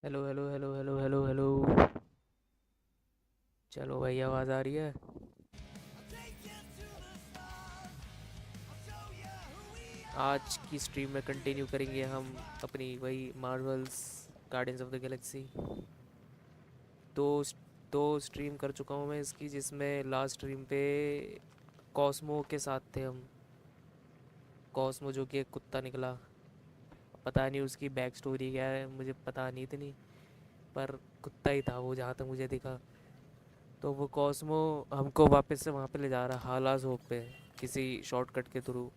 Hello hello hello hello hello hello. चलो भाई, आवाज़ आ रही है। आज की स्ट्रीम में कंटिन्यू करेंगे हम अपनी वही Marvels guardians of the Galaxy. दो दो स्ट्रीम कर चुका हूँ मैं इसकी, जिसमें लास्ट स्ट्रीम पे कॉस्मो के साथ थे हम। कॉस्मो जो कि एक कुत्ता निकला। पता नहीं उसकी बैक स्टोरी क्या है, मुझे पता नहीं इतनी, पर कुत्ता ही था वो जहाँ तक मुझे दिखा। तो वो कॉस्मो हमको वापस से वहाँ पे ले जा रहा हालास होप पे, किसी शॉर्टकट के थ्रू।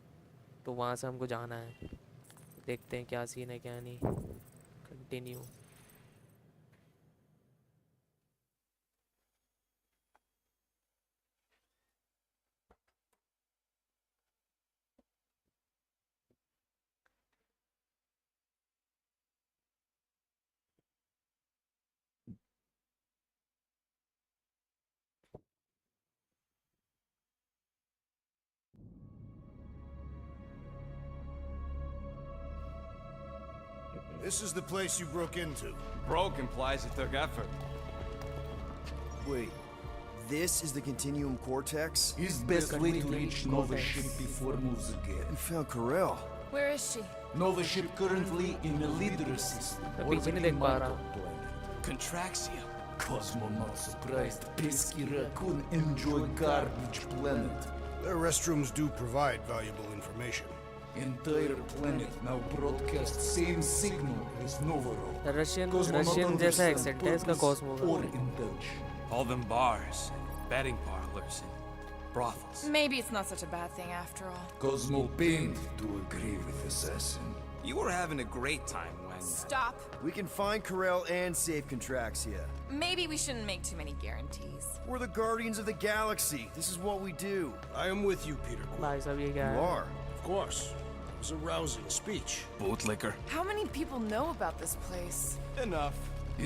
तो वहाँ से हमको जाना है, देखते हैं क्या सीन है क्या नहीं। Continue. This is the place you broke into. Broke implies it took effort. Wait, this is the Continuum Cortex? Is best way to reach Nova ship before moves again. You found Corel. Where is she? Nova ship currently in the leader system. मैं पीछे नहीं देख पा रहा। Contraxia. Cosmonaut surprised pesky raccoon enjoy garbage planet. Their restrooms do provide valuable information. Entire planet now broadcast same signal as Novaro. Russian जैसा accent है इसका Cosmo or का। indulge. All them bars, and betting parlors, and brothels. Maybe it's not such a bad thing after all. Cosmo pained to agree with assassin. You were having a great time when... Stop. We can find Corel and save Contraxia. Maybe we shouldn't make too many guarantees. We're the Guardians of the Galaxy. This is what we do. I am with you, Peter Quill. भाई साहब ये क्या You है? are. Of course. It was a rousing speech. Bootlicker. How many people know about this place? Enough.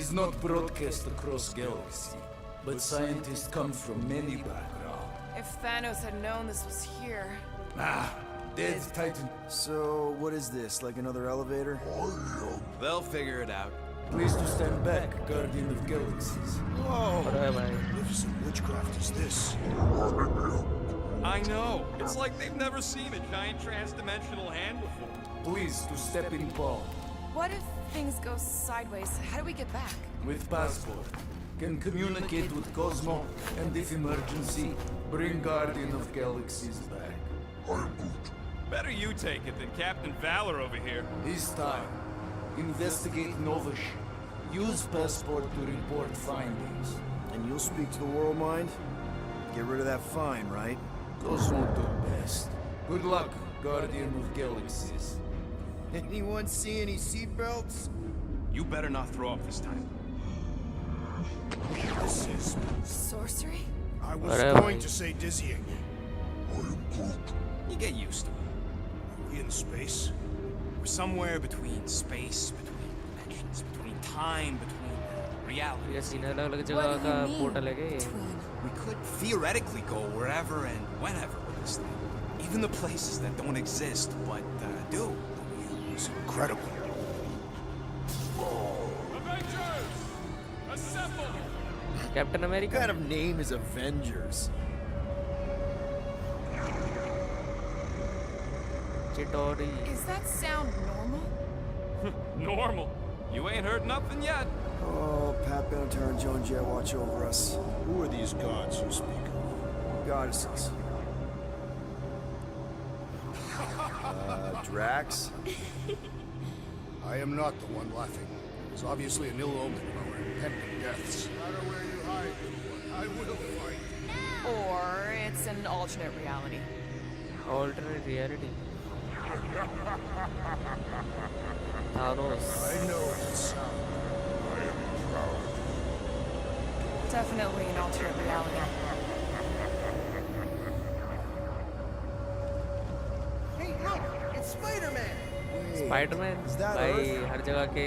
Is not broadcast across galaxy, but scientists come from many backgrounds. If Thanos had known this was here... Ah, dead Titan. So, what is this? Like another elevator? They'll figure it out. Please to stand back, Guardian of Galaxies. Oh, अरे भाई, magnificent witchcraft is this? I know. It's like they've never seen a giant trans-dimensional hand before. Please to step in Paul. What if things go sideways? How do we get back? With passport. Can communicate with Cosmo, and if emergency, bring Guardian of Galaxies back. Better you take it than Captain Valor over here. This time, investigate Novish. Use passport to report findings. And you'll speak to the world mind? Get rid of that fine, right? Cosmo do best. Good luck, Guardian of Galaxies. Anyone see any seatbelts? You better not throw up this time. This is... Sorcery? I was Whatever. going to say dizzying. You get used to it. Are we in space? We're somewhere between space, between dimensions, between time, between reality. ये scene अलग अलग What जगह do का you mean? Portal है क्या ये? Tween? We could theoretically go wherever and whenever with this thing. Even the places that don't exist, but do. It's incredible. Avengers! Assemble! Captain What America. kind of name is Avengers? चिटोरी। Is that sound normal? Normal. You ain't heard nothing yet. Oh, Pat Benatar and Joan Jett watch over us. Who are these gods you speak of? Goddesses. Drax? I am not the one laughing. It's obviously an ill omen of our impending deaths. No matter where you hide, I will fight. Or it's an alternate reality. Alternate reality. Thanos। I know the sound. I am proud. Definitely an alternate reality. Hey, look! It's Spider-Man! Spiderman is that भाई Earth? हर जगह के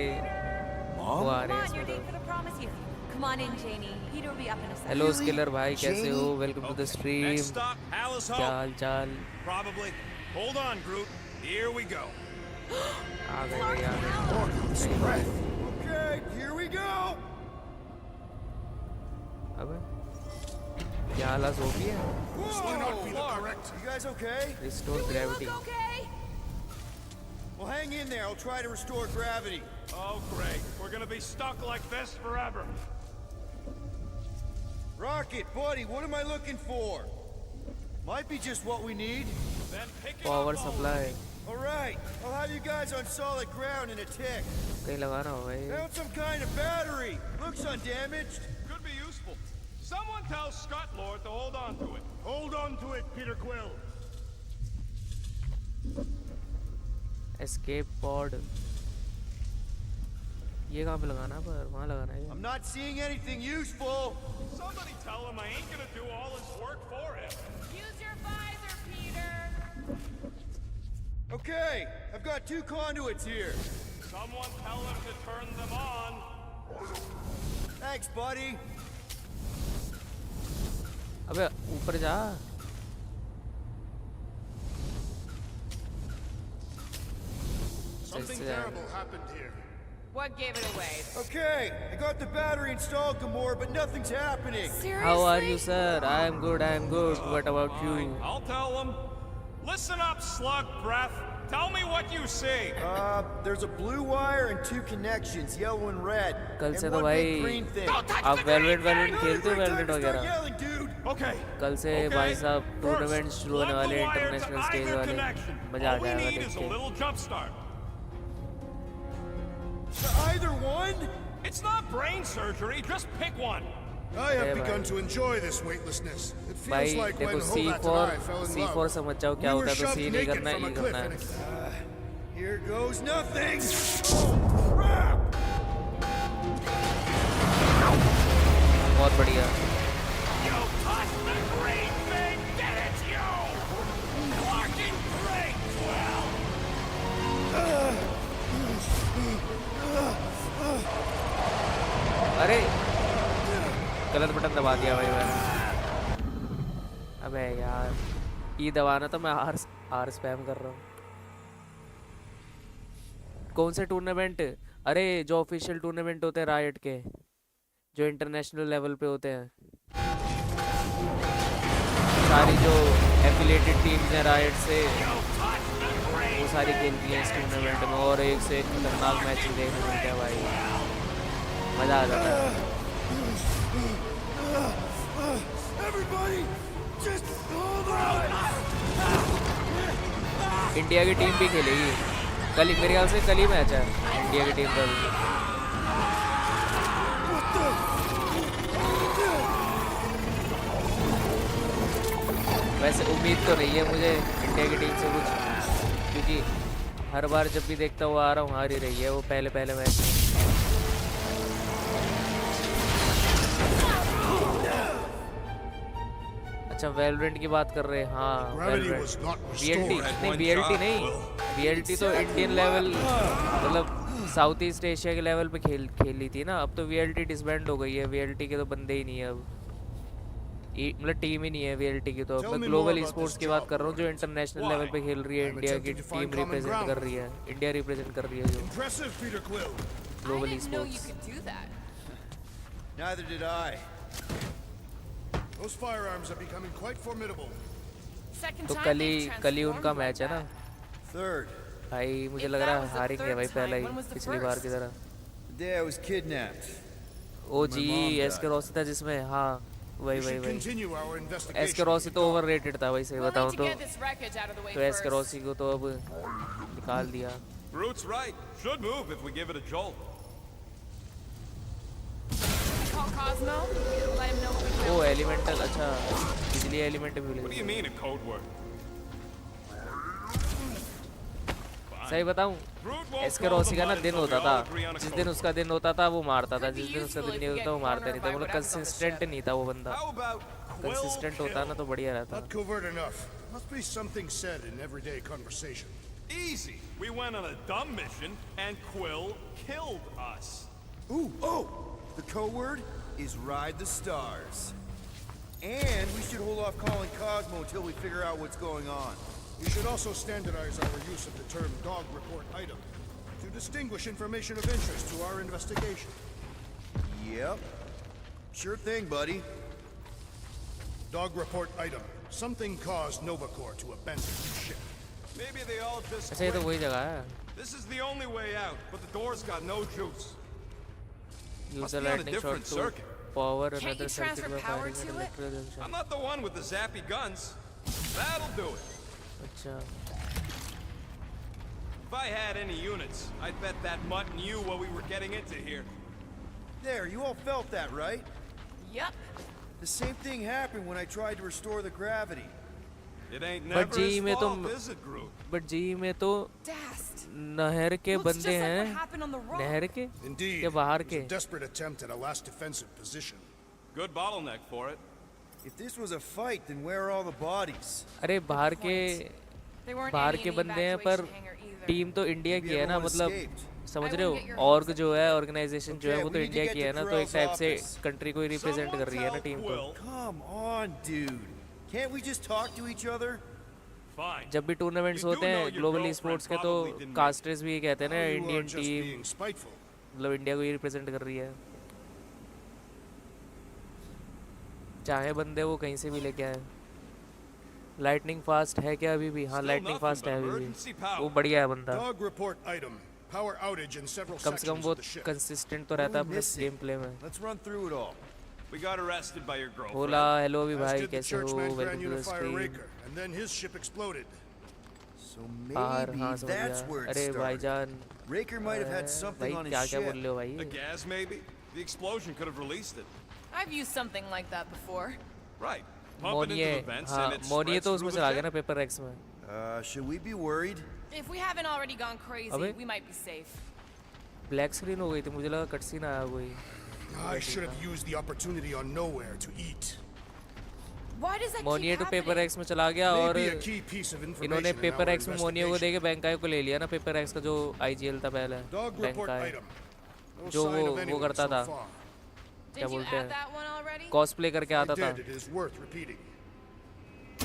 वो आ रहे हैं इसमें तो। for the promise you. Come on in, Janie. Peter will be up in a second. Hello Skiller भाई, कैसे हो? Jamie? Welcome to the Next stream. stop, Alice क्या Hope. हाल चाल? Probably. Hold on, Groot. Here we go. आ गए भाई, आ गए। Lord, this breath. Okay, here we साला ज़ोंबी है। This may not be the correct. You guys okay? Restore gravity. Okay. Well, hang in there. I'll try to restore gravity. Oh, great. We're gonna be stuck like this forever. Rocket, buddy, what am I looking for? Might be just what we need. Then pick it Power up. supply. All right, I'll have you guys on solid ground in a tick. कहीं लगाना होगा ये। Found some kind of battery. Looks undamaged. Could be useful. Someone tell Scutlord to hold on to it. Hold on to it, Peter Quill. Escape pod. ये कहाँ पे लगाना है? पर वहाँ लगाना है। I'm not seeing anything useful. Somebody tell him I ain't gonna do all his work for him. Use your visor, Peter. Okay, I've got 2 conduits here. Someone tell him to turn them on. Thanks, buddy. अबे ऊपर जा। Something Just, terrible happened here. What gave it away? Okay, I got the battery installed, Gamora, but nothing's happening. Seriously? How are you, sir? I am good. I am good. What about Fine, you? I'll tell him. Listen up, slug breath. Tell me what you see. There's a blue wire and 2 connections, yellow and red. कल And से तो one भाई big green thing. आप velvet खेलते हो velvet Time to start वगैरह? yelling, dude. Okay. कल से Okay. भाई साहब टूर्नामेंट First, शुरू होने plug वाले the wire to international stage either वाले। connection. मजा आ All we जाएगा need देख is a के। little jump start. Either one? It's not brain surgery. Just pick one. I have Yeah, begun bhai. to enjoy this weightlessness. It feels भाई like when देखो Hovat and I fell in love. C4 समझ जाओ क्या We होता were है तो shoved C नहीं naked करना from a E cliff करना and है। it... Here goes nothing. Oh, crap! बहुत बढ़िया। You touched the green thing! Get it, you! Fucking great, Quill! अरे गलत बटन दबा दिया भाई मैंने। अबे यार ई दबाना तो मैं आर स्पैम कर रहा हूँ। कौन से टूर्नामेंट? अरे जो ऑफिशियल टूर्नामेंट होते हैं रायट के, जो इंटरनेशनल लेवल पे होते हैं, सारी जो एफिलिएटेड टीम्स हैं रायट से वो सारी खेलती हैं इस टूर्नामेंट में, और एक से एक खतरनाक मैच देखने को मिलता है भाई। मजा आ जाता है। Everybody, just hold on. India की टीम भी खेलेगी कल ही, मेरे ख्याल से कल ही मैच है इंडिया की टीम का भी। वैसे उम्मीद तो नहीं है मुझे इंडिया की टीम से कुछ, क्योंकि हर बार जब भी देखता हुआ आ रहा हूँ हार ही रही है वो पहले मैच में। अच्छा वेलोरेंट की बात कर रहे हैं। हाँ वीएलटी नहीं, वीएलटी नहीं, वीएलटी तो इंडियन लेवल मतलब साउथ ईस्ट एशिया के लेवल पे खेली थी ना। अब तो वीएलटी डिसबैंड हो गई है, वीएलटी के तो बंदे ही नहीं है अब, मतलब टीम ही नहीं है वीएलटी की। तो मैं ग्लोबल स्पोर्ट्स की बात कर रहा हूँ जो इंटरनेशनल लेवल पे खेल रही है, इंडिया की टीम रिप्रेजेंट कर रही है, इंडिया रिप्रेजेंट कर रही है जो global sports. Neither did I. Those firearms are becoming quite formidable. तो कल ही उनका मैच है ना। Third. भाई मुझे लग रहा है हारेंगे भाई पहला ही, पिछली बार की तरह। The day I was kidnapped. ओ जी एस के रॉसी था जिसमें, हाँ वही एस के रॉसी तो ओवररेटेड था भाई, सही बताऊं तो एस के रॉसी को तो अब निकाल दिया। Groot's right. Should move if we give it a jolt. Call Cosmo. Let him know what we ओ एलिमेंटल, अच्छा बिजली एलिमेंट भी What do you mean a code word? सही बताऊं एस के रॉसी का ना दिन होता था, जिस दिन उसका दिन होता था वो मारता था, जिस दिन उसका दिन नहीं होता वो मारता नहीं था। मतलब कंसिस्टेंट नहीं था वो बंदा, कंसिस्टेंट होता ना तो बढ़िया रहता। Not covert enough. Must be something said in everyday conversation. Easy. We went on a dumb mission and Quill killed us. Ooh, oh! The code word is ride the stars. And we should hold off calling Cosmo until we figure out what's going on. We should also standardize our use of the term dog report item to distinguish information of interest to our investigation. Yep. Sure thing, buddy. Dog report item. Something caused Novacore to abandon the ship. Maybe they all just अच्छा ये तो quit. वही जगह है. This is the only way out, but the door's got no juice. Use Must the be on a lightning shot different to circuit. power Can't another you transfer circuit by power firing to an it? electrical junction. I'm not the one with the zappy guns. That'll do it. अच्छा. If I had any units, I'd bet that mutt knew what we were getting into here. There, you all felt that, right? Yup. The same thing happened when I tried to restore the gravity. It ain't But never G his में fault, तो is it, Groot? but G में तो Dast. नहर के Looks बंदे just like what हैं. happened on the rock. नहर के Indeed. या बाहर It was a के. desperate attempt at a last defensive position. Good bottleneck for it. If this was a fight, then where are all the bodies? अरे बाहर के They weren't बाहर any के in the बंदे हैं पर evacuation hangar either. टीम तो India Maybe की है ना, everyone मतलब escaped. समझ I रहे wouldn't get your हो. Org hopes up. जो है, ऑर्गेनाइजेशन जो है, Okay, वो we तो need to इंडिया get की to है ना, तो एक Kurell's टाइप से office. कंट्री को ही रिप्रेजेंट कर रही है ना टीम को. Quill. Come on, dude. Can't we just talk to each other? Fine. जब भी टूर्नामेंट्स You do होते know हैं your ग्लोबल girlfriend स्पोर्ट्स के, तो probably didn't कास्टर्स भी ये कहते हैं ना, You are Indian just team being spiteful. मतलब इंडिया को ही रिप्रेजेंट कर रही है. चाहे बंदे वो कहीं से भी लेके आए. लाइटनिंग फास्ट है क्या अभी भी? हाँ, Still lightning nothing fast but है अभी emergency भी. power. वो बढ़िया है बंदा. Dog report item. Power outage in several कम से कम sections वो of the ship. कंसिस्टेंट तो रहता है अपने Missing. गेम प्ले में. Let's run through it all. We got arrested by your girlfriend. होला हेलो अभी As भाई, did the कैसे हो? churchman welcome Grand to the Unifier stream. Raker, and then his ship exploded. So बाहर, maybe हाँ समझ that's गया. where it अरे started. भाईजान, Raker might have had भाई something on क्या his क्या बोल ship. रहे हो भाई? The gas, maybe? The explosion could have released it. I've used something like that before. Right. Pump it मोनिये, into the vents हाँ and it मोनिये spreads तो through उसमें the चला गया ship. ना पेपर एक्स में. Should we be worried? If we haven't already gone crazy, अबे? we might be safe. Black screen हो गई थी, मुझे लगा कट सीन आया कोई. I should have used the opportunity on Nowhere to eat. Why does that मोनिये keep तो paper happening? X में चला गया और Maybe a key piece of information इन्होंने in पेपर our एक्स में मोनिये को देके बैंकाई को ले लिया ना. पेपर एक्स का जो आईजीएल था पहले, Dog report बैंकाई item. No जो sign of वो anyone करता so था. far. Did क्या you बोलते add हैं, that one already? कॉस्प्ले करके I आता था. did. It is worth repeating.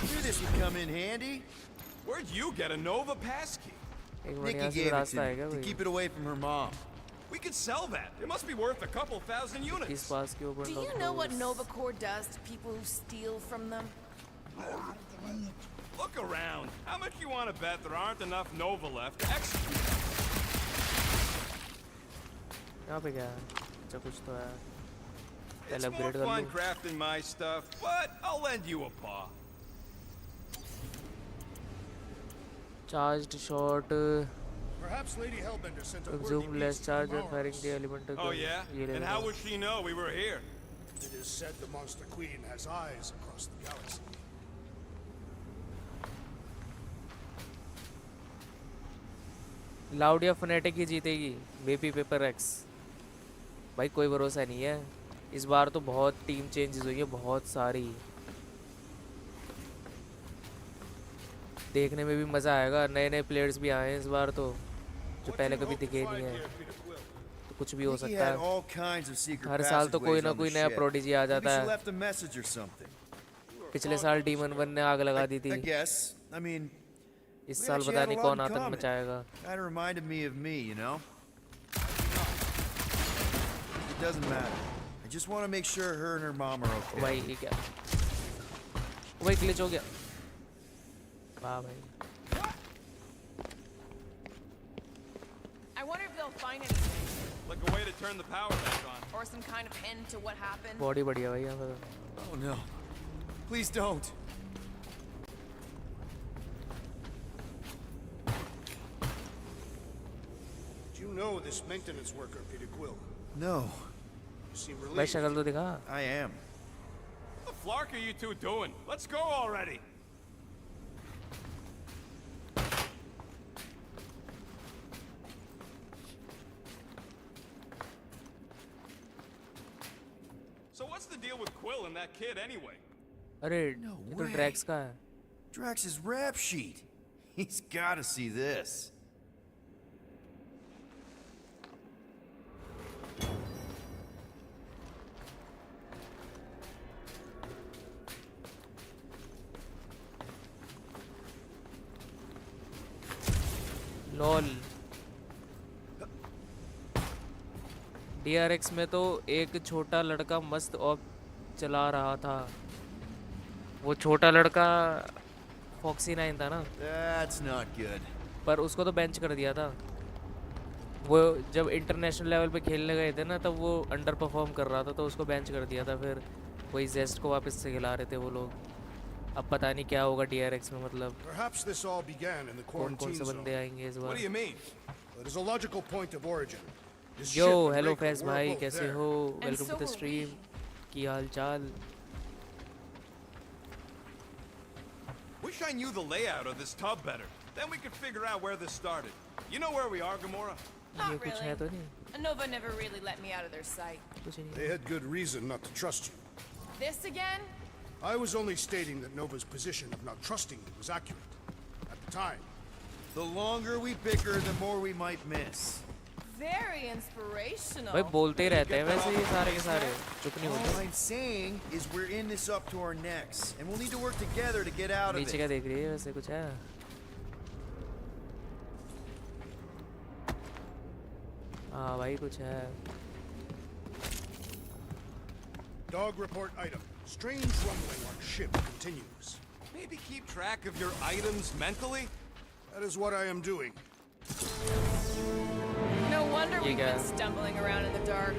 Knew this would come in handy. Where'd you get a Nova passkey? एक मिनट, Nikki यहाँ से gave it रास्ता to है me क्या to कोई? keep it away from her mom. We could sell that. It must be worth a couple thousand इस units. पास के ऊपर. Do you know what Novacore does to people who steal from them? Look around. How much you want to bet there aren't enough Nova left to execute? यहाँ पे क्या है? अच्छा कुछ तो है. It's पहले more अपग्रेड कर fun लूँ. crafting my stuff, but I'll lend you a paw. Charged shot, Perhaps Lady Hellbender sent a worthy consume less beast charge from and firing Mars. The elemental. Oh yeah? ये ले And low. how would she know we were here? It is said the Monster Queen has eyes across the galaxy. लाउडिया फनेटिक ही जीतेगी. Baby paper x भाई कोई भरोसा नहीं है. इस बार तो बहुत टीम चेंजेस हुई है, बहुत सारी. देखने में भी मज़ा आएगा. नए नए प्लेयर्स भी आए हैं इस बार तो, जो पहले कभी दिखे नहीं है. तो कुछ भी हो Nikki सकता had है. all kinds of secret हर साल तो कोई passageways ना on the कोई नया ship. प्रोडिजी आ Maybe जाता she है. left a message or something. पिछले साल डीमन वन ने आग लगा दी थी. I guess. I mean, इस we साल actually पता have a नहीं lot कौन in आतंक common. मचाएगा. kind of reminded me of me, you know? It doesn't matter. I just want to make sure her and her mom are okay. भाई ये क्या, भाई ग्लिच हो गया. वाह भाई. I wonder if they'll find anything. Like a way to turn the power back on. Or some kind of end to what happened. Body बढ़िया भाई यहाँ पे. Oh no. Please don't. Do you know this maintenance worker, Peter Quill? No. You seem भाई relieved. शक्ल तो दिखा. I am. What the flark are you two doing? Let's go already. So what's the deal with Quill and that kid anyway? अरे No ये तो way. Drax का है. Drax's rap sheet. He's got to see this. Lol. DRX में तो एक छोटा लड़का मस्त ऑफ चला रहा था. वो छोटा लड़का फॉक्सी 9 था ना, That's not good. पर उसको तो बेंच कर दिया था। वो जब इंटरनेशनल लेवल पे खेलने गए थे ना, तब वो अंडर परफॉर्म कर रहा था, तो उसको बेंच कर दिया था। फिर वही जेस्ट को वापस से खिला रहे थे वो लोग। अब पता नहीं क्या होगा DRX में, मतलब Perhaps this all began in the कौन कौन quarantine से zone. बंदे आएंगे इस What bar. do you mean? It is a logical point of origin. This yo ship and hello Raker Faiz were भाई, both कैसे there. हो? And welcome so to the were stream. की हाल चाल? Wish I knew the layout of this tub better. Then we could figure out where this started. You know where we are, Gamora? ये Not कुछ है really. तो नहीं? Nova never really let me out of their sight. कुछ नहीं। They had good reason not to trust you. This again? I was only stating that Nova's position of not trusting you was accurate. At the time. The longer we bicker, the more we might miss. Very inspirational. भाई बोलते ही रहते हैं वैसे ये सारे के सारे, चुप नहीं All होते। I'm saying is we're in this up to our necks, and we'll need to work together to get out of नीचे it. क्या देख रही है वैसे, कुछ है? हाँ भाई कुछ है। Dog report item. Strange rumbling on ship continues. Maybe keep track of your items mentally? That is what I am doing. No wonder ये we've क्या been है? stumbling around in the dark.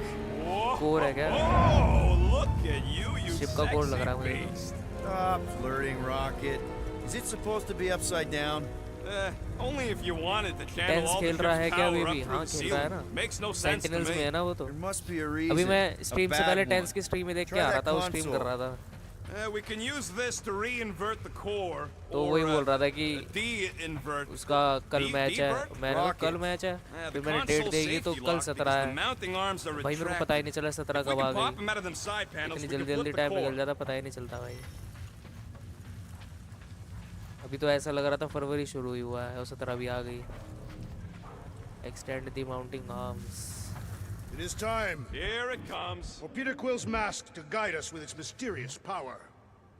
Core है क्या? Oh, look at you, you Ship का code लग रहा है sexy मुझे तो। beast. Stop flirting, Rocket. Is it supposed to be upside down? Only if you wanted to channel tense all the खेल रहा है ship's क्या power अभी भी? up हाँ through the खेल रहा है ceiling. ना। Makes no sense to sentinels में है me. ना वो तो। There must be a reason. अभी मैं A स्ट्रीम से bad पहले one. टेंस की स्ट्रीम में देख के Try आ रहा that था, वो स्ट्रीम console. कर रहा था। We can use this to reinvert the core. तो or, वही बोल रहा था कि de-invert. उसका कल मैच है। D-Bird? मैंने कहा Rocket. कल मैच है, The फिर मैंने console डेट देगी तो safety कल locked 17 because the है। mounting arms are भाई मेरे को पता ही नहीं चला 17 If we कब आ could pop गई। them out of them side panels, इतनी we could जल्दी flip जल्दी the टाइम निकल core. जाता, पता ही नहीं चलता भाई। अभी तो ऐसा लग रहा था फरवरी शुरू ही हुआ है और 17 भी आ गई। Extend the mounting arms. It is time Here it comes. for Peter Quill's mask to guide us with its mysterious power.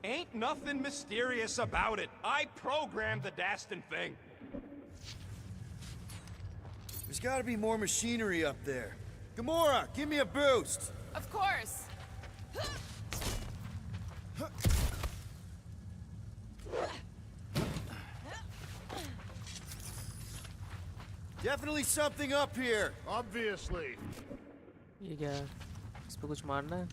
Ain't nothing mysterious about it. I programmed the Dastin thing. There's got to be more machinery up there. Gamora, give me a boost. Of course. Definitely something up here. Obviously. ये क्या है? इस पे कुछ मारना है?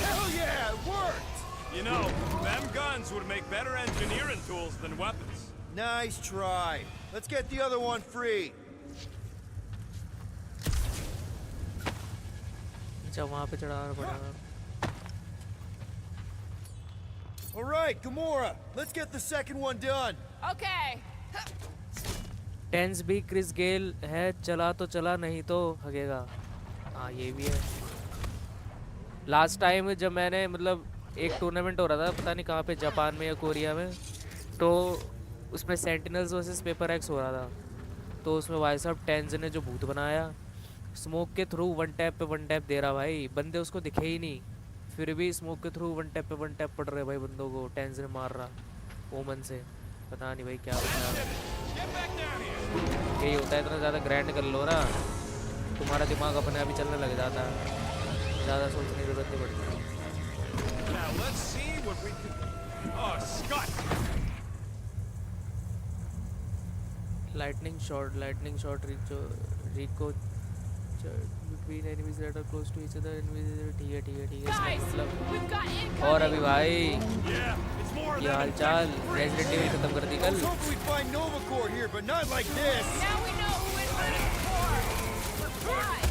Hell yeah, it worked! You know, them guns would make better engineering tools than weapons. Nice try. Let's get the other one free. अच्छा वहाँ पे चढ़ाना पड़ेगा। All right, Gamora, let's get the second one done. Okay. Tense भी Chris Gayle है, चला तो चला नहीं तो हगेगा। हाँ ये भी है। लास्ट टाइम जब मैंने मतलब एक टूर्नामेंट हो रहा था, पता नहीं कहाँ पे, जापान में या कोरिया में, तो उसमें सेंटिनल्स वर्सेस पेपर एक्स हो रहा था। तो उसमें भाई साहब टेंस ने जो भूत बनाया, स्मोक के थ्रू वन टैप दे रहा भाई, बंदे उसको दिखे ही नहीं, फिर भी स्मोक के थ्रू वन टैप पड़ रहे भाई बंदों को। टेंस ने मार रहा ओमन से, पता नहीं भाई क्या होता है। यही होता है, इतना ज़्यादा ग्रैंड कर लो ना, तुम्हारा दिमाग अपने आप ही चलने लग जाता है, ज़्यादा सोचने की जरूरत नहीं पड़ती। Now let's see what we can. Oh, Scott! Lightning shot, Rico between enemies that are close to each other. ठीक है Guys, इसका मतलब। we've got और incoming. अभी भाई Yeah, it's more ये than हाल चाल, रेजिडेंट एविल खत्म कर दी I कल। was hoping we'd find Nova Corps here, but not like this. Now we know who inverted the core. Surprise!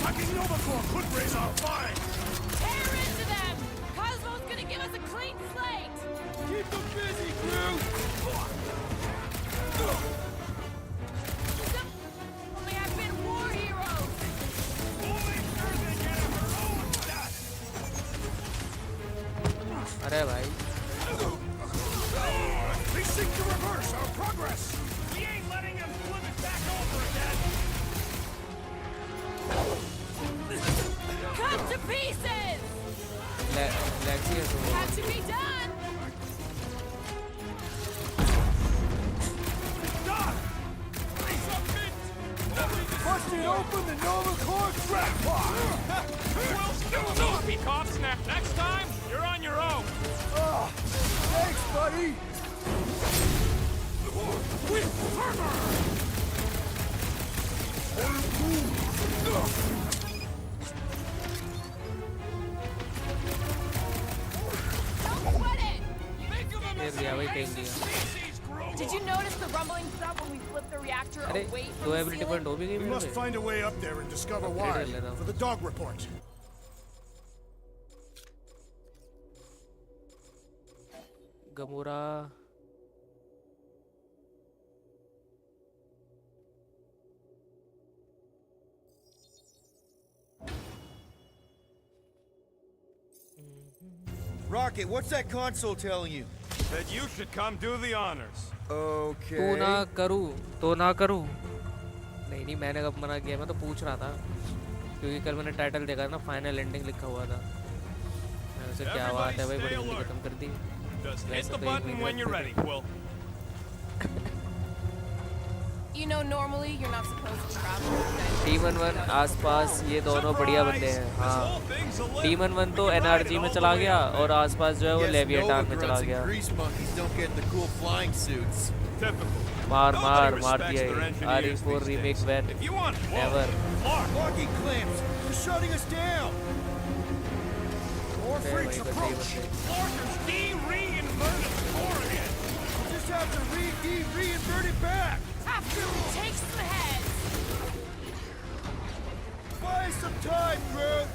Fucking Nova Corps could raise our fine! Tear into them! Cosmo's gonna give us a clean slate! Keep them busy, crew. Only I've been war heroes! We'll make sure they get her own death! अरे भाई They seek to reverse our progress! We ain't letting them flip it back over again! Cut to pieces! लैक्सी है तो Had to be done! Doc! Raise up, Mint! Bust it open the Nova Core crackpot! We'll still be cops next time. You're on your own. Thanks, buddy! With armor. Don't sweat it! Think of them फेर as दिया भाई, फेंक invasive दिया. species, Grover. Did you notice the rumbling stuff when we flipped the reactor अरे away दो from the ability ceiling? Point हो भी गई We मेरे must पे. find a way up there and discover Upgrade why. कर लेता हूँ. For the dog report. Gamora Rocket, what's that console telling you? That you should come do the honors. Okay. तो ना करूँ तो ना करूँ. नहीं नहीं, मैंने कब मना किया, मैं तो पूछ रहा था क्योंकि कल मैंने टाइटल देखा ना, फाइनल एंडिंग लिखा हुआ था. मैंने सोचा क्या बात है भाई, बड़ी जल्दी खत्म कर दी. Just hit वैसे the तो एक button महीने when you're ready, Quill. You know, normally you're not supposed to travel with that. T11 आसपास ये दोनों बढ़िया बंदे हैं. This हाँ, whole thing's a lift. T11 तो We can ride NRG it में all चला the way गया up. और आसपास जो है वो Guess लेविएटान Nova में grunts चला and गया. grease monkeys don't get the cool flying suits. Typical. मार Nobody मार respects दिया their ये. engineers RE4 these remake days. Van If you want Never. Clark, Lucky clamps, they're shutting us down. More freaks भाई approach! बंदे. Clarkers de-reinverted core again. We'll just have to reinvert it back. After we take some heads! Buy us some time, Groot.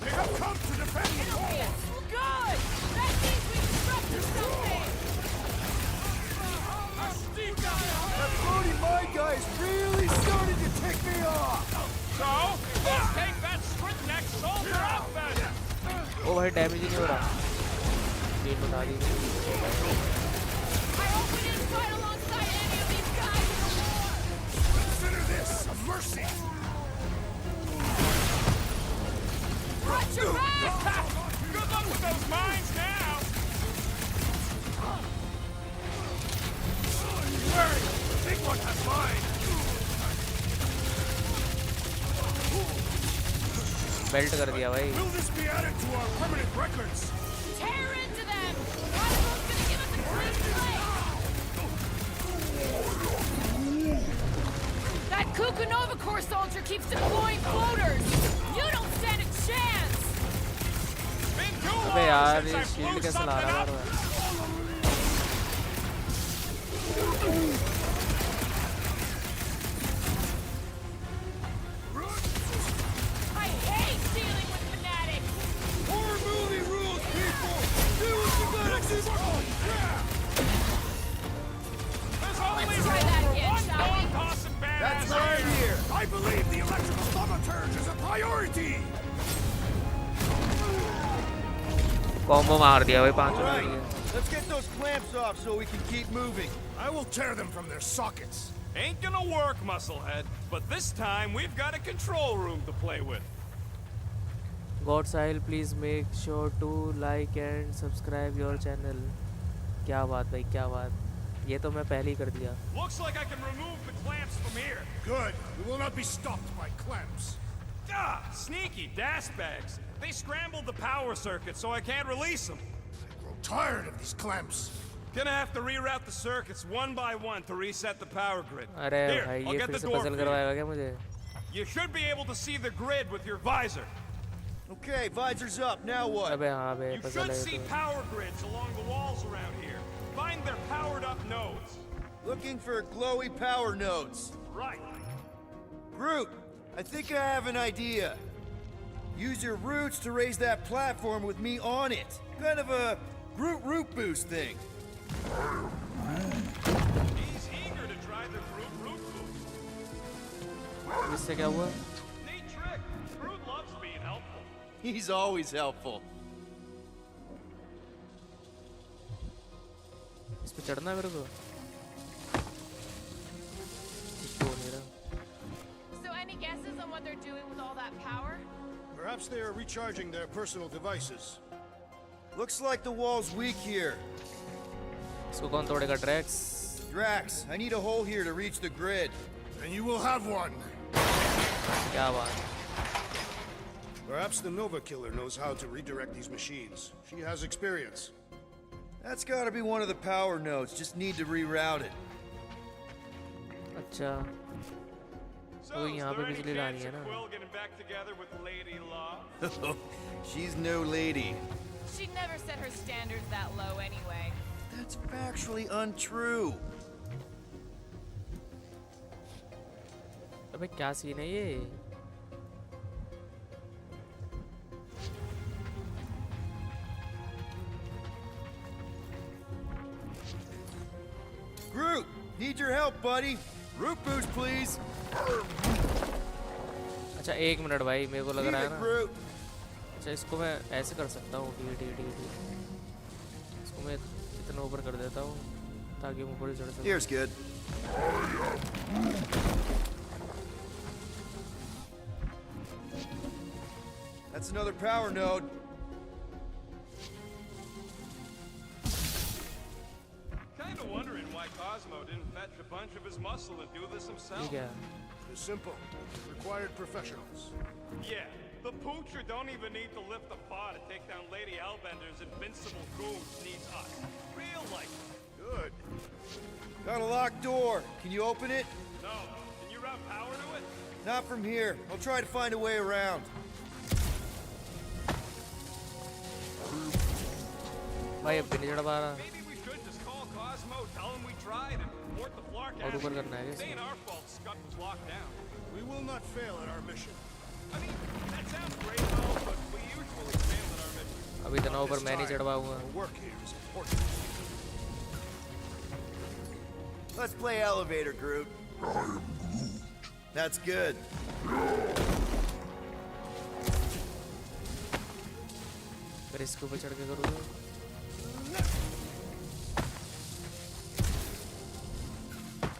They have come to defend the It'll be core! a good! That means we disrupted something! That floaty mind guy is really starting to tick me off. So, let's take that sprint-neck soldier out then. ओ भाई damage ही नहीं हो रहा. Speed बता दी. I hope we didn't fight alongside any of these guys in the war! Consider this a mercy! Watch your back! Good luck with those mines now. Larry, the big one has mine! Belt कर दिया भाई. Will this be added to our permanent records? Tear into them! One of them's gonna give us a clean slate! That Kukunova Corps soldier keeps deploying floaters! You don't stand a chance! Been too अबे long यार since ये I shield blew कैसे ला something रहा up. है. I hate dealing with fanatics! Horror movie rules, people. Do what you gotta do. There's only Let's try that room for again, one shall we? dog-tossing badass That's why I'm here. I believe the electrical thaumaturge is a priority! Combo मार दिया भाई 5 All right, minute. let's get those clamps off so we can keep moving. I will tear them from their sockets. Ain't gonna work, Musclehead. But this time, we've got a control room to play with. God Sahil, please make sure to like and subscribe your channel. क्या बात भाई, क्या बात. ये तो मैं पहले ही कर दिया. Looks like I can remove the clamps from here. Good. We will not be stopped by clamps. Ah, sneaky das bags. They scrambled the power circuit, so I can't release them. I grow tired of these clamps. Gonna have to reroute the circuits one by one to reset the power grid. अरे Here, भाई I'll ये get फिर the से door puzzle for you. करवाएगा क्या मुझे? You should be able to see the grid with your visor. Okay, visor's up. Now what? अबे हाँ बे You पजल should है see ये तो. power grids along the walls around here. Find their powered up nodes. Looking for glowy power nodes. Right. Groot, I think I have an idea. Use your roots to raise that platform with me on it. Kind of a Groot root boost thing. He's eager to try the Groot root boost. इससे क्या हुआ? Neat trick. Groot loves being helpful. He's always helpful. इस पे चढ़ना है मेरे को. कुछ तो हो नहीं रहा. So any guesses on what they're doing with all that power? Perhaps they are recharging their personal devices. Looks like the wall's weak here. इसको कौन तोड़ेगा? Tracks. Drax, I need a hole here to reach the grid. Then you will have one. क्या बात? Perhaps the Nova Killer knows how to redirect these machines. She has experience. That's gotta be one of the power nodes. Just need to reroute it. अच्छा, तो यहाँ पे बिजली लानी है ना? Quill getting back together with Lady Law? She's no lady. She'd never set her standards that low anyway. That's factually untrue. अबे क्या सीन है ये? Groot, need your help, buddy. Root boost, please. अच्छा 1 मिनट भाई, मेरे को लग Leave रहा है it, ना। Groot. अच्छा इसको मैं ऐसे कर सकता हूँ, डी इसको मैं इतना ऊपर कर देता हूँ ताकि मैं ऊपर चढ़ सकूँ। Here's good. That's another power node. Kinda wondering why Cosmo didn't fetch a bunch of his muscle and do this himself. ठीक है। It's simple. Required professionals. Yeah, the poocher don't even need to lift a paw to take down Lady Hellbender's invincible goons needs us. Real life. Good. Got a locked door. Can you open it? No, can you route power to it? Not from here. I'll try to find a way around. भाई अब भी नहीं चढ़ पा रहा। Maybe we should just call Cosmo, tell him we tried, and report the Flark और ऊपर action. करना है It ain't our fault Scott was locked down. We will not fail at our mission. I mean, that sounds great and all, but we usually fail at our mission. अभी इतना ऊपर मैं नहीं चढ़ पाऊंगा। Our work here is important. Let's play elevator, Groot. That's good. फिर इसके ऊपर चढ़ के करूँगा।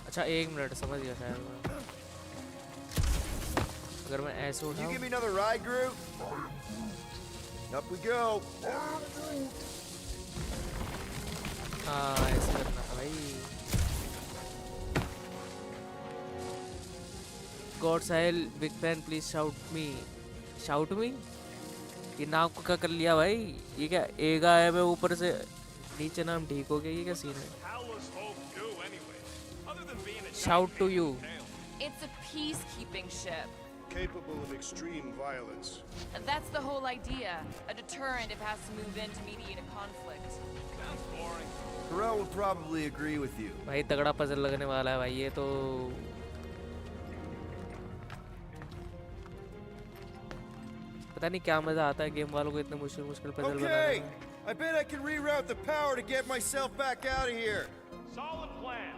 अच्छा 1 मिनट, समझ गया शायद मैं। अगर मैं ऐसे You उठाऊं, give me another ride, Groot? Up we go. हाँ ऐसे करना था भाई। God Sahil, big fan, please shout me. Shout me? ये नाम को क्या कर लिया भाई? ये क्या एगा है? मैं ऊपर से नीचे नाम ठीक हो गया? ये क्या सीन है? How was Hope do anyway? Other than being a Shout to you. It's a peacekeeping ship. Capable of extreme violence. That's the whole idea. A deterrent if it has to move in to mediate a conflict. Sounds boring. Pharrell will probably agree with you. भाई तगड़ा puzzle लगने वाला है भाई ये तो। पता नहीं क्या मजा आता है गेम वालों को इतने मुश्किल मुश्किल पजल बनाने Okay, में। I bet I can reroute the power to get myself back out of here. Solid plan.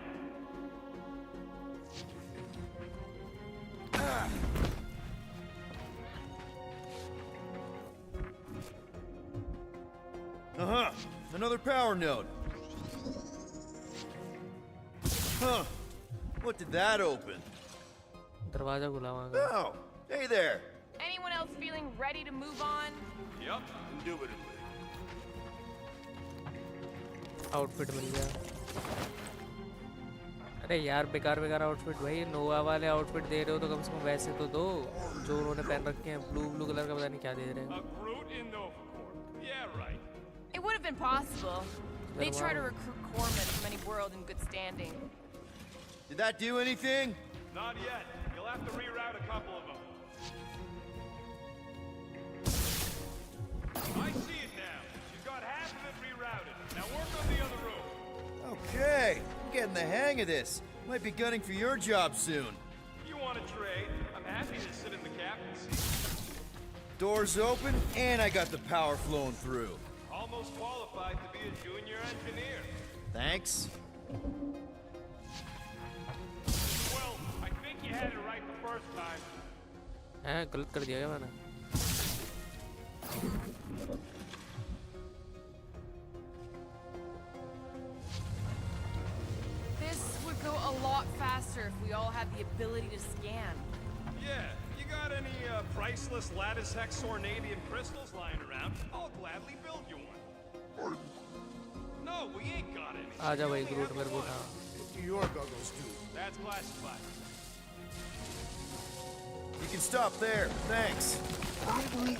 Uh-huh, another power node. Huh, what did that open? दरवाजा खुला वहाँ का। Oh, hey there. Anyone else feeling ready to move on? Yup. Indubitably. Outfit मिल गया। अरे यार बेकार बेकार आउटफिट भाई, नोवा वाले आउटफिट दे रहे हो तो कम से कम वैसे तो दो जो उन्होंने पहन रखे हैं। ब्लू कलर का पता नहीं क्या दे रहे हैं। A Groot in Novacorp. Yeah, right. It would have been possible. They try to recruit corpsmen from any world in good standing. Did that do anything? Not yet. You'll have to reroute a couple of them. I see it now. She's got half of it rerouted. Now work on the other room. Okay, I'm getting the hang of this. Might be gunning for your job soon. You want to trade? I'm happy to sit in the captain's seat. Doors open, and I got the power flowing through. Almost qualified to be a junior engineer. Thanks. Well, I think you had it right the first time. हैं गलत कर दिया क्या मैंने? This would go a lot faster if we all had the ability to scan. Yeah, you got any priceless lattice hex ornadium crystals lying around? I'll gladly build you one. No, we ain't got any. आजा भाई We only grout have मेरे को one. उठा। your goggles too. That's classified. You can stop there. Thanks.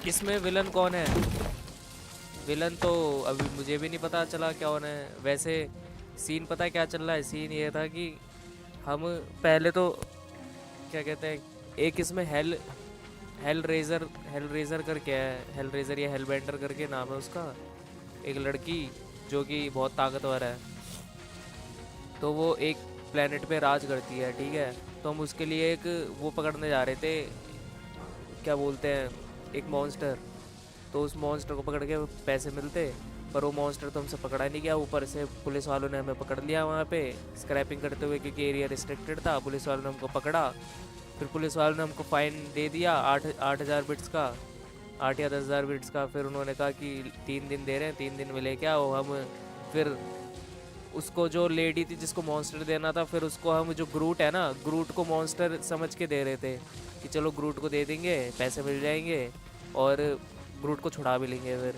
इसमें villain कौन है? Villain तो अभी मुझे भी नहीं पता चला क्या होना है। वैसे सीन पता है क्या चल रहा है? सीन ये था कि हम पहले तो क्या कहते हैं, एक इसमें हेल रेजर करके है, हेल रेजर या हेल बेंडर करके नाम है उसका, एक लड़की जो कि बहुत ताकतवर है। तो वो एक प्लेनेट पे राज करती है, ठीक है। तो हम उसके लिए एक वो पकड़ने जा रहे थे, क्या बोलते हैं, एक मॉन्स्टर। तो उस मॉन्स्टर को पकड़ के पैसे मिलते, पर वो मॉन्स्टर तो हमसे पकड़ा नहीं गया। ऊपर से पुलिस वालों ने हमें पकड़ लिया वहाँ पे स्क्रैपिंग करते हुए, क्योंकि एरिया रिस्ट्रिक्टेड था। पुलिस वालों ने हमको पकड़ा, फिर पुलिस वालों ने हमको फ़ाइन दे दिया 8,000 बिट्स का, 8 या 10,000 बिट्स का। फिर उन्होंने कहा कि 3 दिन दे रहे हैं, 3 दिन में लेके आओ। हम फिर उसको जो लेडी थी जिसको मॉन्स्टर देना था, फिर उसको हम जो ग्रूट है ना, ग्रूट को मॉन्स्टर समझ के दे रहे थे कि चलो ग्रूट को दे देंगे, पैसे मिल जाएंगे और ग्रूट को छुड़ा भी लेंगे।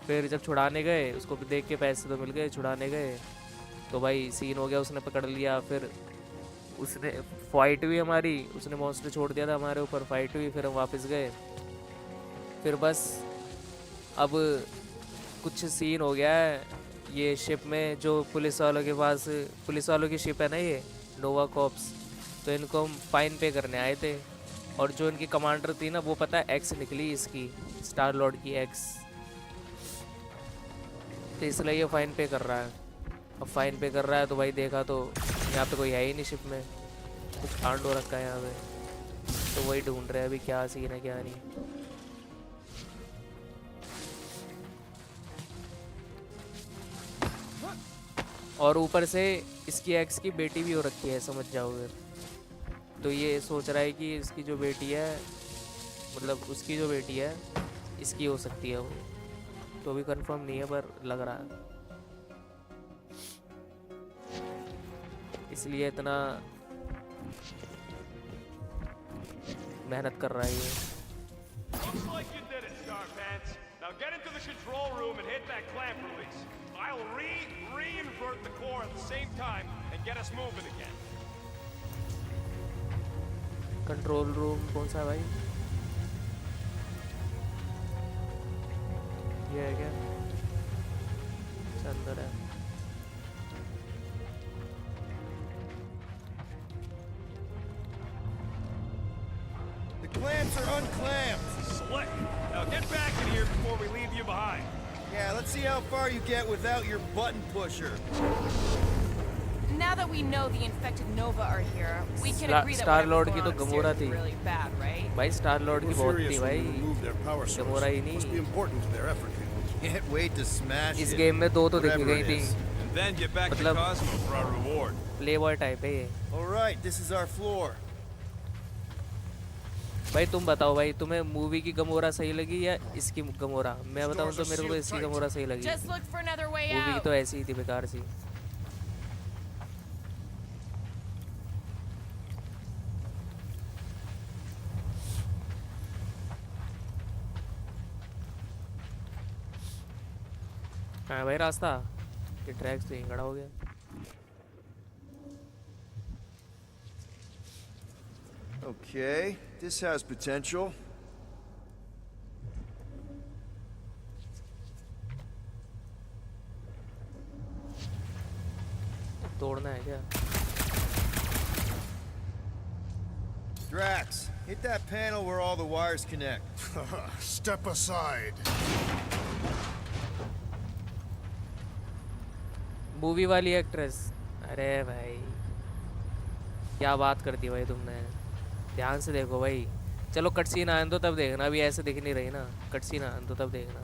फिर जब छुड़ाने गए, उसको देख के पैसे तो मिल गए, छुड़ाने गए तो भाई सीन हो गया, उसने पकड़ लिया। फिर उसने फाइट हुई हमारी, उसने मॉन्स्टर छोड़ दिया था हमारे ऊपर, फाइट हुई, फिर हम वापस गए। फिर बस अब कुछ सीन हो गया है ये शिप में, जो पुलिस वालों के पास, पुलिस वालों की शिप है ना ये नोवा कॉप्स, तो इनको हम फ़ाइन पे करने आए थे। और जो इनकी कमांडर थी ना, वो पता है एक्स निकली इसकी, स्टार लॉर्ड की एक्स। तो इसलिए ये फ़ाइन पे कर रहा है। अब फ़ाइन पे कर रहा है तो भाई देखा तो यहाँ पे कोई है ही नहीं शिप में, कुछ कांड हो रखा है यहाँ पे। तो वही ढूंढ रहे हैं अभी क्या सीन है क्या नहीं। और ऊपर से इसकी एक्स की बेटी भी हो रखी है, समझ जाओ फिर। तो ये सोच रहा है कि इसकी जो बेटी है, मतलब उसकी जो बेटी है इसकी हो सकती है वो, तो अभी कंफर्म नहीं है पर लग रहा है, इसलिए इतना मेहनत कर रहा है ये। Looks like you did it, Scarpants. Now get into the control room and hit that clamp release. I'll reinvert the core at the same time and get us moving again. Control room कौन सा है भाई? ये है क्या? अच्छा, अंदर है। The clamps are unclamped. Slick. Now get back in here before we leave you behind. Yeah, let's see how far you get without your button pusher. Now that we know the infected Nova are here, we can agree that Star Lord whatever's की तो going on Gomorrah upstairs थी is really bad, right? भाई। Star Lord की We're बहुत थी furious when भाई, we remove their power source. Gamora ही Must be नहीं। important to their effort here. Can't wait to smash इस it. गेम में 2 तो दिख Whatever गई it थी, is. And then get back to मतलब- Cosmo for our reward. Play boy type है ये। All right, this is our floor. भाई तुम बताओ भाई, तुम्हें मूवी की गमोरा सही लगी या इसकी गमोरा? मैं बताऊं तो मेरे को इसकी गमोरा सही लगी। Just look for another way movie out. तो ऐसी ही थी, बेकार सी। हाँ भाई रास्ता, ये ट्रैक से खड़ा हो गया। Okay, this has potential. तोड़ना है क्या? Drax, hit that panel where all the wires connect. Step aside. Movie वाली एक्ट्रेस, अरे भाई क्या बात कर दी भाई तुमने। ध्यान से देखो भाई। चलो कट सीन आने दो तब देखना, अभी ऐसे दिख नहीं रही ना। कट सीन आने दो तब देखना।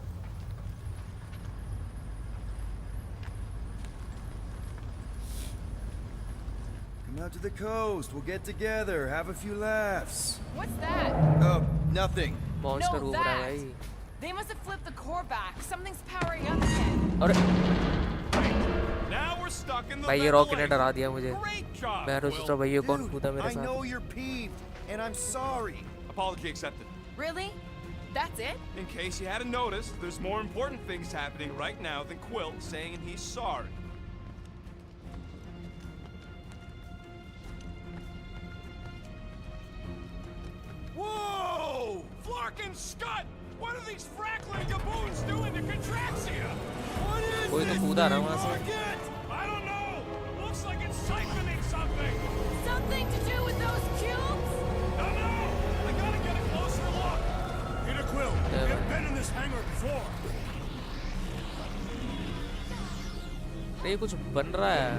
Come out to the coast. We'll get together, have a few laughs. What's that? Nothing. Monster No, घूम रहा है that. भाई। They must have flipped the core back. Something's powering up again. और Now we're stuck in the भाई ये Rocky ने ventilation. डरा दिया मुझे। Great job, मैं तो Will. सोचा भाई ये कौन Dude, कूदा मेरे I know साथ। you're peeved, and I'm sorry. Apology accepted. Really? That's it? In case you hadn't noticed, there's more important things happening right now than Quill saying he's sorry. Fucking scut! What are these frackling gaboons doing to Contraxia? What is कोई तो this कूदा रहा thing, वहाँ से। Rocket? I don't know! Looks like it's siphoning something! Something to do with those cubes? Don't know! I gotta get a closer look! Peter Quill, we have been in this hangar before. ये कुछ बन रहा है।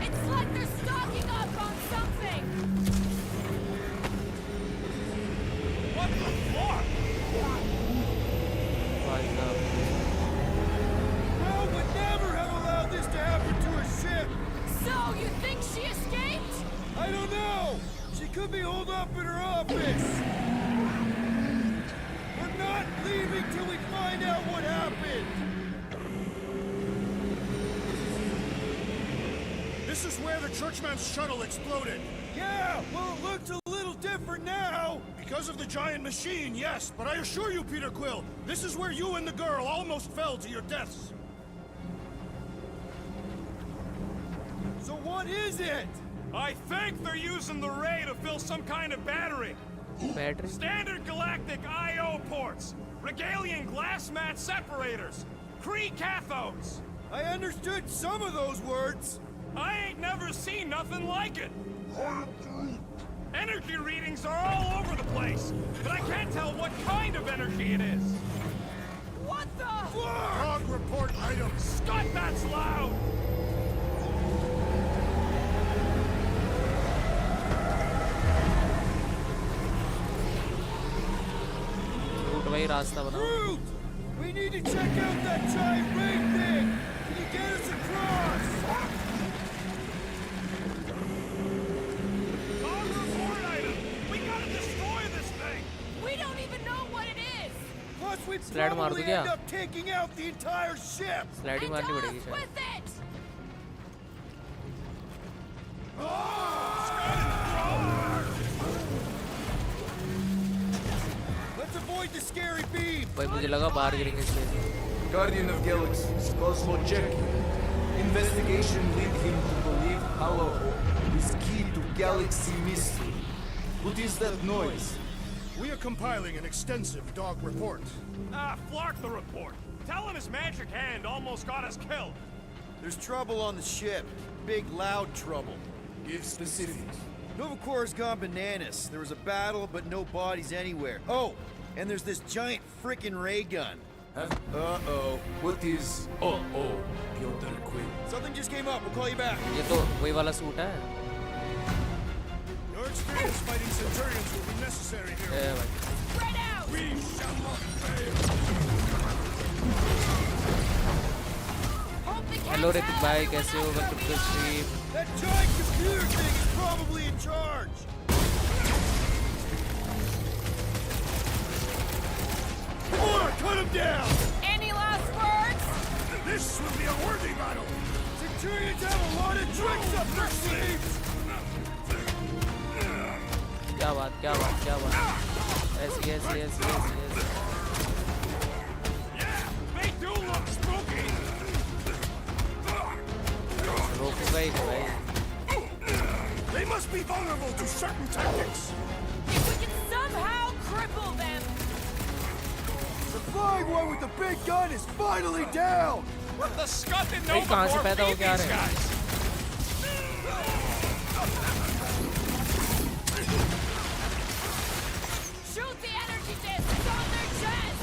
It's like they're stocking up on something. What the fuck? भाई साहब। Well, would never have allowed this to happen to a ship. So, you think she escaped? I don't know. She could be holed up in her office. We're not leaving till we find out what happened. This is where the Churchman's shuttle exploded. Yeah, well, it looks a little different now. Because of the giant machine, yes. But I assure you, Peter Quill, this is where you and the girl almost fell to your deaths. So what is it? I think they're using the ray to fill some kind of battery. Battery. Standard galactic I/O ports, Regalian glass mat separators, Kree cathodes. I understood some of those words. I ain't never seen nothing like it. Energy readings are all over the place, but I can't tell what kind of energy it is. What the? Log report item. Scott, that's loud! Route वही रास्ता बनाओ। Groot! We need to check out that giant ray thing. Can you get us across? Log report item! We gotta destroy this thing! We don't even know what it is. Plus, we'd Slide मार probably दूं क्या? end up taking out the entire ship. Sliding And मारनी पड़ेगी us शायद। with it. Let's avoid the scary beam. भाई मुझे लगा बाहर गिरेंगे इसलिए। Guardian of Galaxies, Cosmo check. Investigation lead him to believe Hollow is key to galaxy mystery. What is that noise? We are compiling an extensive dog report. Ah, flark the report. Telling his magic hand almost got us killed. There's trouble on the ship. Big, loud trouble. Give specifics. Novacor's gone bananas. There was a battle, but no bodies anywhere. Oh, and there's this giant frickin' ray gun. Uh-oh. What is Peter Quill? Something just came up. We'll call you back. ये तो वही वाला suit है। Your experience fighting Centurions will be necessary here. भाई। Spread out. We shall not fail. Hope the hello cat's Hrithik out. भाई कैसे हो? Welcome to the stream. That giant computer thing is probably in charge. Come on, cut him down! Any last words? This will be a worthy battle. Centurions have a lot of tricks up their sleeves! क्या बात क्या बात क्या बात। ऐसी ऐसी ऐसी ऐसी ऐसी। Yeah, they do look spooky! रोकूंगा ही नहीं भाई। They must be vulnerable to certain tactics. If we can somehow cripple them. The flying one with the big gun is finally down! The Scud and भाई कहाँ से Nova पैदा हो feed के आ these रहे हैं? guys! Shoot the energy discs on their chest.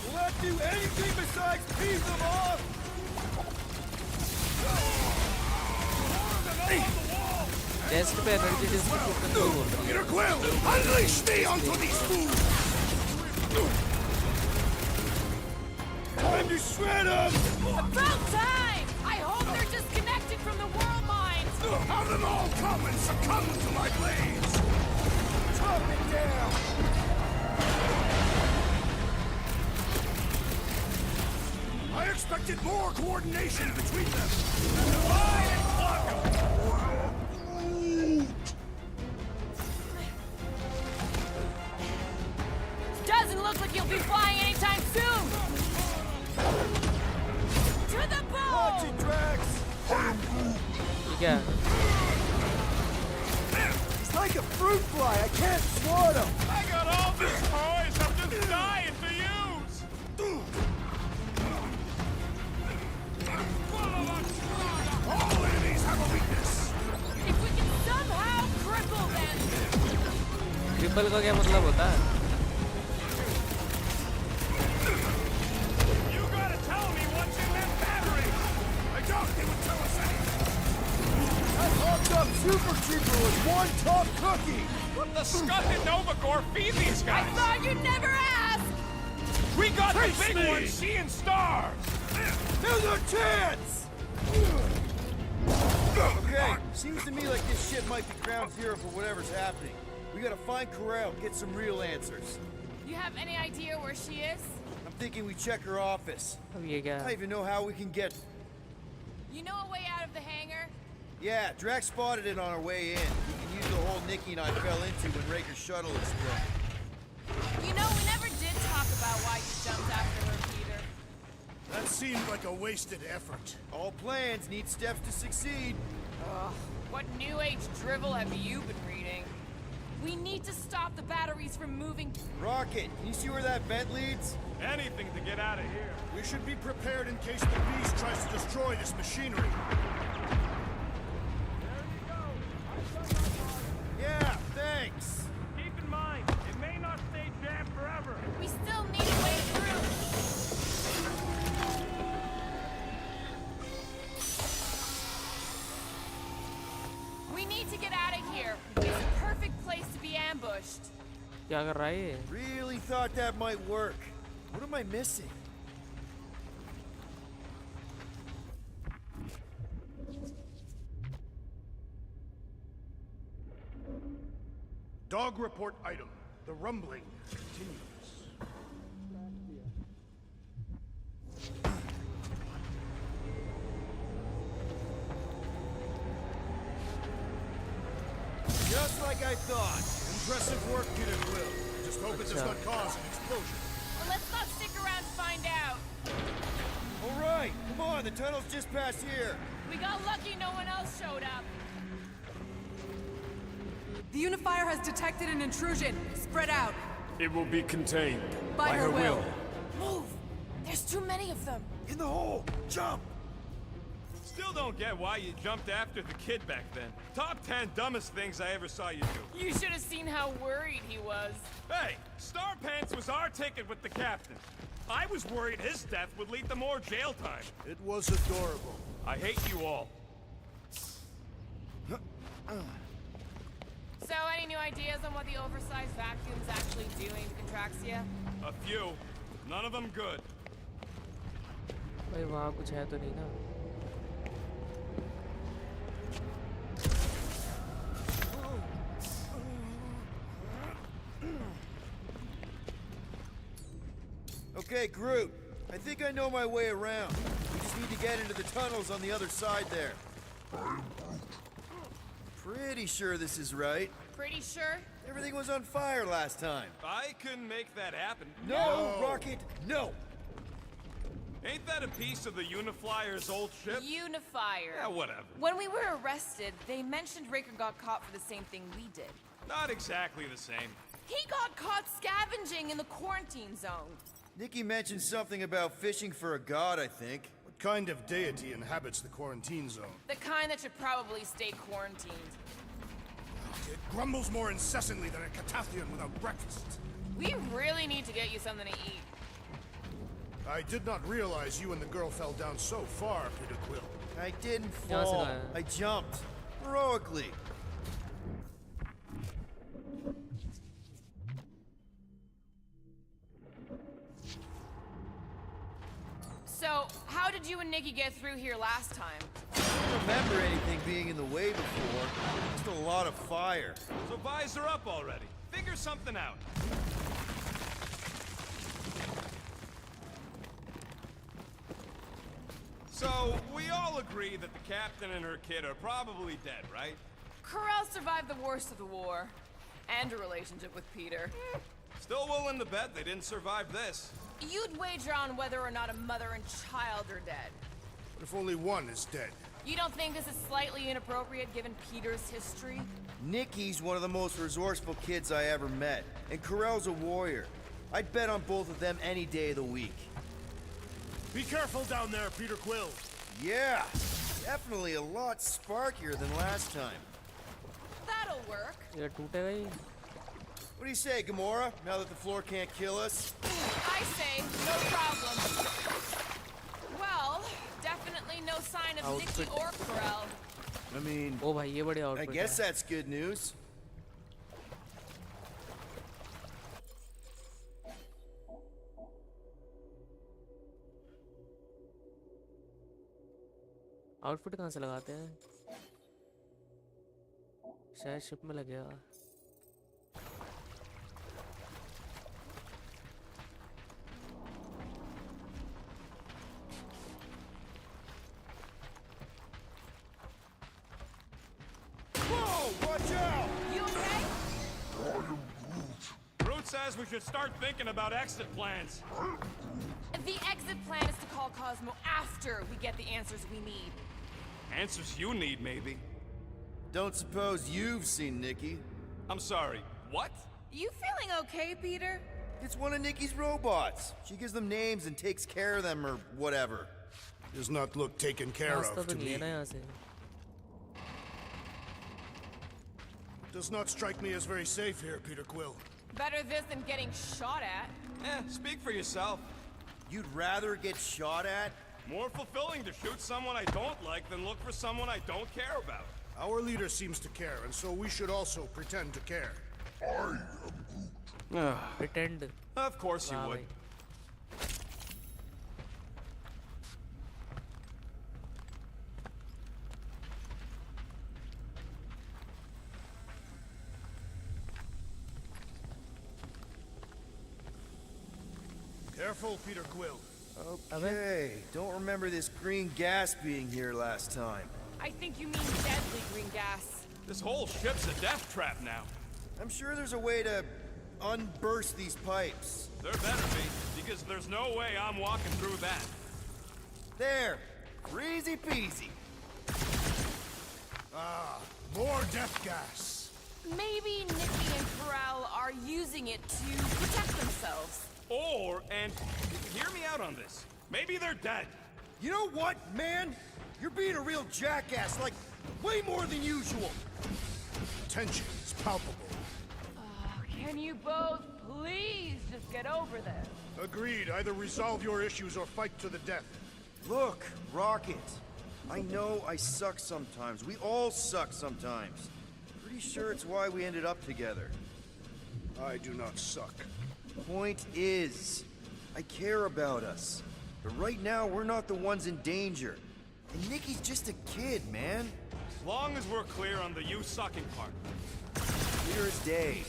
Will that do anything besides pee them off? Test पे energy disk को कंट्रोल हो रही है। Peter Quill, unleash me onto these fools! Time to shred them! About time! I hope they're disconnected from the world mines. Have them all come and succumb to my blades! Chop it down! I expected more coordination between them! Doesn't look like you'll be flying anytime soon. To the ball! Watch it, Drax! ठीक है। It's like like a fruit fly. I can't swat him. I got all these toys I'm just dying to use! All enemies have a weakness. If we can somehow cripple them! Triple का क्या मतलब होता है? You gotta tell me what's in that battery! I doubt they would tell us anything. That hopped up Super Trooper was one tough cookie. What the scud did Novagor feed these I guys? thought you'd never ask! We got the Face big me! one seeing stars! Here's our chance! Okay, seems to me like this ship might be ground zero for whatever's happening. We gotta find Corral, get some real answers. You have any idea where she is? I'm thinking we check her office. अब ये क्या? I don't even know how we can get... You know a way out of the hangar? Yeah, Drax spotted it on our way in. We can use the hole Nikki and I fell into when Raker's shuttle exploded. You know, we never did talk about why you jumped after her, Peter. That seemed like a wasted effort. All plans need steps to succeed. Ugh, what new age drivel have you been reading? We need to stop the batteries from moving. Rocket, can you see where that vent leads? Anything to get out of here. We should be prepared in case the beast tries to destroy this machinery. Yeah, thanks. Keep in mind, it may not stay jammed forever. We still need a way through. We need to get out of here. It's a perfect place to be ambushed. क्या कर रहा है ये? Really thought that might work. What am I missing? Dog report item. The rumbling continues. Just like I thought. Impressive work, Peter Quill. Just hope it does not cause an explosion. Well, let's not stick around to find out. All right, come on, the tunnel's just past here. We got lucky no one else showed up. The Unifier has detected an intrusion. Spread out. It will be contained. By her will. Move! There's too many of them. In the hole, jump! Still don't get why you jumped after the kid back then. Top 10 dumbest things I ever saw you do. You should have seen how worried he was. Hey, Star Pants was our ticket with the captain. I was worried his death would lead to more jail time. It was adorable. I hate you all. So, any new ideas on what the oversized vacuum's actually doing to Contraxia? A few. None of them good. भाई वहाँ कुछ है तो नहीं ना? Okay, Groot. I think I know my way around. We just need to get into the tunnels on the other side there. Pretty sure this is right. Pretty sure? Everything was on fire last time. I couldn't make that happen. No, Rocket, no! Ain't that a piece of the Uniflyer's old ship? Unifier. Yeah, whatever. When we were arrested, they mentioned Raker got caught for the same thing we did. Not exactly the same. He got caught scavenging in the quarantine zone. Nikki mentioned something about fishing for a god, I think. What kind of deity inhabits the quarantine zone? The kind that should probably stay quarantined. It grumbles more incessantly than a Catathian without breakfast. We really need to get you something to eat. I did not realize you and the girl fell down so far, Peter Quill. I didn't यहाँ से fall. लाया? I jumped. Heroically. So, how did you and Nikki get through here last time? I don't remember anything being in the way before. Just a lot of fire. So visor up already. Figure something out. So, we all agree that the captain and her kid are probably dead, right? Corral survived the worst of the war. And a relationship with Peter. Still willing to bet they didn't survive this. You'd wager on whether or not a mother and child are dead. But if only one is dead, You don't think this is slightly inappropriate given Peter's history? Nikki's one of the most resourceful kids I ever met, and Corell's a warrior. I'd bet on both of them any day of the week. Be careful down there, Peter Quill. Yeah, definitely a lot sparkier than last time. That'll work. ये टूटेगा ही. What do you say, Gamora, now that the floor can't kill us? I say, no problem. Well, definitely no sign of Nikki or Corell. I mean, ओ भाई ये बढ़िया I outfit guess है. that's good news. Outfit कहाँ से लगाते हैं? शायद ship में लगेगा. Whoa, watch out! You okay? Groot says we should start thinking about exit plans. The exit plan is to call Cosmo after we get the answers we need. Answers you need, maybe. Don't suppose you've seen Nikki? I'm sorry, what? You feeling okay, Peter? It's one of Nikki's robots. She gives them names and takes care of them or whatever. Does not look taken care रास्ता of तो to नहीं है me. ना यहाँ से. Does not strike me as very safe here, Peter Quill. Better this than getting shot at. Speak for yourself. You'd rather get shot at? More fulfilling to shoot someone I don't like than look for someone I don't care about. Our leader seems to care, and so we should also pretend to care. Pretend. Of course you वाह would. भाई. Careful, Peter Quill. Okay, don't remember this green gas being here last time. I think you mean deadly green gas. This whole ship's a death trap now. I'm sure there's a way to unburst these pipes. There better be, because there's no way I'm walking through that. There, easy peasy. More death gas. Maybe Nikki and Corral are using it to protect themselves. And hear me out on this. Maybe they're dead. You know what, man? You're being a real jackass, like, way more than usual. Tension is palpable. Can you both please just get over this? Agreed. Either resolve your issues or fight to the death. Look, Rocket. I know I suck sometimes. We all suck sometimes. Pretty sure it's why we ended up together. I do not suck. Point is, I care about us. But right now, we're not the ones in danger. And Nikki's just a kid, man. As long as we're clear on the you sucking part. Clear as day.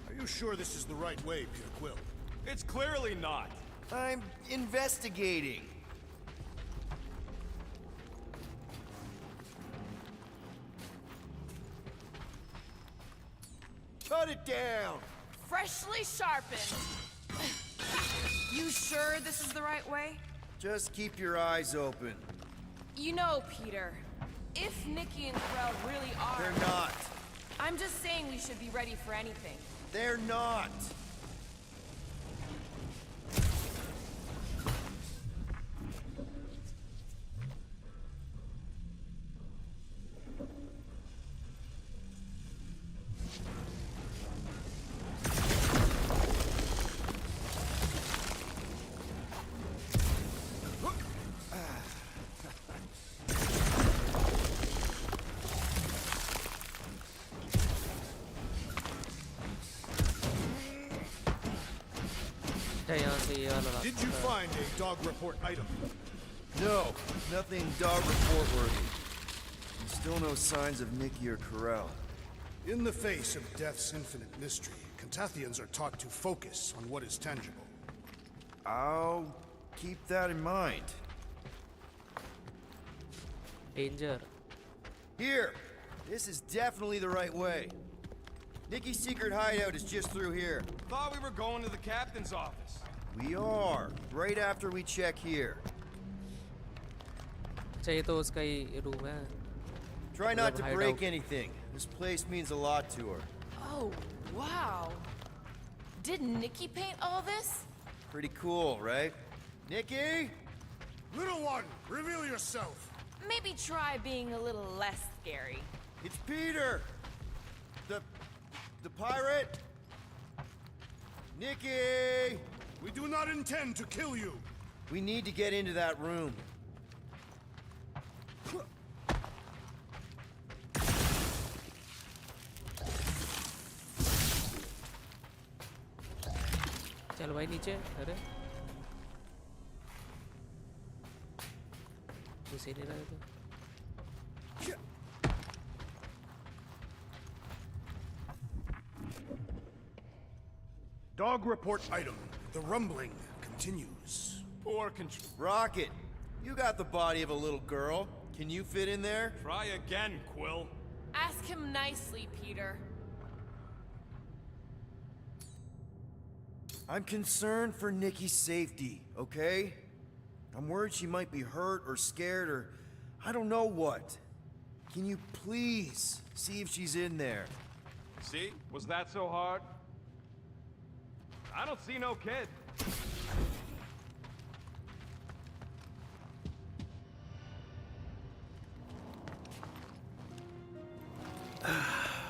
Are you sure this is the right way, Peter Quill? It's clearly not. I'm investigating. Cut it down! Freshly sharpened. You sure this is the right way? Just keep your eyes open. You know, Peter, if Nikki and Corral really are... They're not. I'm just saying we should be ready for anything. They're not. यहाँ से ये वाला Did you find a dog report item? No, nothing dog report worthy. Still no signs of Nikki or Corral. In the face of death's infinite mystery, Cantathians are taught to focus on what is tangible. I'll keep that in mind. Danger. Here. This is definitely the right way. Nikki's secret hideout is just through here. Thought we were going to the captain's office. We are. Right after we check here. अच्छा ये तो उसका ही room है. Try not to hideout. break anything. This place means a lot to her. Oh, wow. Did Nikki paint all this? Pretty cool, right? Nikki? Little one, reveal yourself. Maybe try being a little less scary. It's Peter! The pirate? Nikki! We do not intend to kill you. We need to get into that room. चल भाई नीचे. अरे घुस ही नहीं रहा है तो. Dog report item. The rumbling continues. Poor control. Rocket, you got the body of a little girl. Can you fit in there? Try again, Quill. Ask him nicely, Peter. I'm concerned for Nikki's safety, okay? I'm worried she might be hurt or scared or I don't know what. Can you please see if she's in there? See? Was that so hard? I don't see no kid.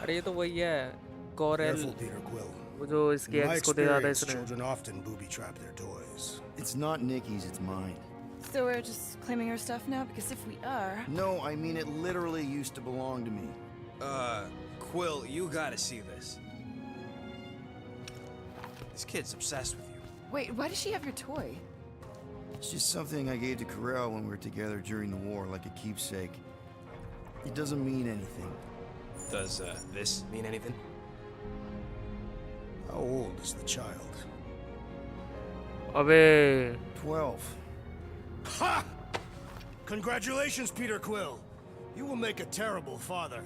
अरे ये तो वही है. Corel. Careful, Peter Quill. वो जो इसके In my x को दे रहा था experience, इसने. children often booby trap their toys. It's not Nikki's, it's mine. So we're just claiming her stuff now? Because if we are... No, I mean it literally used to belong to me. Quill, you gotta see this. This kid's obsessed with you. Wait, why does she have your toy? It's just something I gave to Corel when we were together during the war, like a keepsake. It doesn't mean anything. Does, this mean anything? How old is the child? अबे 12. Ha! Congratulations, Peter Quill. You will make a terrible father.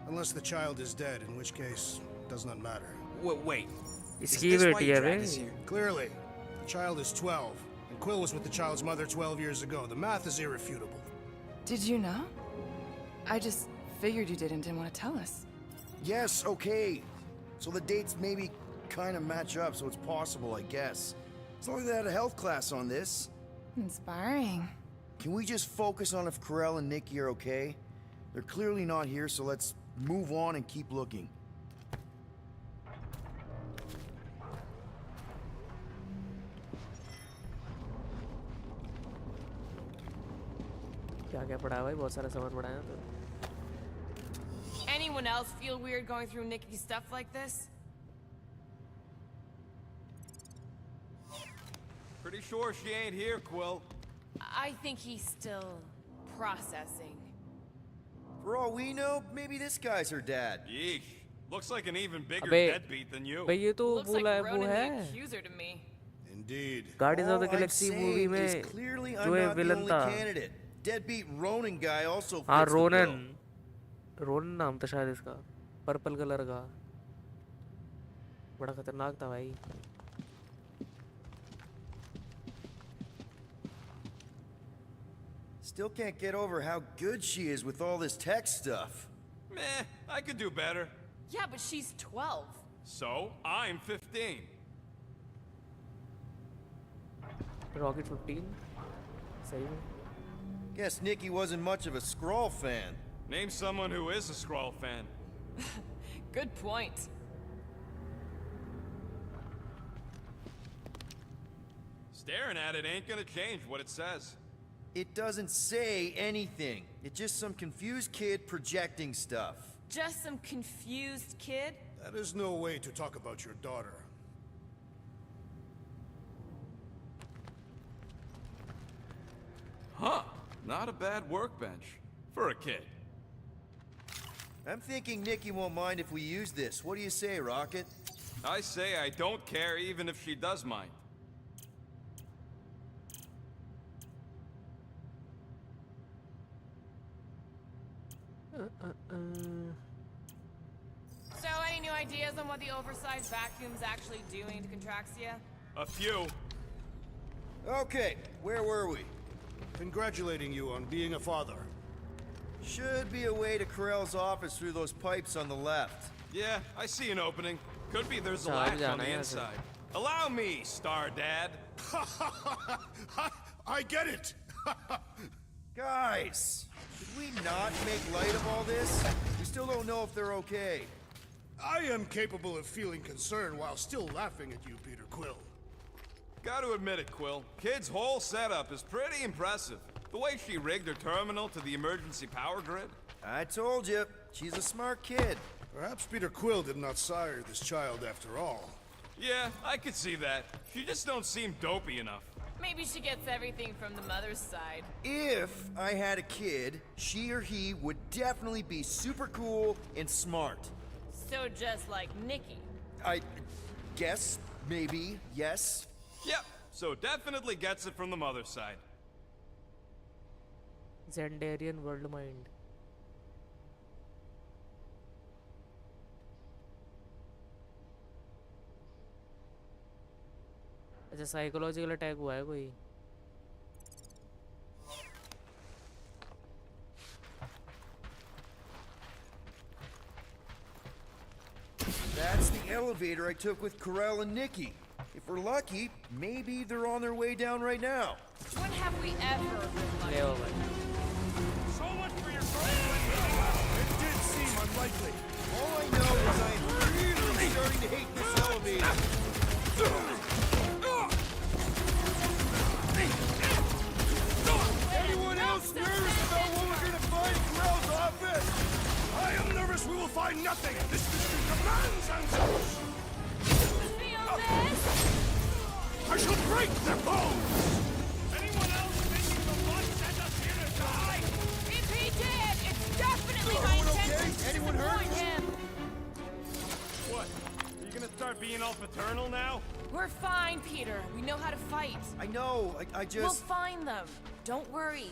Unless the child is dead, in which case, it does not matter. Wait. Is इसकी this why बेटी you है dragged us bay. here? Clearly, the child is 12, and Quill was with the child's mother 12 years ago. The math is irrefutable. Did you know? I just figured you didn't want to tell us. Yes, okay. So the dates maybe kind of match up, so it's possible, I guess. As long as they had a health class on this. Inspiring. Can we just focus on if Corel and Nikki are okay? They're clearly not here, so let's move on and keep looking. क्या क्या पढ़ा है भाई. बहुत सारा सामान पढ़ा है तो. Anyone else feel weird going through Nikki's stuff like this? Pretty sure she ain't here, Quill. I think he's still processing. For all we know, maybe this guy's her dad. Yeesh. Looks like an even bigger अबे deadbeat than you. भाई ये तो Looks बोला like है वो Ronan the है. accuser to me. Indeed. Guardians of All the I'm Galaxy saying movie is में clearly जो I'm है not the विलन only था. candidate. Deadbeat Ronan guy also fits हाँ the bill. रोनन नाम था शायद इसका. पर्पल कलर का. बड़ा खतरनाक था भाई. Still can't get over how good she is with all this tech stuff. Meh, I could do better. Yeah, but she's 12. So, I'm 15. Rocket 15 सही में. Guess Nikki wasn't much of a Skrull fan. Name someone who is a Skrull fan. Good point. Staring at it ain't gonna change what it says. It doesn't say anything. It's just some confused kid projecting stuff. Just some confused kid? That is no way to talk about your daughter. Huh. Not a bad workbench. For a kid. I'm thinking Nikki won't mind if we use this. What do you say, Rocket? I say I don't care even if she does mind. So, any new ideas on what the oversized vacuum's actually doing to Contraxia? A few. Okay, where were we? Congratulating you on being a father. Should be a way to Corell's office through those pipes on the left. Yeah, I see an opening. Could be there's a Sorry, latch on Jana, the yeah, inside. Allow me, Star Dad. I get it! Guys, should we not make light of all this? We still don't know if they're okay. I am capable of feeling concern while still laughing at you, Peter Quill. Gotta admit it, Quill. Kid's whole setup is pretty impressive. The way she rigged her terminal to the emergency power grid. I told you, she's a smart kid. Perhaps Peter Quill did not sire this child after all. Yeah, I could see that. She just don't seem dopey enough. Maybe she gets everything from the mother's side. If I had a kid, she or he would definitely be super cool and smart. So just like Nikki. I guess, maybe, yes. Yep, so definitely gets it from the mother's side. Zendarian world mind. अच्छा psychological attack हुआ है कोई That's the elevator I took with Corell and Nikki. If we're lucky, maybe they're on their way down right now. When have we ever been lucky? ले आओ भाई So much for your girlfriend. It did seem unlikely. All I know is I'm really starting to hate this elevator. Anyone else nervous about what we're gonna find in Corell's office? I am nervous we will find nothing. This mystery demands answers. Feel this? I shall break their bones. Anyone else thinking the bus sent us here to die? If he did, it's definitely my intention to Anyone hurt? disappoint him. What? Are you gonna start being all paternal now? We're fine, Peter. We know how to fight. I know, I We'll just... find them. Don't worry.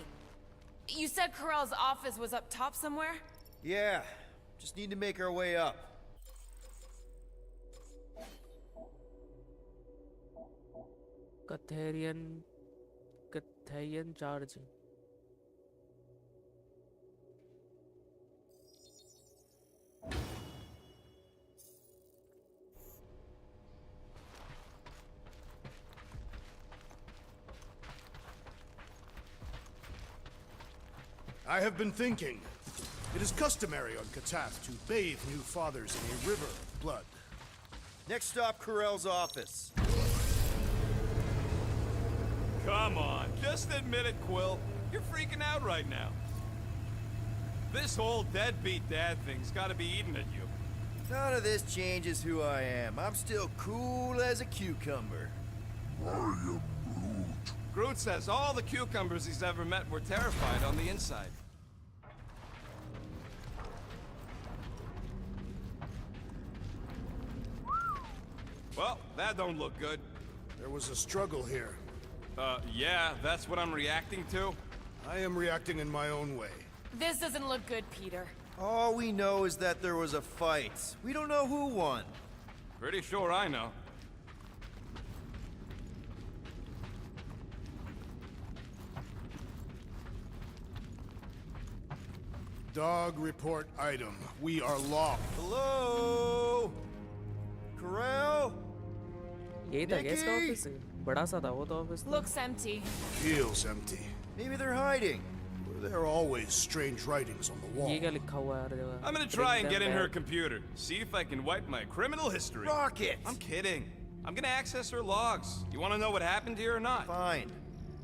You said Corell's office was up top somewhere? Yeah, just need to make our way up. Catharian charge I have been thinking. It is customary on Katath to bathe new fathers in a river of blood. Next stop, Corell's office. Come on, just admit it, Quill. You're freaking out right now. This whole deadbeat dad thing's gotta be eating at you. None of this changes who I am. I'm still cool as a cucumber. Groot says all the cucumbers he's ever met were terrified on the inside. Well, that don't look good. There was a struggle here. Yeah, that's what I'm reacting to. I am reacting in my own way. This doesn't look good, Peter. All we know is that there was a fight. We don't know who won. Pretty sure I know. Dog report item. We are locked. Hello? Corell? यही था क्या इसका Nikki? Office बड़ा सा था वो तो office Looks empty. Feels empty. Maybe they're hiding. There are always strange writings on the wall. ये क्या लिखा हुआ है हर जगह I'm gonna try and get in her computer. See if I can wipe my criminal history. Rocket! I'm kidding. I'm gonna access her logs. You wanna know what happened here or not? Fine.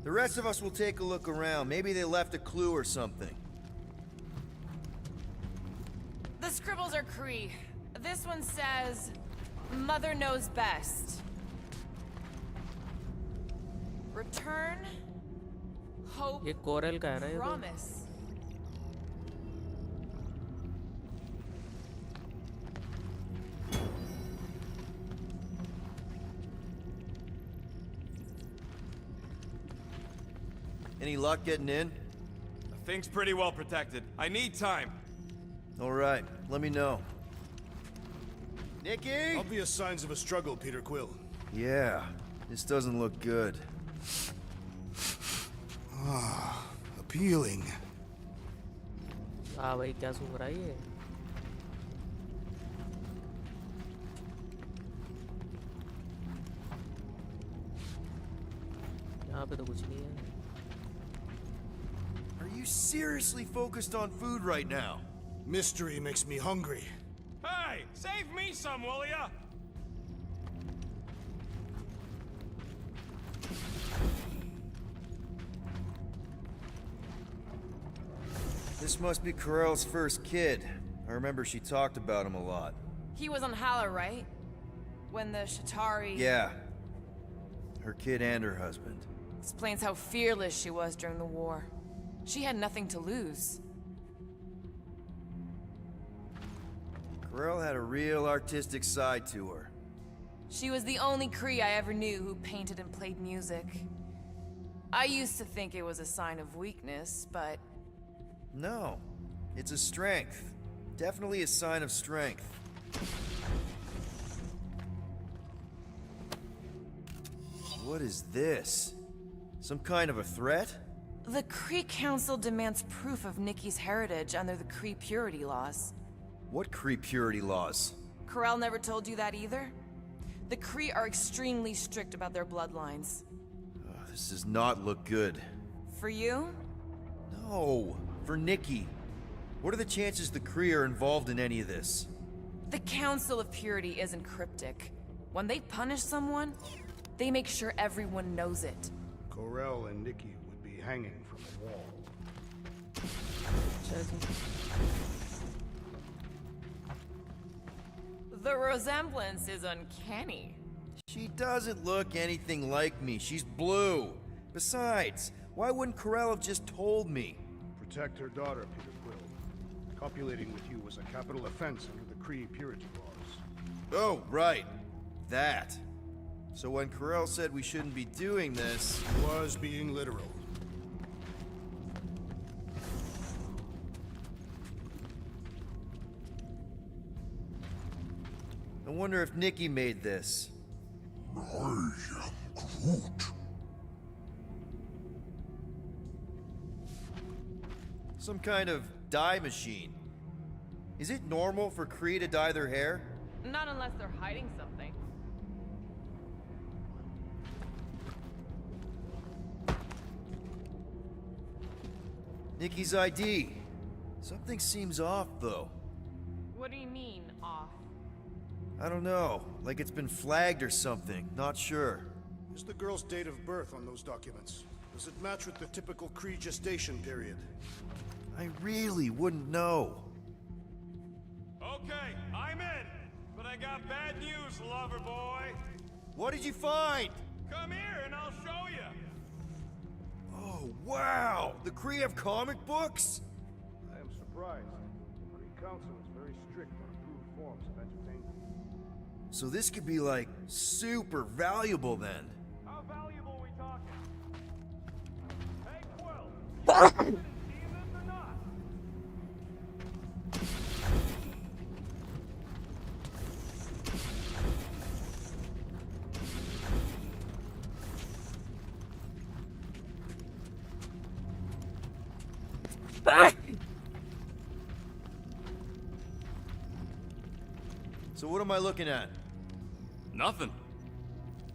The rest of us will take a look around. Maybe they left a clue or something. The scribbles are Cree. This one says, Mother knows best. Return, hope, ये coral का है ना ये तो promise. Any luck getting in? The thing's pretty well protected. I need time. Alright, let me know. Nikki? Obvious signs of a struggle, Peter Quill. Yeah, this doesn't look good. Appealing. हाँ भाई क्या सूंघ रहा है ये? यहाँ पे तो कुछ नहीं है. Are you seriously focused on food right now? Mystery makes me hungry. Hey, save me some, will ya? This must be Corell's first kid. I remember she talked about him a lot. He was on Hala, right? When the Shatari... Yeah. Her kid and her husband. Explains how fearless she was during the war. She had nothing to lose. Corell had a real artistic side to her. She was the only Kree I ever knew who painted and played music. I used to think it was a sign of weakness, but... No. It's a strength. Definitely a sign of strength. What is this? Some kind of a threat? The Kree Council demands proof of Nikki's heritage under the Kree purity laws. What Kree purity laws? Corell never told you that either? The Kree are extremely strict about their bloodlines. This does not look good. For you? No, for Nikki. What are the chances the Kree are involved in any of this? The Council of Purity isn't cryptic. When they punish someone, they make sure everyone knows it. Corell and Nikki would be hanging from a wall. The resemblance is uncanny. She doesn't look anything like me. She's blue. Besides, why wouldn't Corell have just told me? Protect her daughter, Peter Quill. Copulating with you was a capital offense under the Kree purity laws. Oh, right. That. So when Corell said we shouldn't be doing this... He was being literal. I wonder if Nikki made this. I am Groot. Some kind of dye machine. Is it normal for Kree to dye their hair? Not unless they're hiding something. Nikki's ID. Something seems off, though. What do you mean, off? I don't know. Like it's been flagged or something. Not sure. Is the girl's date of birth on those documents? Does it match with the typical Kree gestation period? I really wouldn't know. Okay, I'm in. But I got bad news, lover boy. What did you find? Come here and I'll show you. Oh, wow! The Kree have comic books? I am surprised. The Kree Council is very strict on approved forms of entertainment. So this could be, like, super valuable then. How valuable are we talking? Hey, Quill, you interested in seeing this or not? So what am I looking at? Nothing.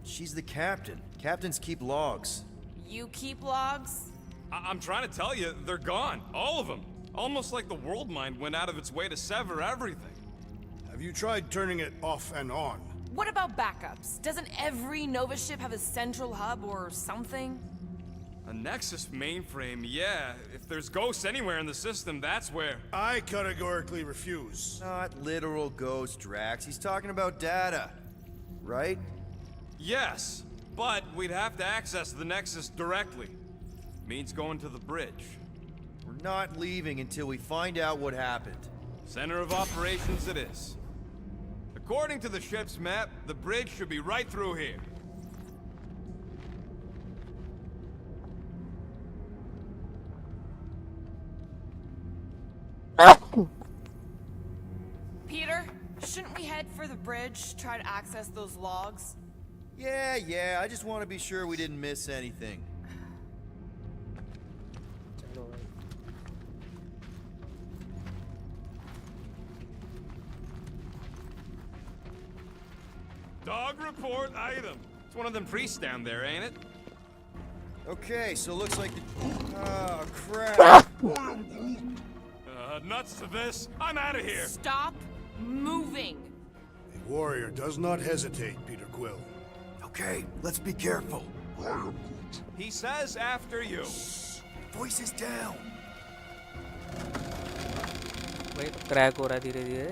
She's the captain. Captains keep logs. You keep logs? I'm trying to tell you, they're gone. All of them. Almost like the world mind went out of its way to sever everything. Have you tried turning it off and on? What about backups? Doesn't every Nova ship have a central hub or something? A Nexus mainframe, yeah. If there's ghosts anywhere in the system, that's where. I categorically refuse. Not literal ghost, Drax. He's talking about data. Right? Yes, but we'd have to access the Nexus directly. Means going to the bridge. We're not leaving until we find out what happened. Center of operations it is. According to the ship's map, the bridge should be right through here. shouldn't we head for the bridge, try to access those logs? Yeah, I just want to be sure we didn't miss anything. चलो भाई. Dog report item. It's one of them priests down there, ain't it? Okay, so looks like the... Oh, crap. Nuts to this. I'm out of here. Stop moving. A warrior does not hesitate, Peter Quill. Okay, let's be careful. He says after you. Voices down. भाई crack हो रहा है धीरे धीरे.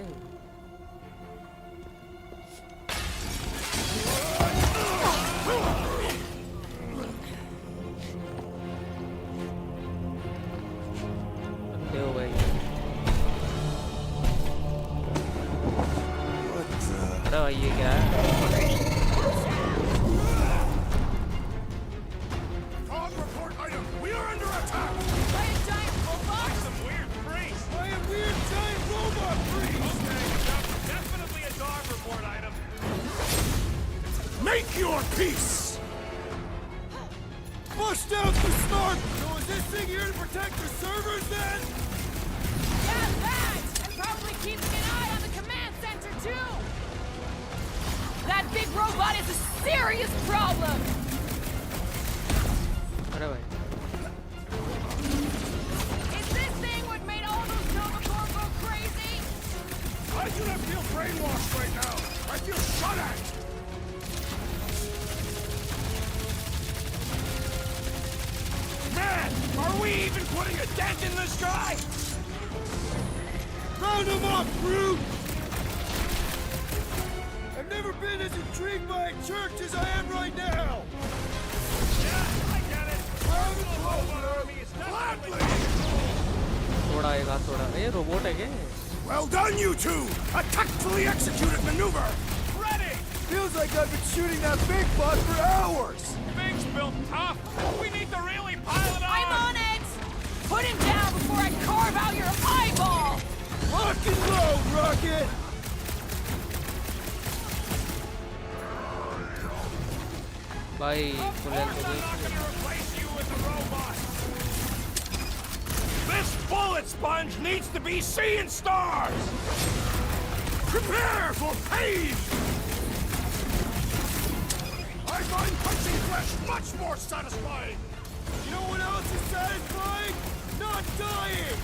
ले भाई. अरे भाई ये क्या है? Dog report item. We are under attack. By a giant robot? Some weird priest. By a weird giant robot priest. Okay, that's definitely a dog report item. Make your peace. Bust out the snark. So is this thing here to protect the servers then? Yeah, that! And probably keeping an eye on the command center, too! That big robot is a serious problem! अरे भाई. Is this thing what made all those Novacore go crazy? I do not feel brainwashed right now. I feel shot at. Man, are we even putting a dent in this guy? Round him up, brute! I've never been as intrigued by a church as I am right now. Yeah, I get it. Round The him robot over. army is definitely... Gladly! थोड़ा एक हाथ थोड़ा. ये robot है क्या? Well done, you two! A tactfully executed maneuver! Ready! Feels like I've been shooting that big bot for hours! Thing's built tough. We need to really pile it on. I'm on it! Put him down before I carve out your eyeball! Lock and load, Rocket! भाई Of full course health हो I'm गई. not going to replace you with a robot. This bullet sponge needs to be seeing stars. Prepare for pain! I find punching flesh much more satisfying! You know what else is satisfying? Not dying!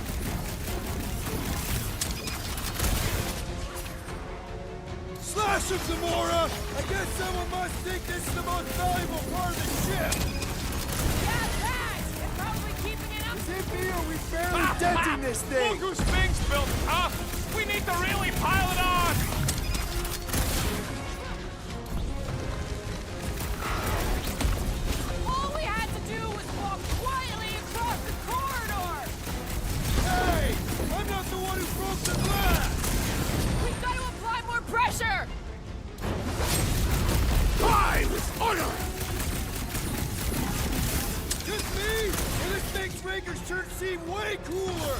Slash him, Zamora! I guess someone must think this is the most valuable part of the ship! Yeah, that! And probably keeping it up. Is it me or we barely denting this thing? Look whose thing's built tough. We need to really pile it on. All we had to do was walk quietly across the corridor! Hey! I'm not the one who broke the glass! We've got to apply more pressure! Die with honor! Just me? Or this thing's Raker's church seem way cooler!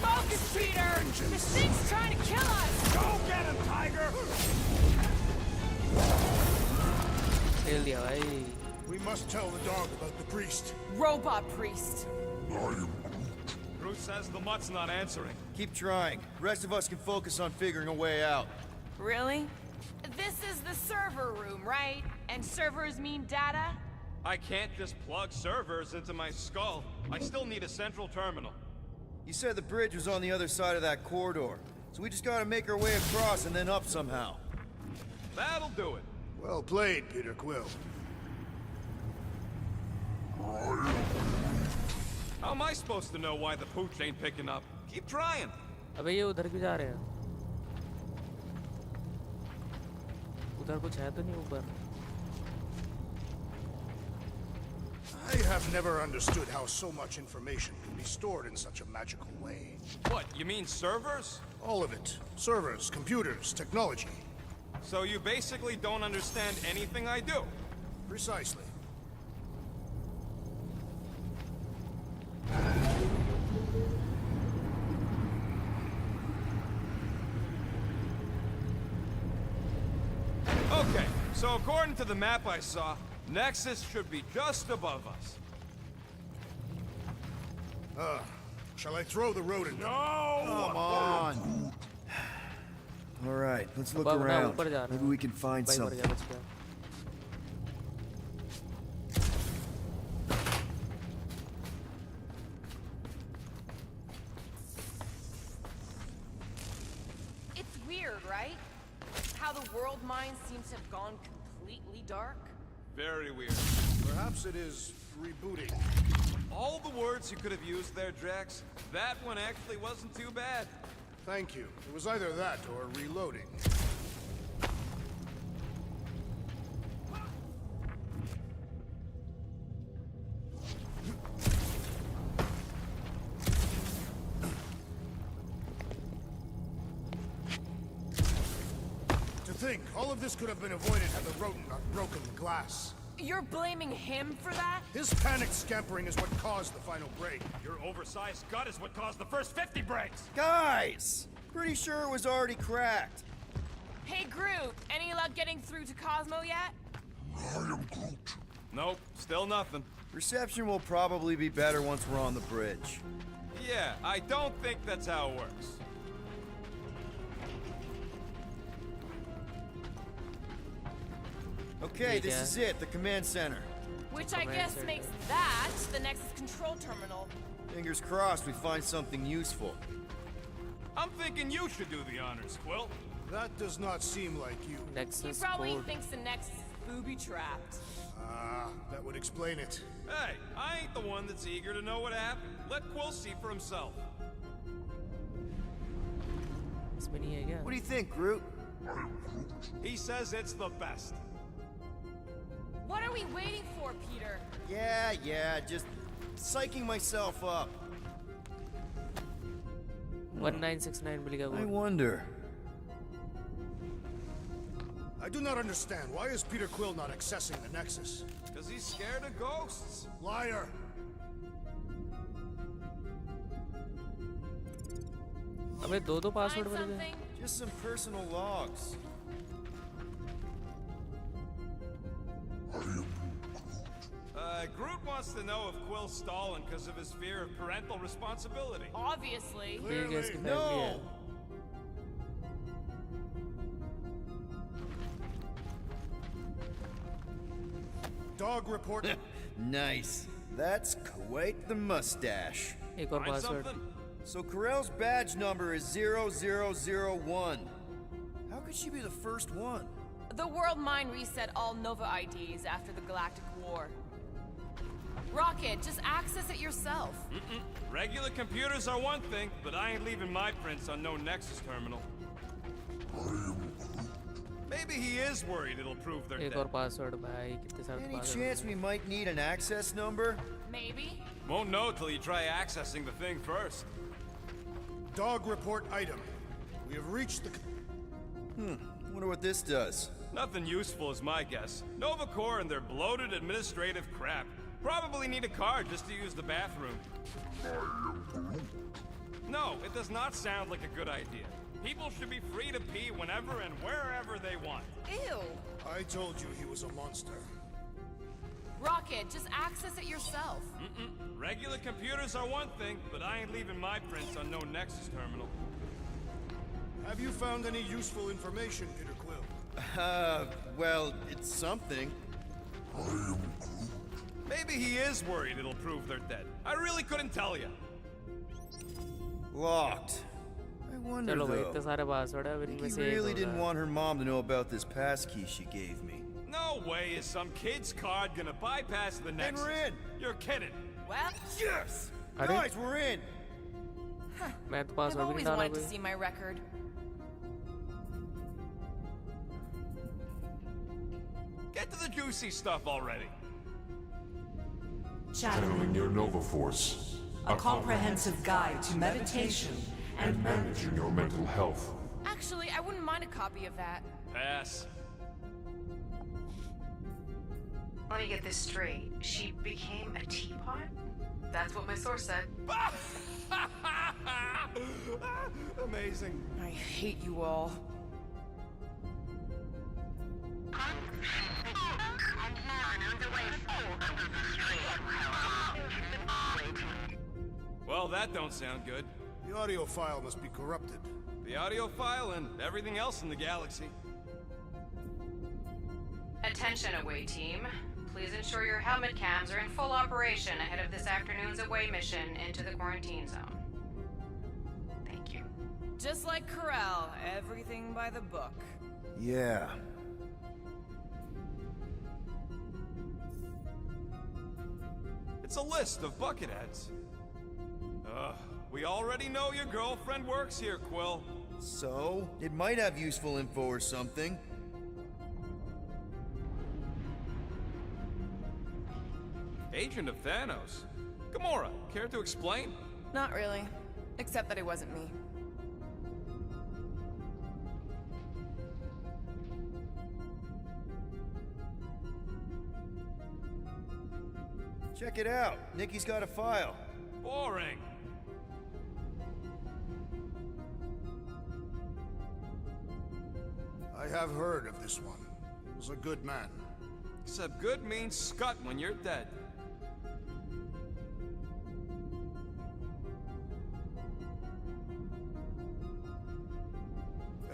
Focus, Peter! This thing's trying to kill us! Go get him, Tiger. खेल दिया भाई. We must tell the dog about the priest. Robot priest. Bruce says the mutt's not answering. Keep trying. The rest of us can focus on figuring a way out. Really? This is the server room, right? And servers mean data? I can't just plug servers into my skull. I still need a central terminal. You said the bridge was on the other side of that corridor. So we just gotta make our way across and then up somehow. That'll do it. Well played, Peter Quill. How am I supposed to know why the pooch ain't picking up? Keep trying. अबे ये उधर क्यों जा रहे हैं? उधर कुछ है तो नहीं ऊपर? I have never understood how so much information can be stored in such a magical way. What, you mean servers? All of it. Servers, computers, technology. So you basically don't understand anything I do? Precisely. So according to the map I saw, Nexus should be just above us. Shall I throw the rodent? No! Come on. All right, let's look अब अपना around. ऊपर जाना Maybe we can find भाई मर something. गया बच गया It's weird, right? How the world mind seems to have gone completely dark. Very weird. Perhaps it is rebooting. All the words you could have used there, Drax, that one actually wasn't too bad. Thank you. It was either that or reloading. To think, all of this could have been avoided had the rodent not broken the glass. You're blaming him for that? His panicked scampering is what caused the final break. Your oversized gut is what caused the first 50 breaks! Guys! Pretty sure it was already cracked. Hey, Groot, any luck getting through to Cosmo yet? Nope, still nothing. Reception will probably be better once we're on the bridge. Yeah, I don't think that's how it works. Okay, this is it, the command center. Which I guess makes that the Nexus control terminal. Fingers crossed we find something useful. I'm thinking you should do the honors, Quill. That does not seem like you. He Nexus probably code thinks the Nexus is booby-trapped. Ah, that would explain it. Hey, I ain't the one that's eager to know what happened. Let Quill see for himself. इसमें नहीं है क्या What do you think, Groot? He says it's the best. What are we waiting for, Peter? Yeah, just psyching myself up. 1969 मिलेगा I वो wonder. I do not understand. Why is Peter Quill not accessing the Nexus? Because he's scared of ghosts. Liar! हमें दो password Find मिल गए something? Just some personal logs. Groot wants to know if Quill's stalling because of his fear of parental responsibility. Obviously. ठीक है इसकी family है Dog report. Nice. That's quite the mustache. एक और Find password something? So Carell's badge number is 0001. How could she be the first one? The world mind reset all Nova IDs after the Galactic War. Rocket, just access it yourself. Regular computers are one thing, but I ain't leaving my prints on no Nexus terminal. Maybe he is worried it'll prove they're एक dead. और password भाई कितने सारे Any password chance we might need an access number? Maybe. Won't know till you try accessing the thing first. Dog report item. We have reached the... Wonder what this does. Nothing useful is my guess. Nova Corps and their bloated administrative crap. Probably need a card just to use the bathroom. No, it does not sound like a good idea. People should be free to pee whenever and wherever they want. Ew. I told you he was a monster. Rocket, just access it yourself. Regular computers are one thing, but I ain't leaving my prints on no Nexus terminal. Have you found any useful information, Peter Quill? Well, it's something. Maybe he is worried it'll prove they're dead. I really couldn't tell you. Locked. I wonder चलो भाई इतने though. सारे password है अब He इनमें से एक really होगा didn't want her mom to know about this passkey she gave me. No way is some kid's card gonna bypass the Nexus. we're in. You're kidding. Well, Yes! अरे? Guys, we're in! मैं तो I've password भी नहीं always डाला wanted to कोई see my record. Get to the juicy stuff already. Channeling your Nova Force. A comprehensive guide to meditation and managing your mental health. Actually, I wouldn't mind a copy of that. Pass. Let me get this straight. She became a teapot? That's what my source said. Amazing. I hate you all. Well, that don't sound good. The audio file must be corrupted. The audio file and everything else in the galaxy. Attention, away team. Please ensure your helmet cams are in full operation ahead of this afternoon's away mission into the quarantine zone. Thank you. Just like Corral, everything by the book. Yeah. It's a list of bucketheads. We already know your girlfriend works here, Quill. So, it might have useful info or something. Agent of Thanos. Gamora, care to explain? Not really. Except that it wasn't me. Check it out. Nikki's got a file. Boring. I have heard of this one. He was a good man. Except good means scut when you're dead.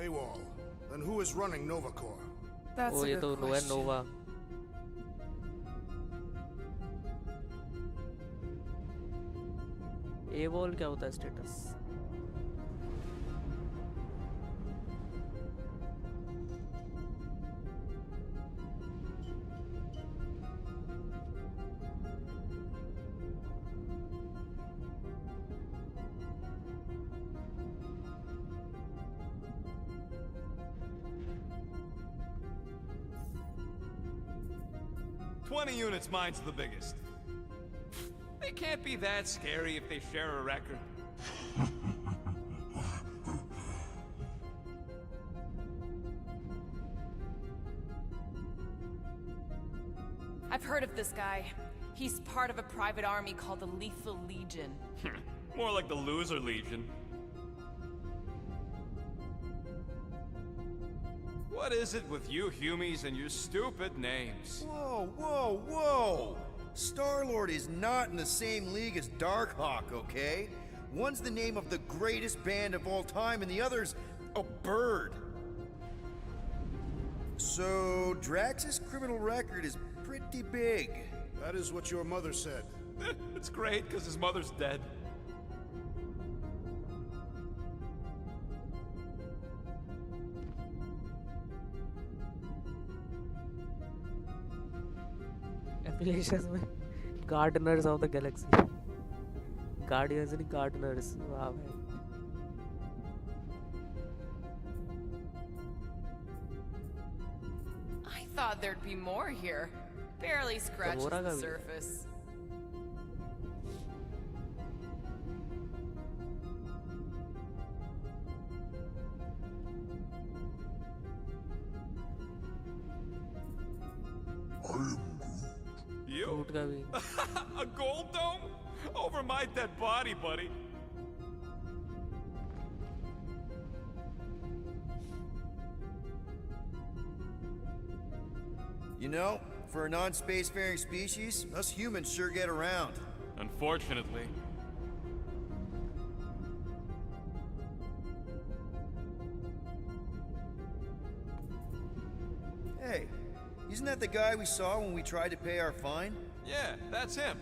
AWOL. Then who is running Nova Corps? That's Oh, a ये तो good है question. नोवा. एवॉल क्या होता है status? "20 units, mine's the biggest." They can't be that scary if they share a record. I've heard of this guy. He's part of a private army called the Lethal Legion. More like the Loser Legion. What is it with you Humies and your stupid names? Whoa, whoa, whoa! Star-Lord is not in the same league as Darkhawk, okay? One's the name of the greatest band of all time, and the other's a bird. So, Drax's criminal record is pretty big. That is what your mother said. It's great, because his mother's dead. Affiliations में Guardians of the Galaxy. Guardians नहीं Gardeners. वाह भाई. I thought there'd be more here. Barely scratches Gamora the का भी. surface. You? Groot का भी. A gold dome? Over my dead body, buddy. You know, for a non-spacefaring species, us humans sure get around. Unfortunately. Hey, isn't that the guy we saw when we tried to pay our fine? Yeah, that's him.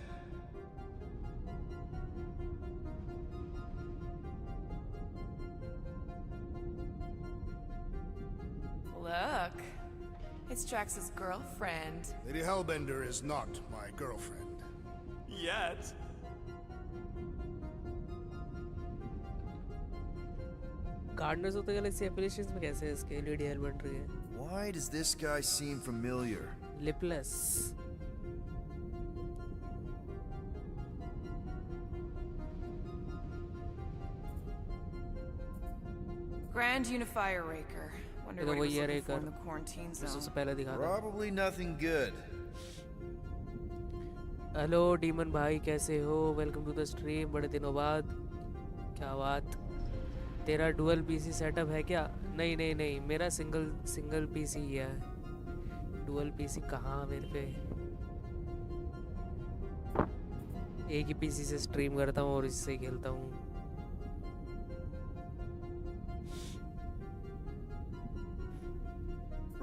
Look. It's Drax's girlfriend. Lady Hellbender is not my girlfriend. Yet. Guardians of the Galaxy affiliations में कैसे इसके lady hello बन रही है? Why does this guy seem familiar? Lipless. Grand Unifier Raker. Wonder ये तो what he was वही है looking for Raker. in the quarantine जो सबसे zone. पहले दिखा था. Probably nothing good. Hello demon भाई कैसे हो? Welcome to the stream. बड़े दिनों बाद. क्या बात? तेरा डुअल पीसी सेटअप है क्या? नहीं नहीं नहीं, मेरा सिंगल पीसी ही है. डुअल पीसी कहाँ मेरे पे? एक ही पीसी से स्ट्रीम करता हूँ और इससे खेलता हूँ.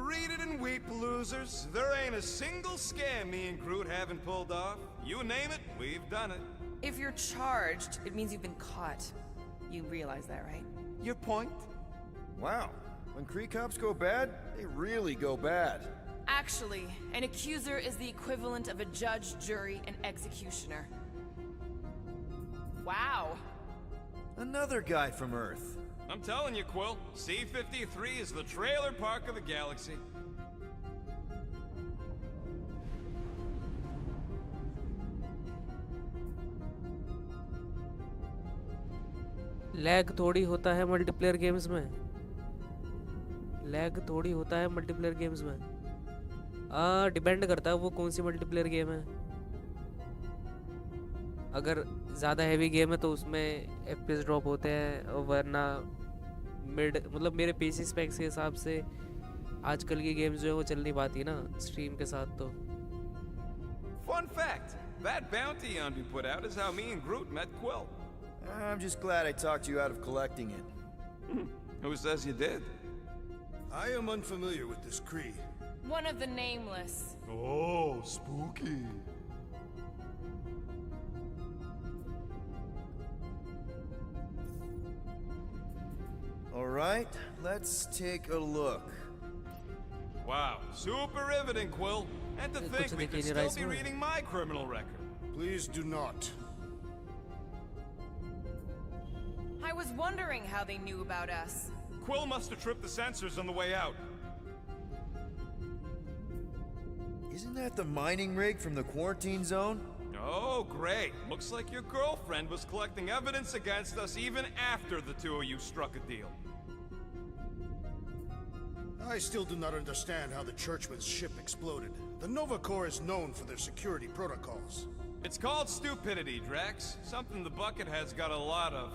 Read it and weep, losers. There ain't a single scam me and Groot haven't pulled off. You name it, we've done it. If you're charged, it means you've been caught. You realize that, right? Your point? Wow. When Kree cops go bad, they really go bad. Actually, an accuser is the equivalent of a judge, jury, and executioner. Wow. Another guy from Earth. I'm telling you, Quill, C-53 is the trailer park of the galaxy. Lag थोड़ी होता है multiplayer games में. Lag थोड़ी होता है multiplayer games में. Depend करता है वो कौन सी मल्टीप्लेयर गेम है. अगर ज़्यादा हैवी गेम है तो उसमें एफपीएस ड्रॉप होते हैं, और वरना मिड मतलब मेरे पीसी स्पेक्स के हिसाब से आजकल की गेम्स जो है वो चल नहीं पाती ना स्ट्रीम के साथ. तो Fun fact, that bounty on we put out is how me and Groot met Quill. I'm just glad I talked you out of collecting it. Who says you did? I am unfamiliar with this Kree. One of the nameless. Oh, spooky. All right, let's take a look. Wow, super riveting, Quill. And to think we could still be reading my criminal record. Please do not. I was wondering how they knew about us. Quill must have tripped the sensors on the way out. Isn't that the mining rig from the quarantine zone? Oh, great. Looks like your girlfriend was collecting evidence against us even after the two of you struck a deal. I still do not understand how the Churchman's ship exploded. The Nova Corps is known for their security protocols. It's called stupidity, Drax. Something the Buckethead's got a lot of.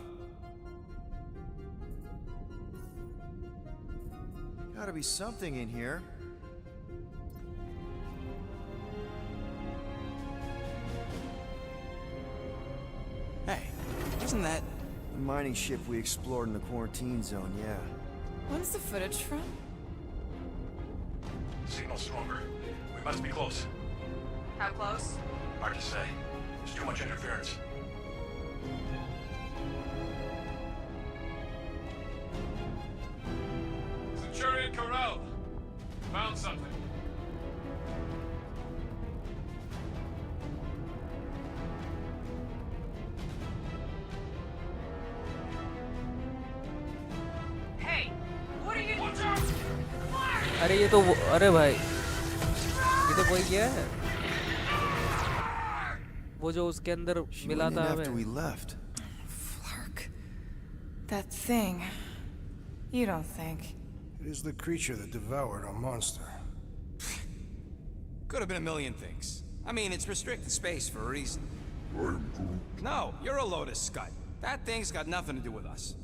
Gotta be something in here. Hey, isn't that... The mining ship we explored in the quarantine zone, yeah. When's the footage from? Signal stronger. We must be close. How close? Hard to say. There's too much interference. Centurion Corral! Found something. Hey! What are you... Watch out! अरे ये तो अरे भाई ये तो वही है वो जो उसके अंदर मिला था हमें. After we left. Flark. That thing. You don't think. It is the creature that devoured our monster. Could have been a million things. I mean, it's restricted space for a reason. No, you're a load of scud. That thing's got nothing to do with us.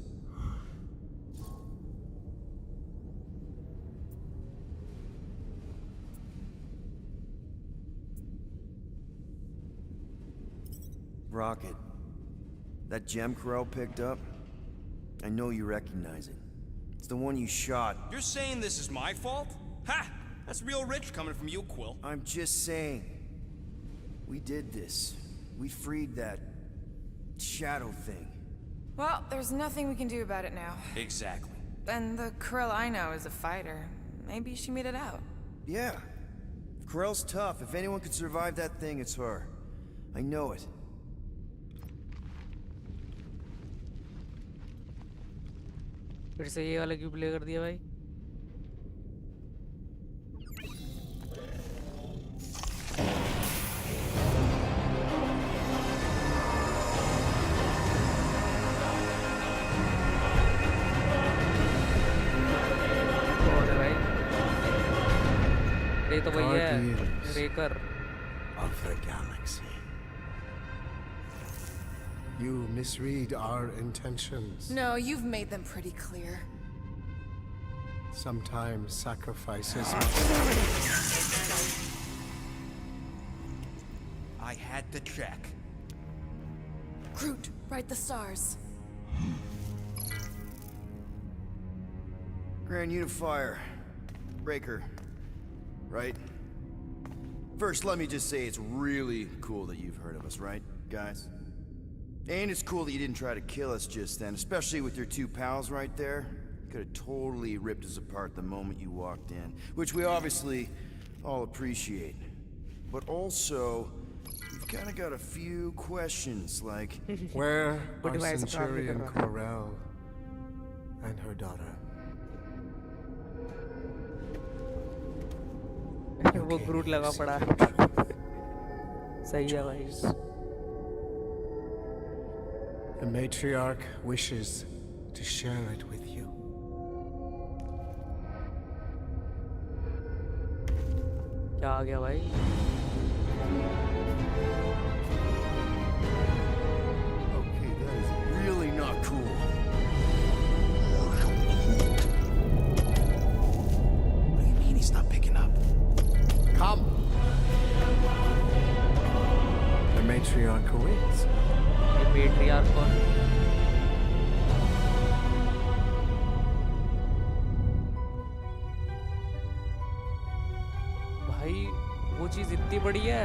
Rocket. That gem Corel picked up, I know you recognize it. It's the one you shot. You're saying this is my fault? Ha! That's real rich coming from you, Quill. I'm just saying. We did this. We freed that... shadow thing. Well, there's nothing we can do about it now. Exactly. And the Krill I know is a fighter. Maybe she made it out. Yeah. Corel's tough. If anyone could survive that thing, it's her. I know it. फिर से ये वाला क्यों play कर दिया भाई. ये तो वही है रेकर. Of the galaxy. You misread our intentions. No, you've made them pretty clear. Sometimes sacrifices I had to check. Groot, write the stars. Grand Unifier. Breaker. Right? First, let me just say it's really cool that you've heard of us, right, guys? And it's cool that you didn't try to kill us just then, especially with your two pals right there. You could have totally ripped us apart the moment you walked in, which we obviously all appreciate. But also, we've kind of got a few questions, like... Where are Centurion Corell and her daughter? वो ग्रूट लगा पड़ा सही है भाई The matriarch wishes to share it with you. क्या आ गया भाई Okay, that is really not cool. What do you mean he's not picking up? Come! The matriarch awaits. ये पेट्रियार्क कौन भाई वो चीज इतनी बड़ी है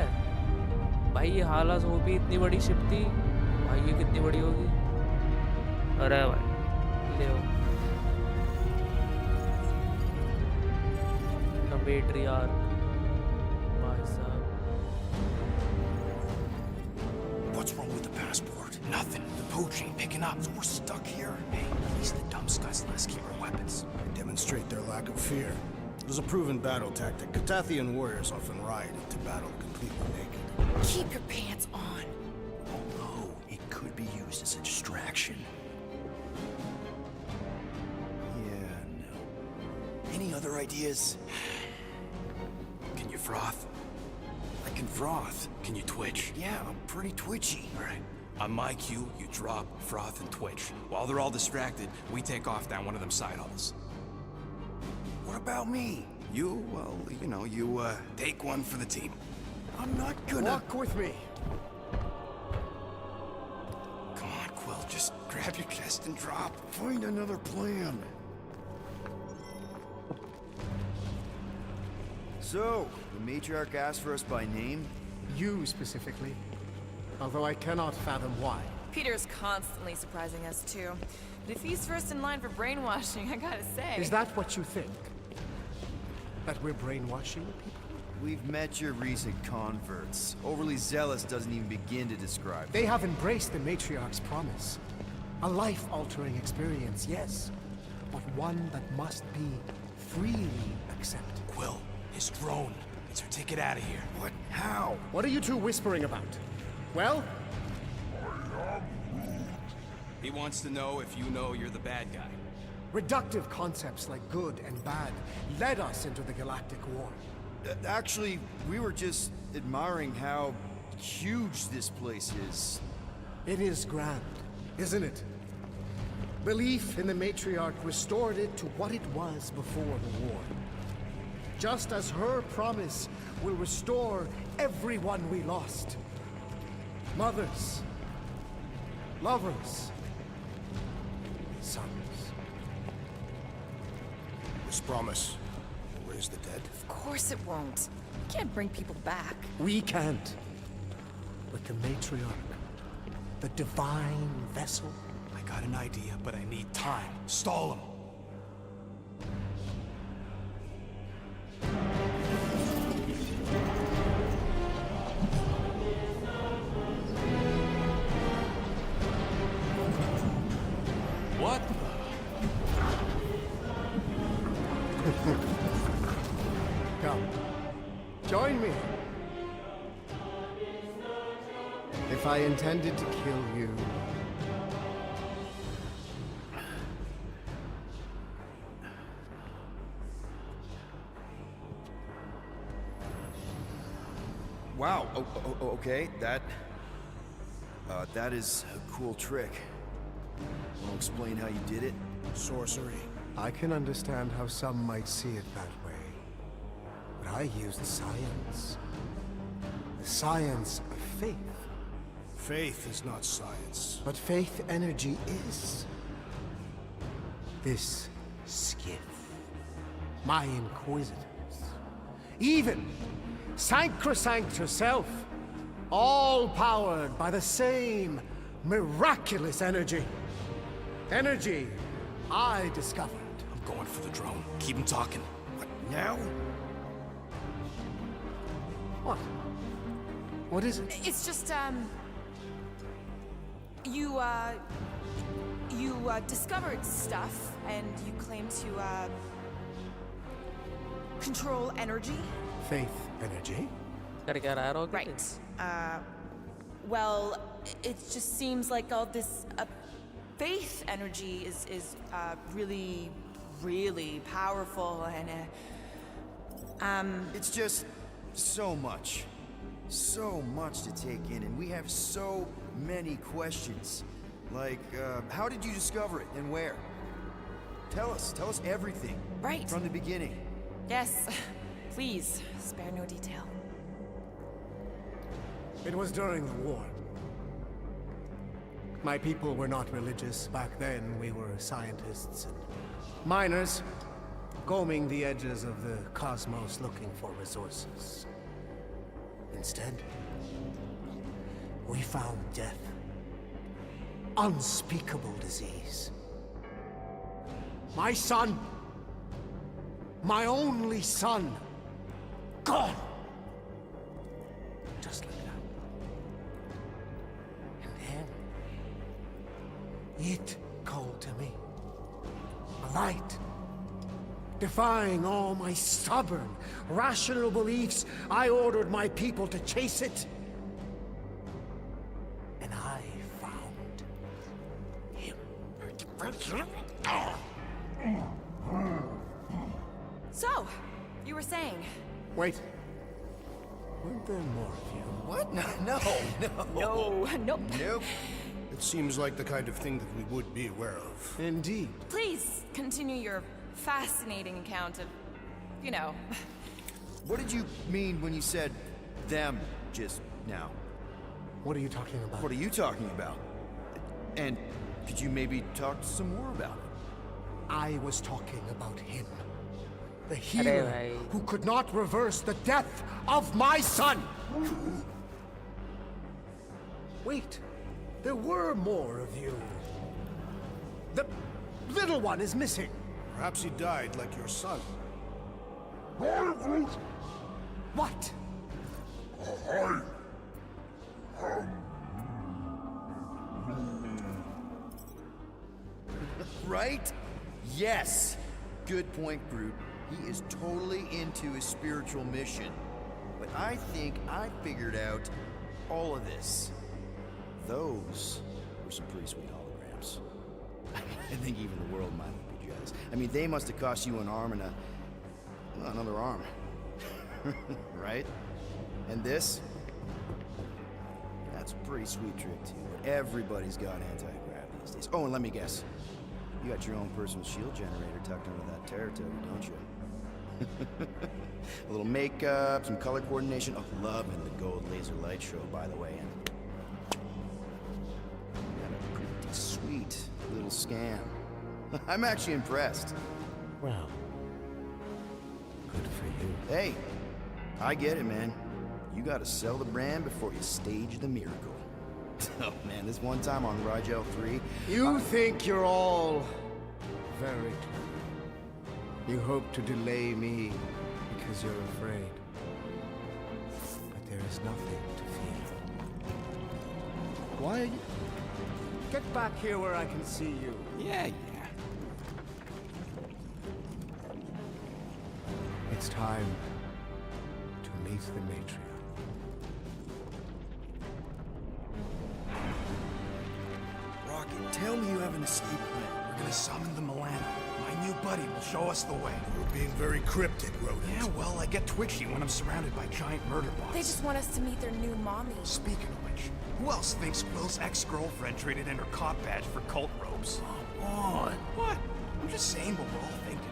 भाई ये हालास वो भी इतनी बड़ी शिप थी भाई ये कितनी बड़ी होगी अरे भाई ले पेट्रियार्क भाई साहब What's wrong with the passport? Nothing. The pooch ain't picking up, so we're stuck here. Hey, at least the dumb scuzz let us keep our weapons. Demonstrate their lack of fear. It was a proven battle tactic. Katathian warriors often ride into battle completely naked. Keep your pants on. Oh no, it could be used as a distraction. Yeah, no. Any other ideas? Can you froth? I can froth. Can you twitch? Yeah, I'm pretty twitchy. All right. On my cue, you drop, froth, and twitch. While they're all distracted, we take off down one of them side halls. What about me? You, well, you know, you, take one for the team. I'm not gonna... Walk with me. Come on, Quill, just grab your chest and drop. Find another plan. So, the matriarch asked for us by name? You specifically. Although I cannot fathom why. Peter's constantly surprising us too. But if he's first in line for brainwashing, I gotta say... Is that what you think? That we're brainwashing people? We've met your recent converts. Overly zealous doesn't even begin to describe. They have embraced the matriarch's promise. A life-altering experience, yes. But one that must be freely accepted. Quill, his drone. It's our ticket out of here. What? How? What are you two whispering about? Well? He wants to know if you know you're the bad guy. Reductive concepts like good and bad led us into the galactic war. Actually, we were just admiring how huge this place is. It is grand, isn't it? Belief in the matriarch restored it to what it was before the war. Just as her promise will restore everyone we lost. Mothers, lovers, sons. This promise will raise the dead. Of course it won't. You can't bring people back. We can't. But the matriarch, the divine vessel. I got an idea, but I need time. Stall him. What? Come, join me. If I intended to kill you, Wow, okay, that is a cool trick. Want to explain how you did it? Sorcery. I can understand how some might see it that way. But I used science. The science of faith. Faith is not science. But faith energy is. This skiff, my inquisitors, even Sacrosanct herself, all powered by the same miraculous energy. Energy I discovered. I'm going for the drone. Keep him talking. What, now? What? What is it? It's just, you discovered stuff, and you claim to, control energy? Faith energy? Right. Well, it just seems like all this, faith energy is really, really powerful, and, It's just so much. So much to take in, and we have so many questions. Like, how did you discover it, and where? Tell us everything. Right. From the beginning. Yes, please, spare no detail. It was during the war. My people were not religious. Back then, we were scientists and miners, combing the edges of the cosmos looking for resources. Instead, we found death. Unspeakable disease. My son, my only son, gone. Just like that. And then, it called to me. A light. Defying all my stubborn, rational beliefs, I ordered my people to chase it. And I found him. So, you were saying? Wait. Weren't there more of you? What? No. Nope. Nope. It seems like the kind of thing that we would be aware of. Indeed. Please continue your fascinating account of, you know. What did you mean when you said them just now? What are you talking about? What are you talking about? And could you maybe talk some more about it? I was talking about him. The healer who could not reverse the death of my son! Wait, there were more of you. The little one is missing. Perhaps he died like your son. What? Right? Yes. Good point, Groot. He is totally into his spiritual mission. But I think I figured out all of this. Those were some pretty sweet holograms. I think even the world might be jealous. I mean, they must have cost you an arm and another arm. Right? And this? That's a pretty sweet trick, too. But everybody's got anti-grav these days. Oh, and let me guess. You got your own personal shield generator tucked under that territory, don't you? A little makeup, some color coordination. Oh, loving the gold laser light show, by the way. And got a pretty sweet little scam. I'm actually impressed. Well, good for you. Hey, I get it, man. You gotta sell the brand before you stage the miracle. Oh, man, this one time on Rigel 3... You think you're all very clever. You hope to delay me because you're afraid. But there is nothing to fear. Why are you... Get back here where I can see you. Yeah. It's time to meet the matriarch. Rocket, tell me you have an escape plan. We're gonna summon the Milano. My new buddy will show us the way. You're being very cryptic, Rodent. Yeah, well, I get twitchy when I'm surrounded by giant murder bots. They just want us to meet their new mommy. Speaking of which, who else thinks Quill's ex-girlfriend traded in her cop badge for cult robes? Come on. What? I'm just saying what we're all thinking.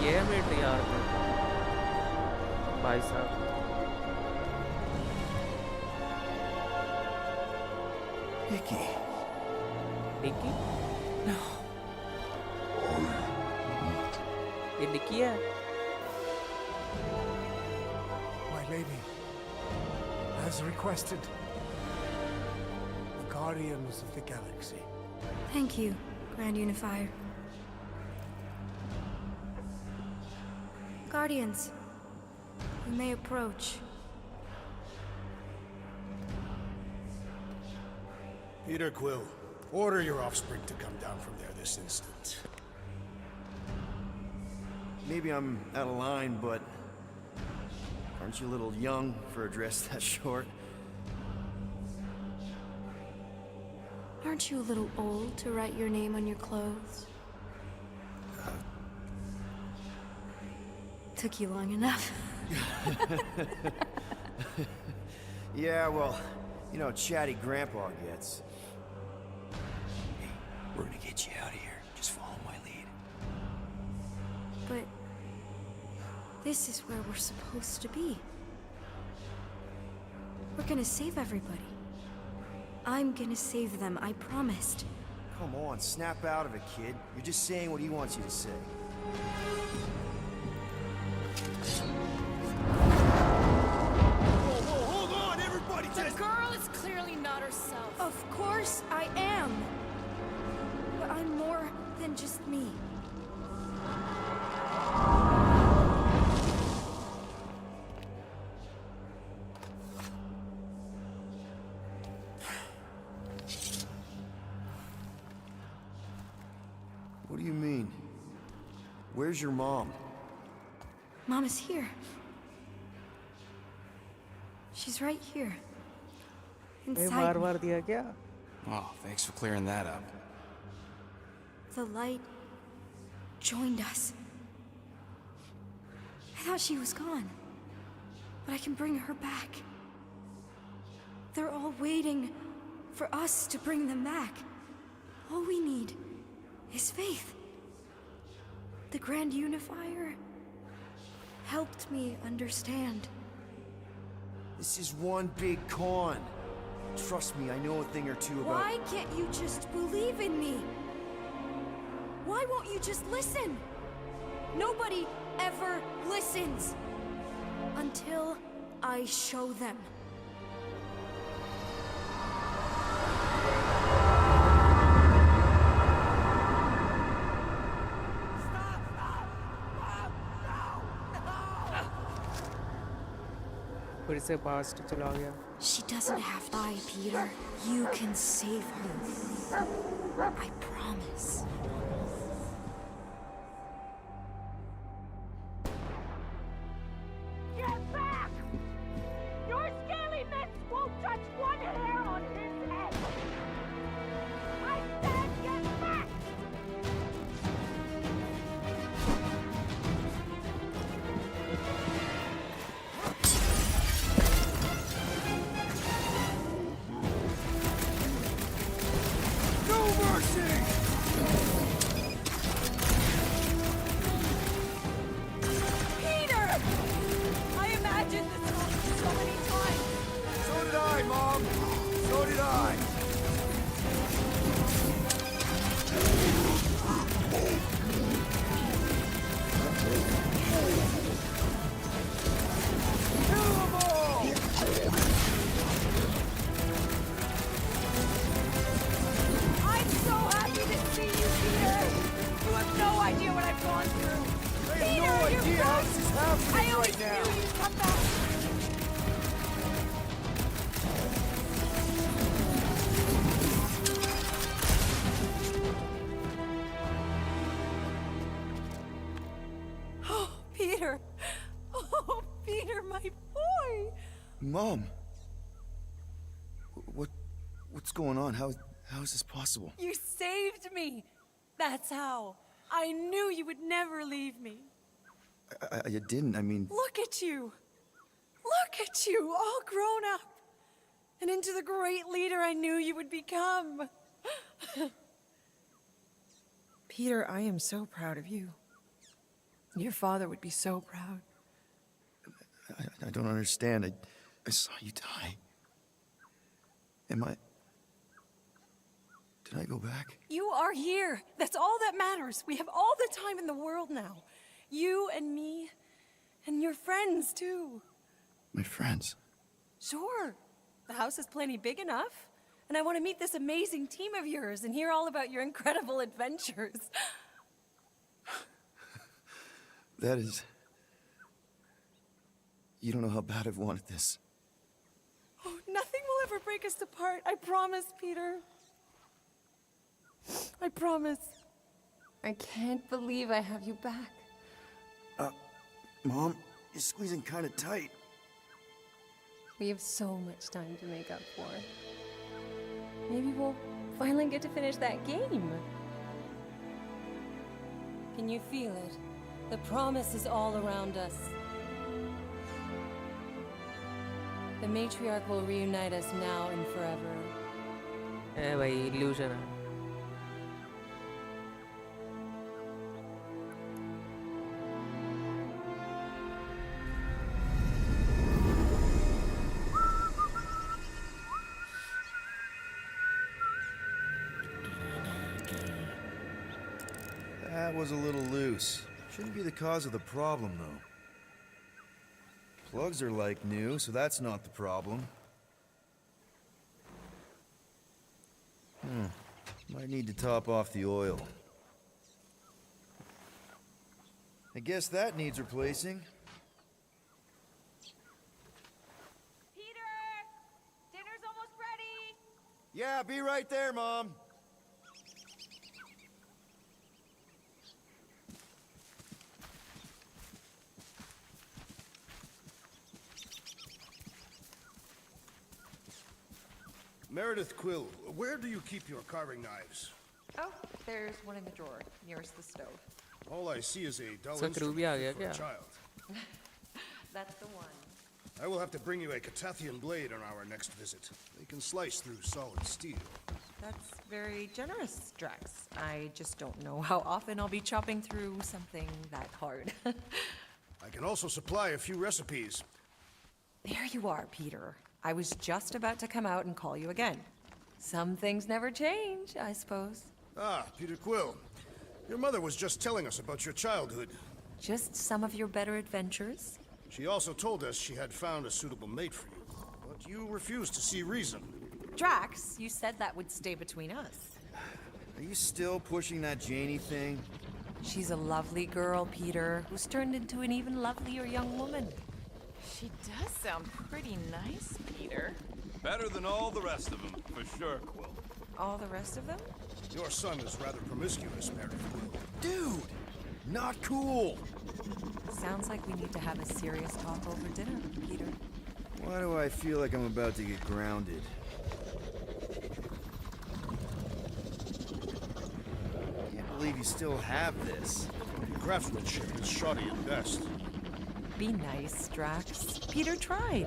ये है matriarch भाई साहब। Nikki. Nikki? I ये निकी है? My lady, as requested, the guardians of the galaxy. Thank you, Grand Unifier. Guardians, you may approach. Peter Quill, order your offspring to come down from there this instant. Maybe I'm out of line, but aren't you a little young for a dress that short? Aren't you a little old to write your name on your clothes? Took you long enough. Yeah, well, you know, chatty grandpa gets. Hey, we're gonna get you out of here. Just follow my lead. But this is where we're supposed to be. We're gonna save everybody. I'm gonna save them, I promised. Come on, snap out of it, kid. You're just saying what he wants you to say. Whoa, hold on, everybody! The girl is clearly not herself. Of course I am. But I'm more than just me. What do you mean? Where's your mom? Mama's here. She's right here. Inside me. दिया क्या? Oh, thanks for clearing that up. The light joined us. I thought she was gone, but I can bring her back. They're all waiting for us to bring them back. All we need is faith. The Grand Unifier helped me understand. This is one big con. Trust me, I know a thing or two about... Why can't you just believe in me? Why won't you just listen? Nobody ever listens until I show them. फिर से past चला गया। She doesn't have to die, Peter. You can save her. I promise. Get back! Your scaly mitts won't touch one hair on his head! I said get back! No mercy! Peter! I imagined this moment so many times! So did I, Mom! So did I! Kill them all! I'm so happy to see you, Peter! You have no idea what I've gone through! I Peter, have no you're idea how back! this is I happening always right now! knew you'd come back! Oh, Peter! Oh, Peter, my boy! Mom! What's going on? How is this possible? You saved me! That's how. I knew you would never leave me. I didn't, I mean... Look at you! Look at you, all grown up! And into the great leader I knew you would become! Peter, I am so proud of you. Your father would be so proud. I don't understand. I saw you die. Did I go back? You are here. That's all that matters. We have all the time in the world now. You and me, and your friends, too. My friends? Sure. The house is plenty big enough. And I want to meet this amazing team of yours and hear all about your incredible adventures. That is... You don't know how bad I've wanted this. Oh, nothing will ever break us apart. I promise, Peter. I promise. I can't believe I have you back. Mom, you're squeezing kind of tight. We have so much time to make up for. Maybe we'll finally get to finish that game. Can you feel it? The promise is all around us. The matriarch will reunite us now and forever. भाई illusion है. That was a little loose. Shouldn't be the cause of the problem, though. Plugs are like new, so that's not the problem. Might need to top off the oil. I guess that needs replacing. Peter! Dinner's almost ready! Yeah, be right there, Mom. Meredith Quill, where do you keep your carving knives? Oh, there's one in the drawer, nearest the stove. All I see is a dull Sir, instrument Ruby aa gaya for a kya? child. That's the one. I will have to bring you a Catathian blade on our next visit. They can slice through solid steel. That's very generous, Drax. I just don't know how often I'll be chopping through something that hard. I can also supply a few recipes. There you are, Peter. I was just about to come out and call you again. Some things never change, I suppose. Ah, Peter Quill. Your mother was just telling us about your childhood. Just some of your better adventures? She also told us she had found a suitable mate for you, but you refused to see reason. Drax, you said that would stay between us. Are you still pushing that Janie thing? She's a lovely girl, Peter, who's turned into an even lovelier young woman. She does sound pretty nice, Peter. Better than all the rest of them, for sure, Quill. All the rest of them? Your son is rather promiscuous, Meredith Quill. Dude! Not cool! Sounds like we need to have a serious talk over dinner, Peter. Why do I feel like I'm about to get grounded? Can't believe you still have this. Your craftsmanship is shoddy at best. Be nice, Drax. Peter tried.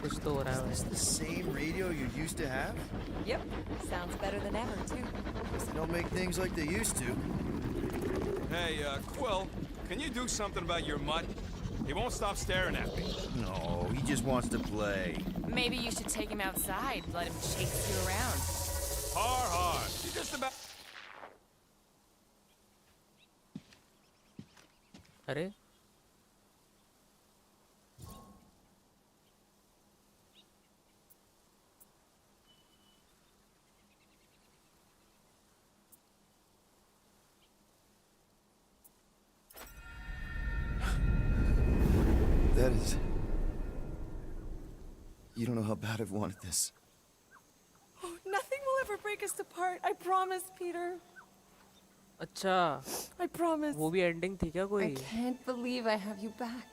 कुछ तो हो रहा है. Is this the same radio you used to have? Yep. Sounds better than ever, too. Guess they don't make things like they used to. Hey, Quill, can you do something about your mutt? He won't stop staring at me. No, he just wants to play. Maybe you should take him outside, let him chase you around. Har. You just about... अरे That is... You don't know how bad I've wanted this. Oh, nothing will ever break us apart. I promise, Peter. अच्छा I promise. वो भी ending थी क्या I कोई? can't believe I have you back.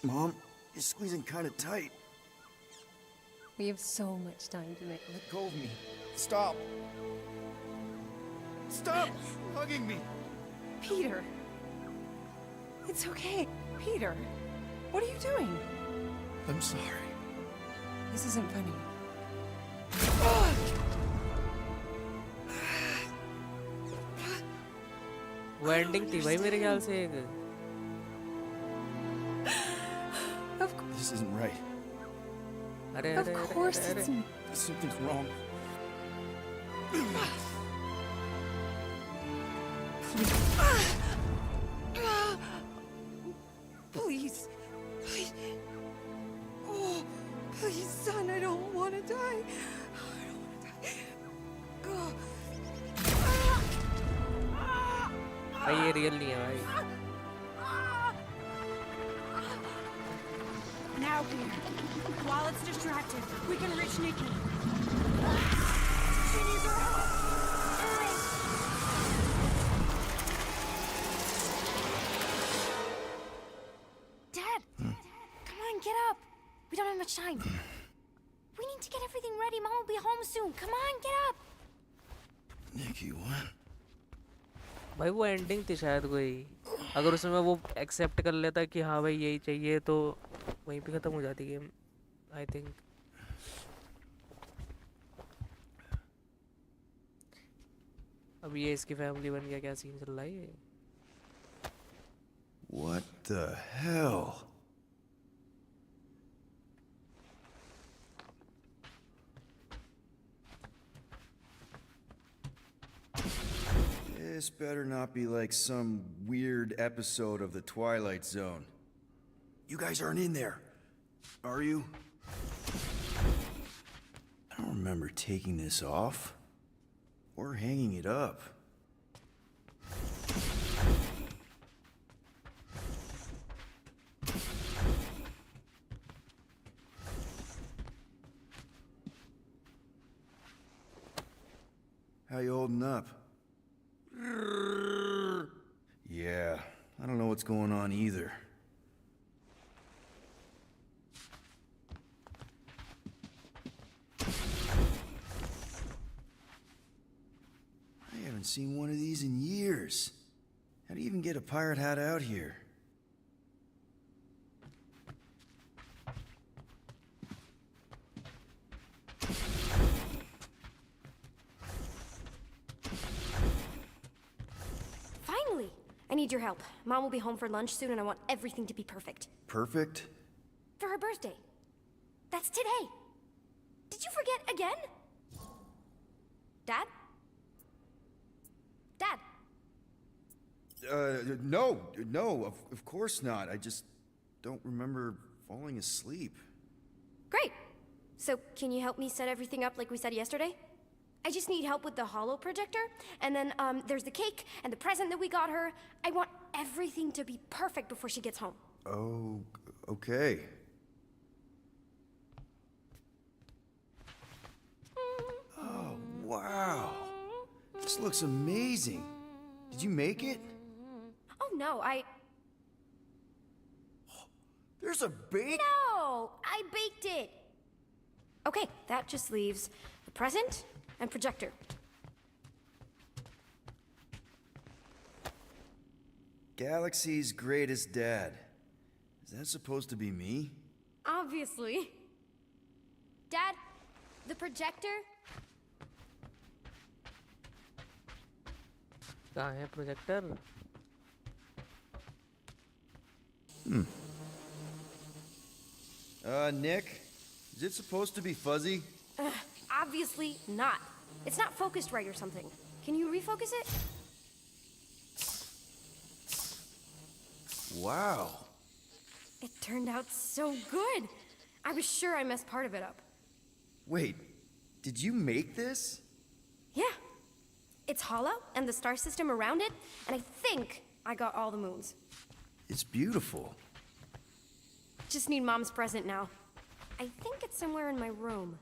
Mom, you're squeezing kind of tight. We have so much time to make. Let go of me. Stop. Stop hugging me. Peter. It's okay. Peter. What are you doing? I'm sorry. This isn't funny. वो ending थी भाई मेरे ख्याल से एक। This isn't right. अरे Of अरे अरे course अरे it's अरे। Something's wrong. Please. Please. Oh, please, son, I don't want to die. I don't want to die. Oh. भाई ये रियल नहीं है भाई। Now here. While it's distracted, we can reach Nikki. She needs our help. Dad! Come on, get up. We don't have much time. We need to get everything ready. Mom will be home soon. Come on, get up. Nikki, what? भाई वो ending थी शायद कोई, अगर उसमें वो accept कर लेता कि हाँ भाई यही चाहिए तो वहीं पे खत्म हो जाती गेम आई थिंक। अब ये इसकी फैमिली बन गया, क्या सीन चल रहा है ये? What the hell? This better not be like some weird episode of the Twilight Zone. You guys aren't in there, are you? I don't remember taking this off or hanging it up. How you holding up? Yeah, I don't know what's going on either. I haven't seen one of these in years. How do you even get a pirate hat out here? Finally! I need your help. Mom will be home for lunch soon and I want everything to be perfect. Perfect? For her birthday. That's today. Did you forget again? Dad? Dad? No, of course not. I just don't remember falling asleep. Great. So, can you help me set everything up like we said yesterday? I just need help with the holo projector, and then, there's the cake and the present that we got her. I want everything to be perfect before she gets home. Oh, okay. Oh, wow. This looks amazing. Did you make it? Oh, no, There's a bake? No! I baked it! Okay, that just leaves the present and projector. Galaxy's greatest dad. Is that supposed to be me? Obviously. Dad, the projector? कहाँ है projector? Nick, is it supposed to be fuzzy? Obviously not. It's not focused right or something. Can you refocus it? Wow. It turned out so good. I was sure I messed part of it up. Wait, did you make this? Yeah. It's hollow, and the star system around it, and I think I got all the moons. It's beautiful. Just need Mom's present now. I think it's somewhere in my room.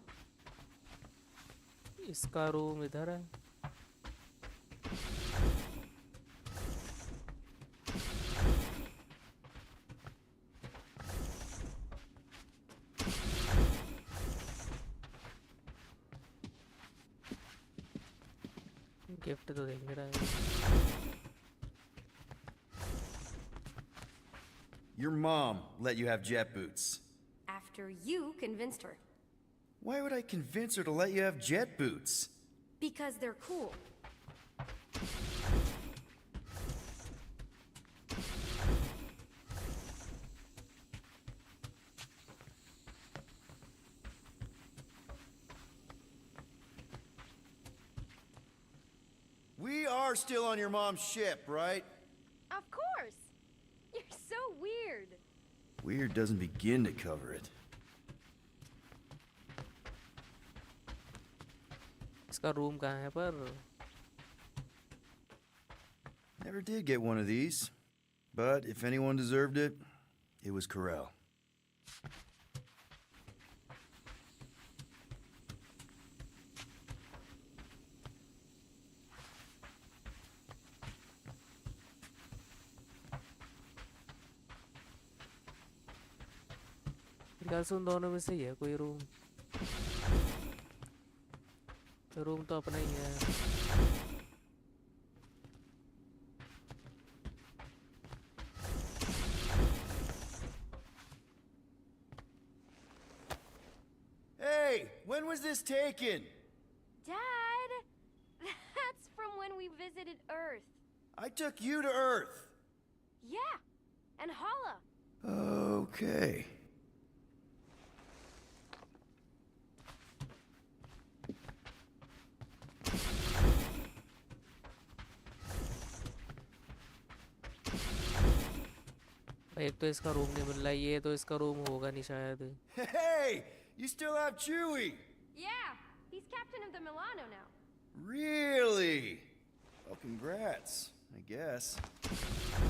इसका room इधर है। Gift तो देख रहा है। Your mom let you have jet boots. After you convinced her. Why would I convince her to let you have jet boots? Because they're cool. are still on your mom's ship, right? Of course. You're so weird. Weird doesn't begin to cover it. इसका room कहाँ है पर? Never did get one of these, but if anyone deserved it, it was Corel. ख्याल से उन दोनों में से ही है कोई रूम। रूम तो अपना ही है। Hey, when was this taken? Dad, that's from when we visited Earth. I took you to Earth. Yeah, and Hala. Okay. एक तो इसका रूम नहीं मिल रहा है, ये तो इसका रूम होगा नहीं शायद। Hey, you still have Chewie. Yeah, he's captain of the Milano now. Really? Well, congrats, I guess.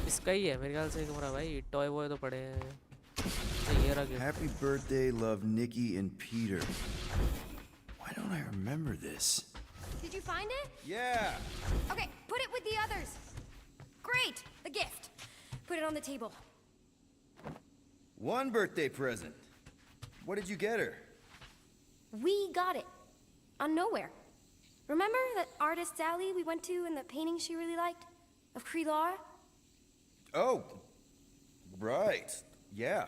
इसका ही है मेरे ख्याल से कमरा भाई, टॉय वॉय तो पड़े हैं। तो ये रहा। Happy birthday, love Nikki and Peter. Why don't I remember this? Did you find it? Yeah. Okay, put it with the others. Great, the gift. Put it on the table. One birthday present. What did you get her? We got it. On Nowhere. Remember that artist's alley we went to and the painting she really liked? Of Kree-Lara? Oh, right. Yeah.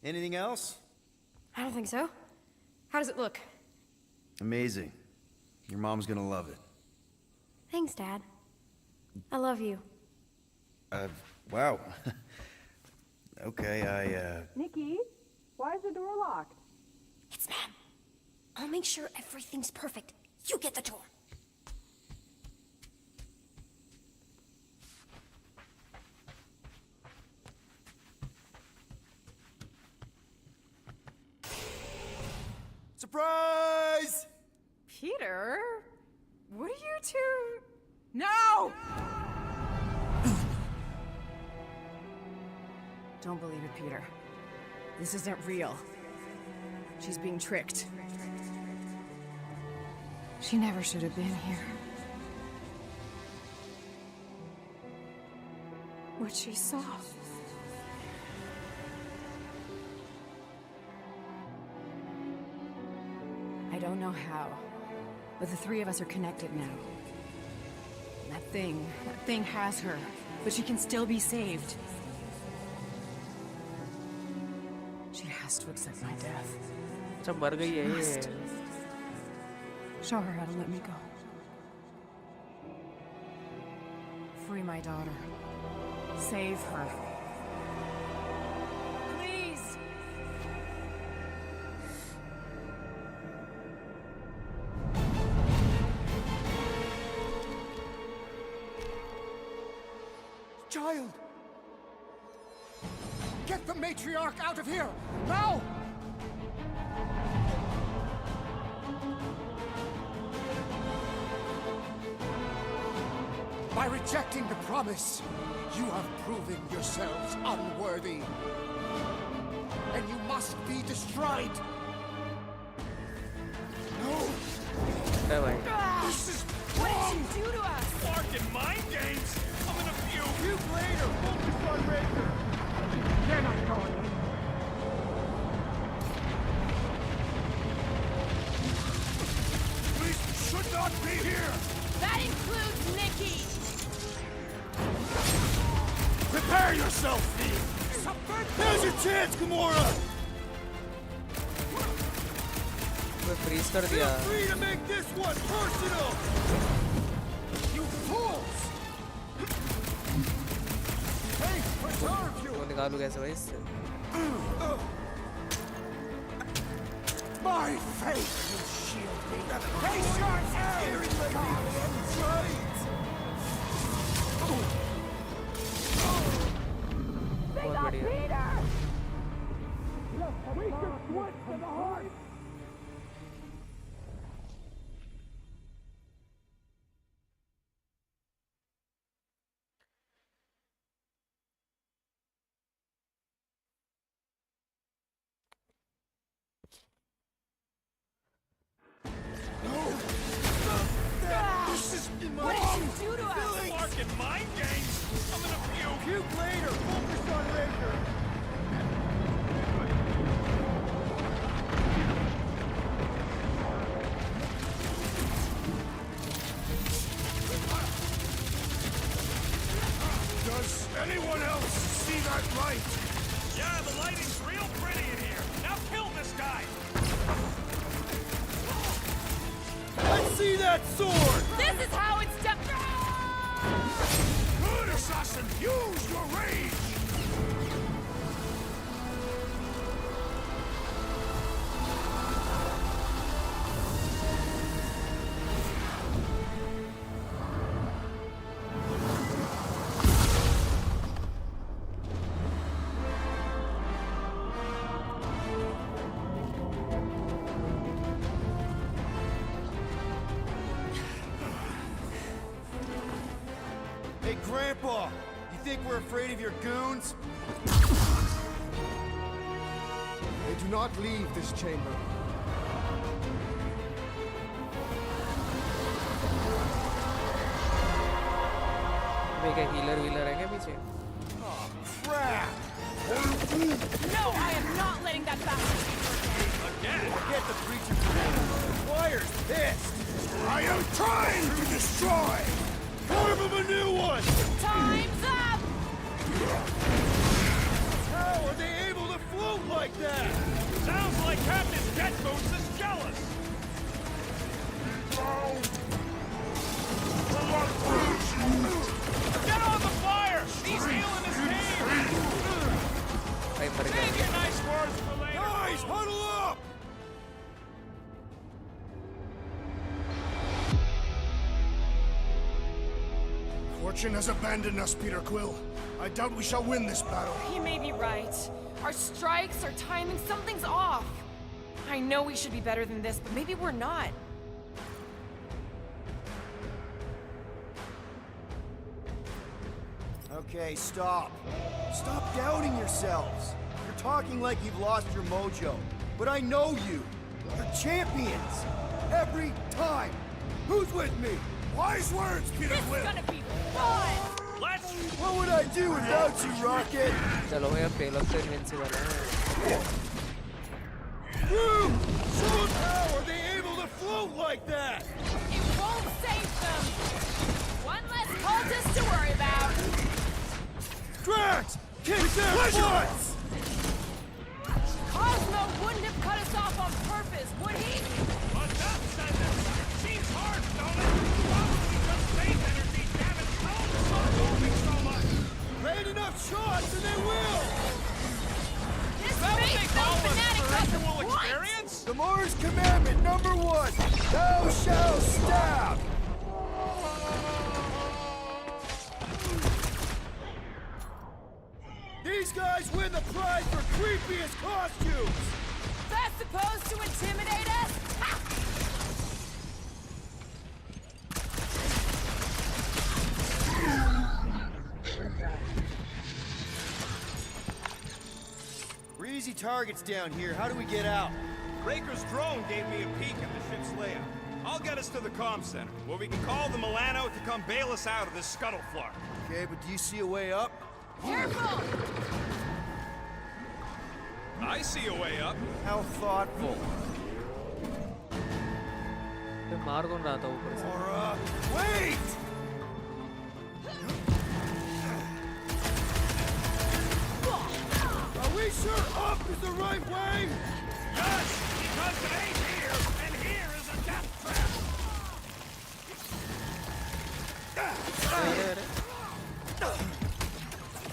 Anything else? I don't think so. How does it look? Amazing. Your mom's gonna love it. Thanks, Dad. I love you. Wow. Okay, Nikki, why is the door locked? It's Ma'am. I'll make sure everything's perfect. You get the door. Surprise! Peter? What are you two... No! Don't believe it, Peter. This isn't real. She's being tricked. She never should have been here. What she saw. I don't know how, but the three of us are connected now. That thing has her, but she can still be saved. She has to accept my death. सब मर गई है ये। Show her how to let me go. Free my daughter. Save her. Please! Child! Get the matriarch out of here! Now! By rejecting the promise, you have proven yourselves unworthy. And you must be destroyed! No! है भाई। This is What did you do to us? Barking mind games? I'm in a few. You later. Focus on Raker. They're not going in. We should not be here. That includes Nikki! Prepare yourself, Steve. There's your chance, Gamora. मैं freeze कर दिया। Feel free to make this one personal. You fools! Hey, preserve you. वो निकालूँ कैसे भाई इससे? My faith will shield me. Hey, shot बहुत बढ़िया। We can switch to the heart. What did you do to us? Fucking mind games! I'm gonna puke! Puke later! Focus on Raker! Does anyone else see that light? Yeah, the lighting's real pretty in here! Now kill this guy! Let's see that sword! This is how it's done. Good, assassin! Use your rage! Hey, Grandpa! You think we're afraid of your goons? They do not leave this chamber. मैं क्या healer wheeler है क्या पीछे? Crap! No, I am not letting that bastard Again! Get the breacher grenade! Wire's pissed! I am trying to destroy! Carve him a new one! Time's up! How are they able to float like that? Sounds like Captain Jet Boots is jealous! Get on the fire! He's healing his team! भाई मर गया। Save your nice words for later! Guys, huddle up! Fortune has abandoned us, Peter Quill. I doubt we shall win this battle. He may be right. Our strikes, our timing, something's off. I know we should be better than this, but maybe we're not. Okay, stop. Stop doubting yourselves. You're talking like you've lost your mojo. But I know you. You're champions. Every time. Who's with me? Wise words, Peter This is Quill! gonna be fun! Let's... What would I do without you, Rocket? चलो यार पेलॉग तो invincible है। How are they able to float like that? It won't save them! One less cultist to worry about! Drax! Kick their butts! Cosmo wouldn't have cut us off on purpose, would he? But that says it! Seems hard, don't it? Probably just space energy, damn it! How the sun moving so much? Land enough shots and they will! This That what they makes call no a fanatic spiritual what? experience? The Mars commandment number 1. Thou shalt stab. These guys win the prize for creepiest costumes! That's supposed to intimidate us? Ha! We're easy targets down here. How do we get out? Raker's drone gave me a peek at the ship's layout. I'll get us to the comm center, where we can call the Milano to come bail us out of this scuttlefart. Okay, but do you see a way up? Careful! I see a way up. How thoughtful. मैं मार कौन रहा था ऊपर से? Wait! Are we sure up is the right way? Yes! Because it ain't here, and here is a death trap!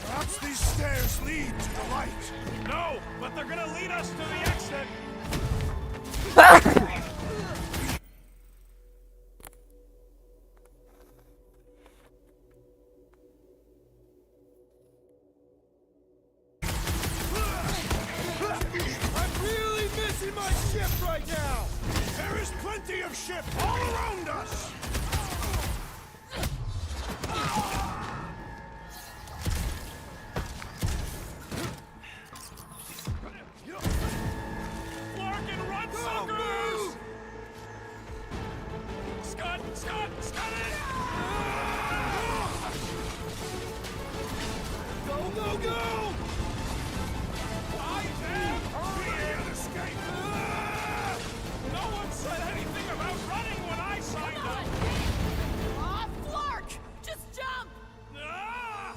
Perhaps these stairs lead to the light. No, but they're gonna lead us to the exit! I'm really missing my ship right now! There is plenty of ship all around us! Larkin, run, suckers! Scott it! Go, go, go! I am hurry! Escape! No one said anything about running when I signed up! Aw, Flark! Just jump! Ah!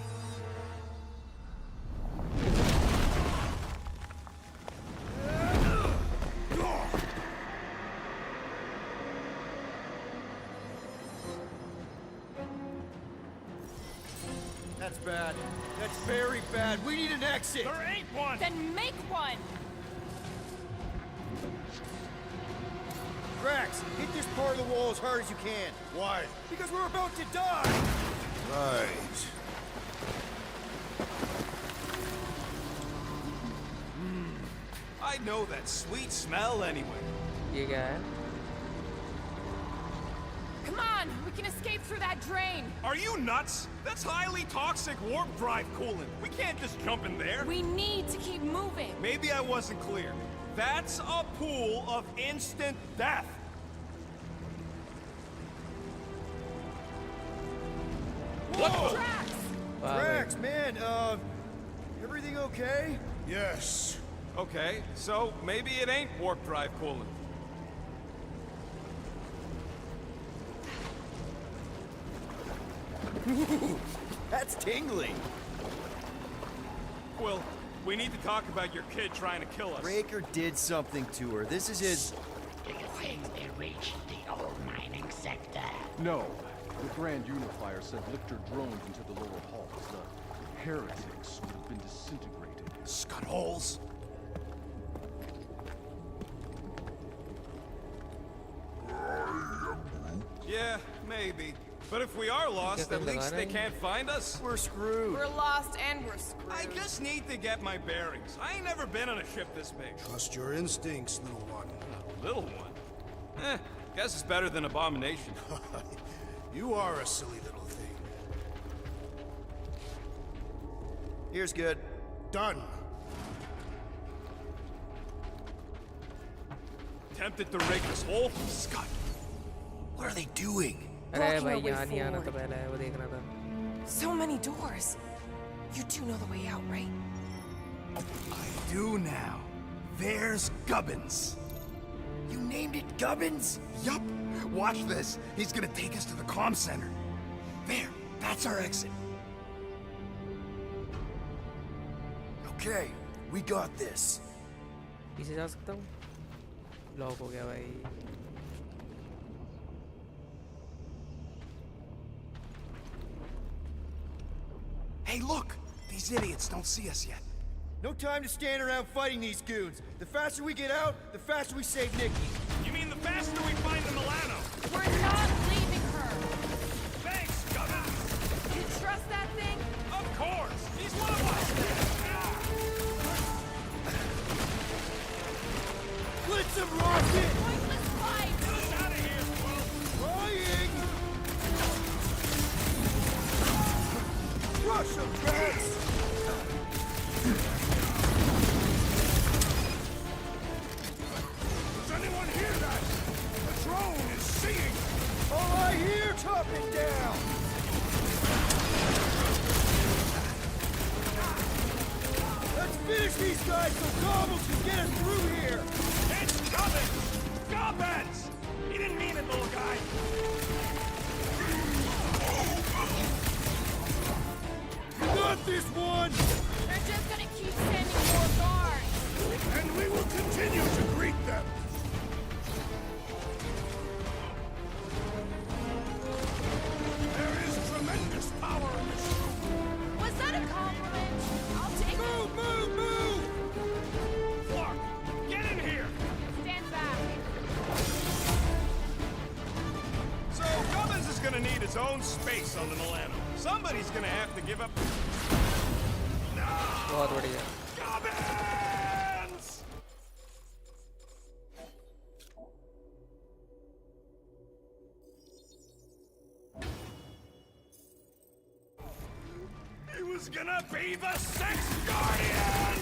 That's bad. That's very bad. We need an exit. There ain't one! Then make one! Drax, hit this part of the wall as hard as you can. Why? Because we're about to die. Right. I know that sweet smell anyway. ये क्या है? Come on! We can escape through that drain! Are you nuts? That's highly toxic warp drive coolant. We can't just jump in there. We need to keep moving! Maybe I wasn't clear. That's a pool of instant death. Whoa! Drax! Drax, man, everything okay? Yes. Okay, so maybe it ain't warp drive coolant. That's tingling. Quill, we need to talk about your kid trying to kill us. Raker did something to her. This is his... Do you think they reached the old mining sector? No. The Grand Unifier said lift your drones into the lower halls. The heretics would have been disintegrated. Scud holes. Yeah, maybe. But if we are lost, at least they can't find us. We're screwed. We're lost and we're screwed. I just need to get my bearings. I ain't never been on a ship this big. Trust your instincts, little one. Little one? Guess it's better than Abomination. You are a silly little thing. Here's good. Done. Tempted to rig this whole Scott. What are they doing? अरे भाई यहाँ नहीं आना तो पहले वो देखना था. So many doors. You do know the way out, right? I do now. There's Gubbins. You named it Gubbins? Yup. Watch this. He's gonna take us to the comm center. There. That's our exit. Okay. We got this. पीछे जा सकता हूँ? Lock हो गया भाई. Hey, look! These idiots don't see us yet. No time to stand around fighting these goons. The faster we get out, the faster we save Nikki. You mean the faster we find the Milano? We're not leaving her! Thanks, Governor! You trust that thing? Of course! He's one of us! Blitz him, Rocket! Pointless fight! Get us out of here, Quill! Trying! Rush him, Drax! Does anyone hear that? The drone is seeing! All I hear, chopping down! Let's finish these guys so Gobbles can get us through here! It's coming! Gubbins! He didn't mean it, little guy! You got this one! They're just gonna keep sending more guards! And we will continue to greet them! There is tremendous power in this room! Was that a compliment? I'll take it! Move, move, move! Clark, get in here! Stand back! his own space on the Milano. Somebody's gonna have to give up. बहुत बढ़िया. Gubbins! He was gonna be the Sixth Guardian!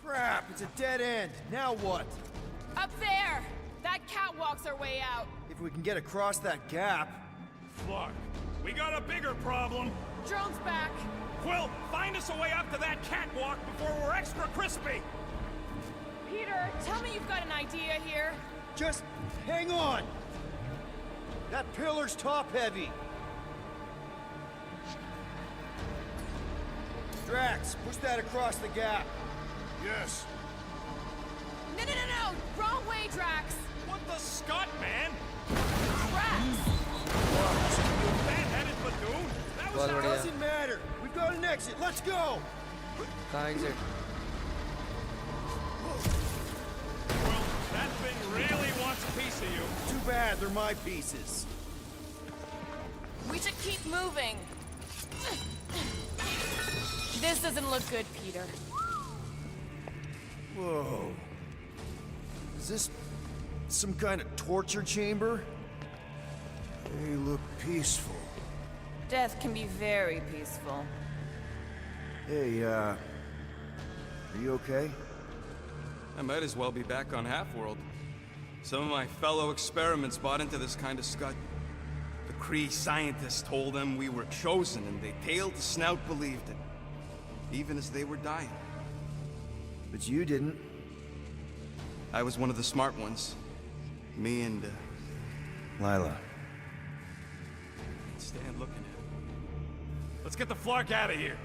Crap, it's a dead end. Now what? Up there! That catwalk's our way out. If we can get across that gap. Clark, we got a bigger problem. Drone's back. Quill, find us a way up to that catwalk before we're extra crispy. Peter, tell me you've got an idea here. Just hang on. That pillar's top heavy. Drax, push that across the gap. Yes. No, no, no, no! Wrong way, Drax! What the scut, man? Drax! Bad-headed Badoon? That was बहुत बढ़िया. Doesn't matter. We've got an exit. Let's go. कहाँ exit? Well, that thing really wants a piece of you. Too bad, they're my pieces. We should keep moving. This doesn't look good, Peter. Whoa. Is this some kind of torture chamber? They look peaceful. Death can be very peaceful. Hey, are you okay? I might as well be back on Half-World. Some of my fellow experiments bought into this kind of scut. The Kree scientists told them we were chosen, and they tailed the snout believed it. Even as they were dying. But you didn't. I was one of the smart ones. Me and, Lila. Can't stand looking at it. Let's get the Flark out of here.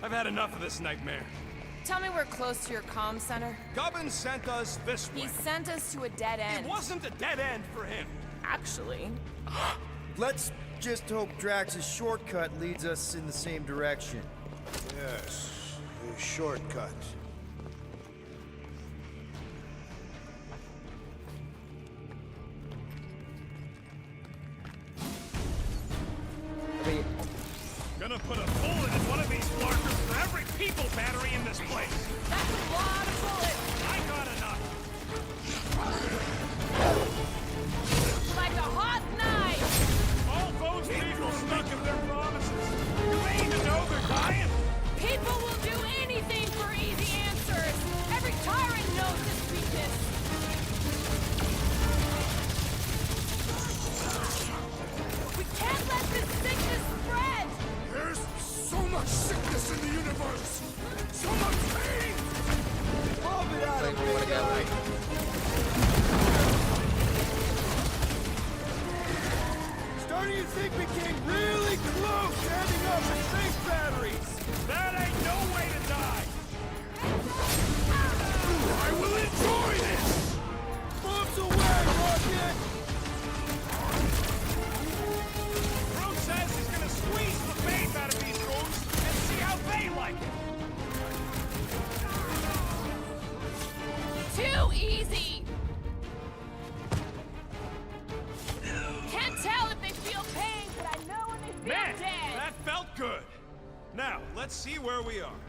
I've had enough of this nightmare. Tell me we're close to your comm center. Gubbins sent us this way. He sent us to a dead end. It wasn't a dead end for him. Actually. Let's just hope Drax's shortcut leads us in the same direction. Yes, a shortcut. अबे Gonna put a bullet in one of these flarkers for every people battery in this place. That's a lot of bullets. I got enough. Like a hot knife. All those people stuck in their promises. Do they even know they're dying? People will do anything for easy answers. Every tyrant knows this weakness. We can't let this sickness spread. There's so much sickness in the universe! So much pain! Bomb it out of भाई वो मर गया भाई. Starting to think we came really close to ending up with space batteries. That ain't no way to die. I will enjoy this! Bombs away, Rocket! Bruce says he's gonna squeeze the faith out of these rooms and see how they like it. Too easy. Can't tell if they feel pain, but I know when they feel Man, dead. that felt good. Now, let's see where we are.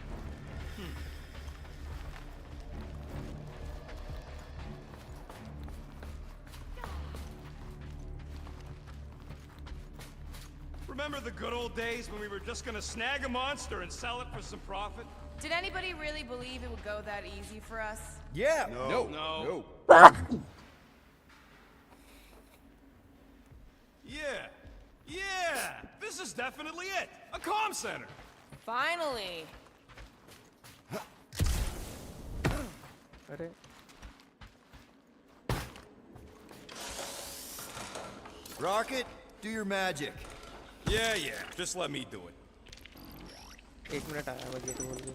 Remember the good old days when we were just gonna snag a monster and sell it for some profit? Did anybody really believe it would go that easy for us? Yeah. No. Yeah! This is definitely it! A comm center! Finally. अरे Rocket, do your magic. Yeah, just let me do it. 1 minute आया मैं gate खोल के.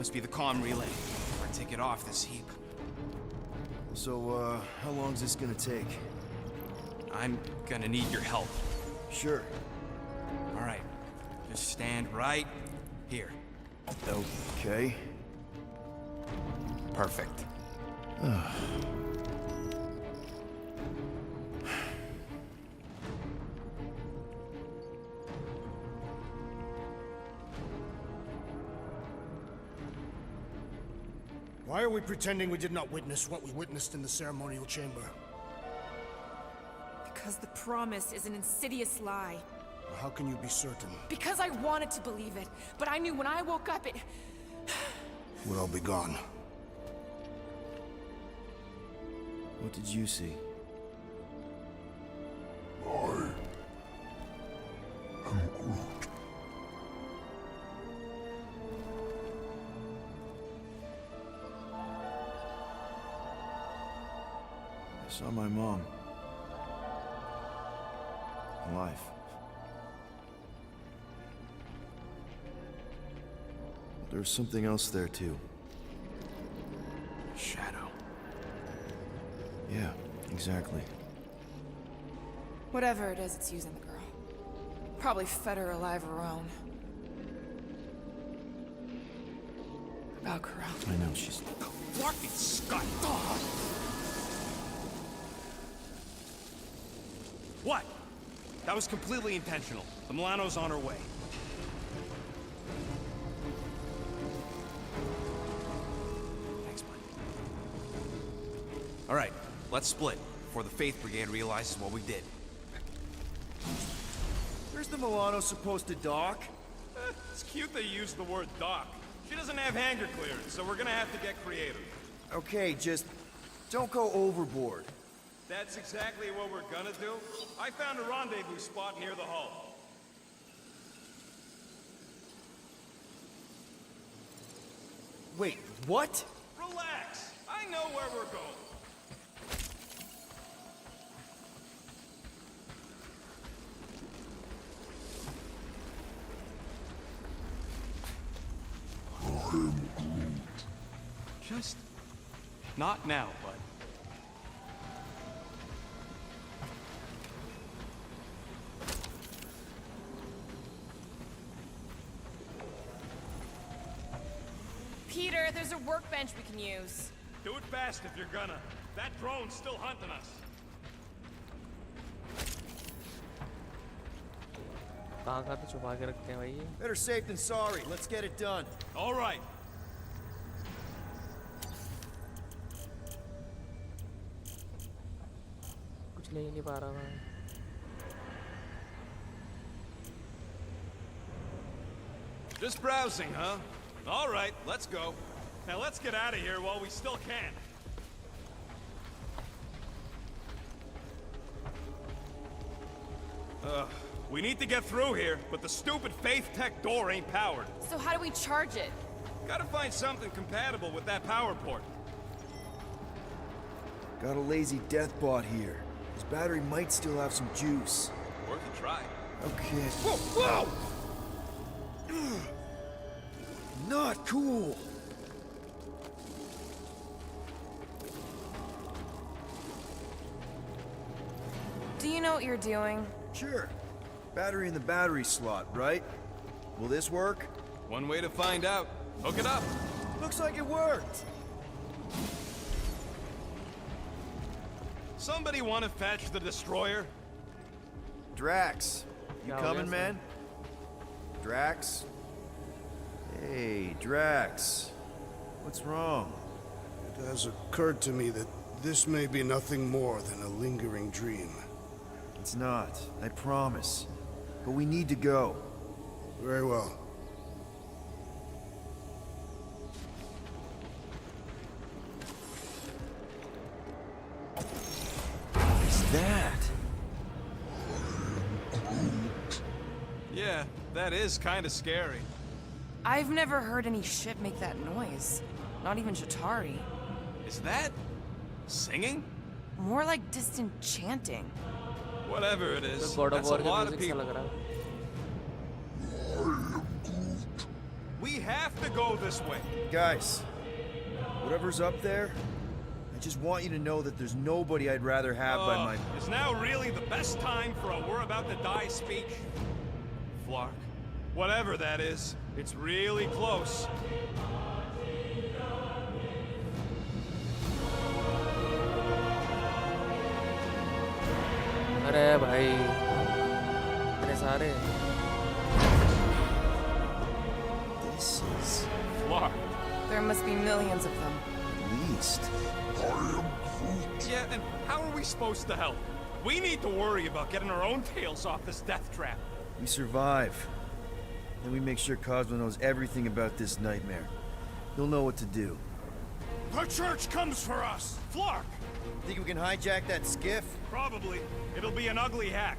must be the comm relay. Or take it off this heap. So, how long's this gonna take? I'm gonna need your help. Sure. All right. Just stand right here. Okay. Perfect. Why are we pretending we did not witness what we witnessed in the ceremonial chamber? Because the promise is an insidious lie. How can you be certain? Because I wanted to believe it, but I knew when I woke up it... Would all be gone. What did you see? I saw my mom. Alive. There's something else there, too. Shadow. Yeah, exactly. Whatever it is, it's using the girl. Probably fed her alive her own. About Corral. I know, she's... Fucking Scott! What? That was completely intentional. The Milano's on her way. Thanks, bud. All right, let's split before the Faith Brigade realizes what we did. Where's the Milano supposed to dock? It's cute they used the word dock. She doesn't have hangar clearance, so we're gonna have to get creative. Okay, just don't go overboard. That's exactly what we're gonna do. I found a rendezvous spot near the hull. Wait, what? Relax. I know where we're going. Just not now, bud. Peter, there's a workbench we can use. Do it fast if you're gonna. That drone's still hunting us. कहाँ तो छुपा के रखते हैं भाई ये? Better safe than sorry. Let's get it done. All right. कुछ ले ही नहीं पा रहा मैं. Just browsing, huh? All right, let's go. Now let's get out of here while we still can. We need to get through here, but the stupid Faith Tech door ain't powered. So how do we charge it? Gotta find something compatible with that power port. Got a lazy death bot here. His battery might still have some juice. Worth a try. Okay. Whoa! Whoa! Not cool. Do you know what you're doing? Sure. Battery in the battery slot, right? Will this work? One way to find out. Hook it up. Looks like it worked. Somebody want to fetch the destroyer? Drax, you Yeah, coming, yes, man? Drax? Hey, Drax. What's wrong? It has occurred to me that this may be nothing more than a lingering dream. It's not, I promise. But we need to go. Very well. What is that? Yeah, that is kind of scary. I've never heard any ship make that noise. Not even Shatari. Is that singing? More like distant chanting. Whatever it is, God of that's a War का lot of music सा people. लग रहा है. We have to go this way. Guys, whatever's up there, I just want you to know that there's nobody I'd rather have by my... Is now really the best time for a we're about to die speech? Flark, whatever that is, it's really close. अरे भाई इतने सारे This is... Flark. There must be millions of them. At least. Yeah, and how are we supposed to help? We need to worry about getting our own tails off this death trap. We survive. Then we make sure Cosmo knows everything about this nightmare. He'll know what to do. The church comes for us! Flark! Think we can hijack that skiff? Probably. It'll be an ugly hack.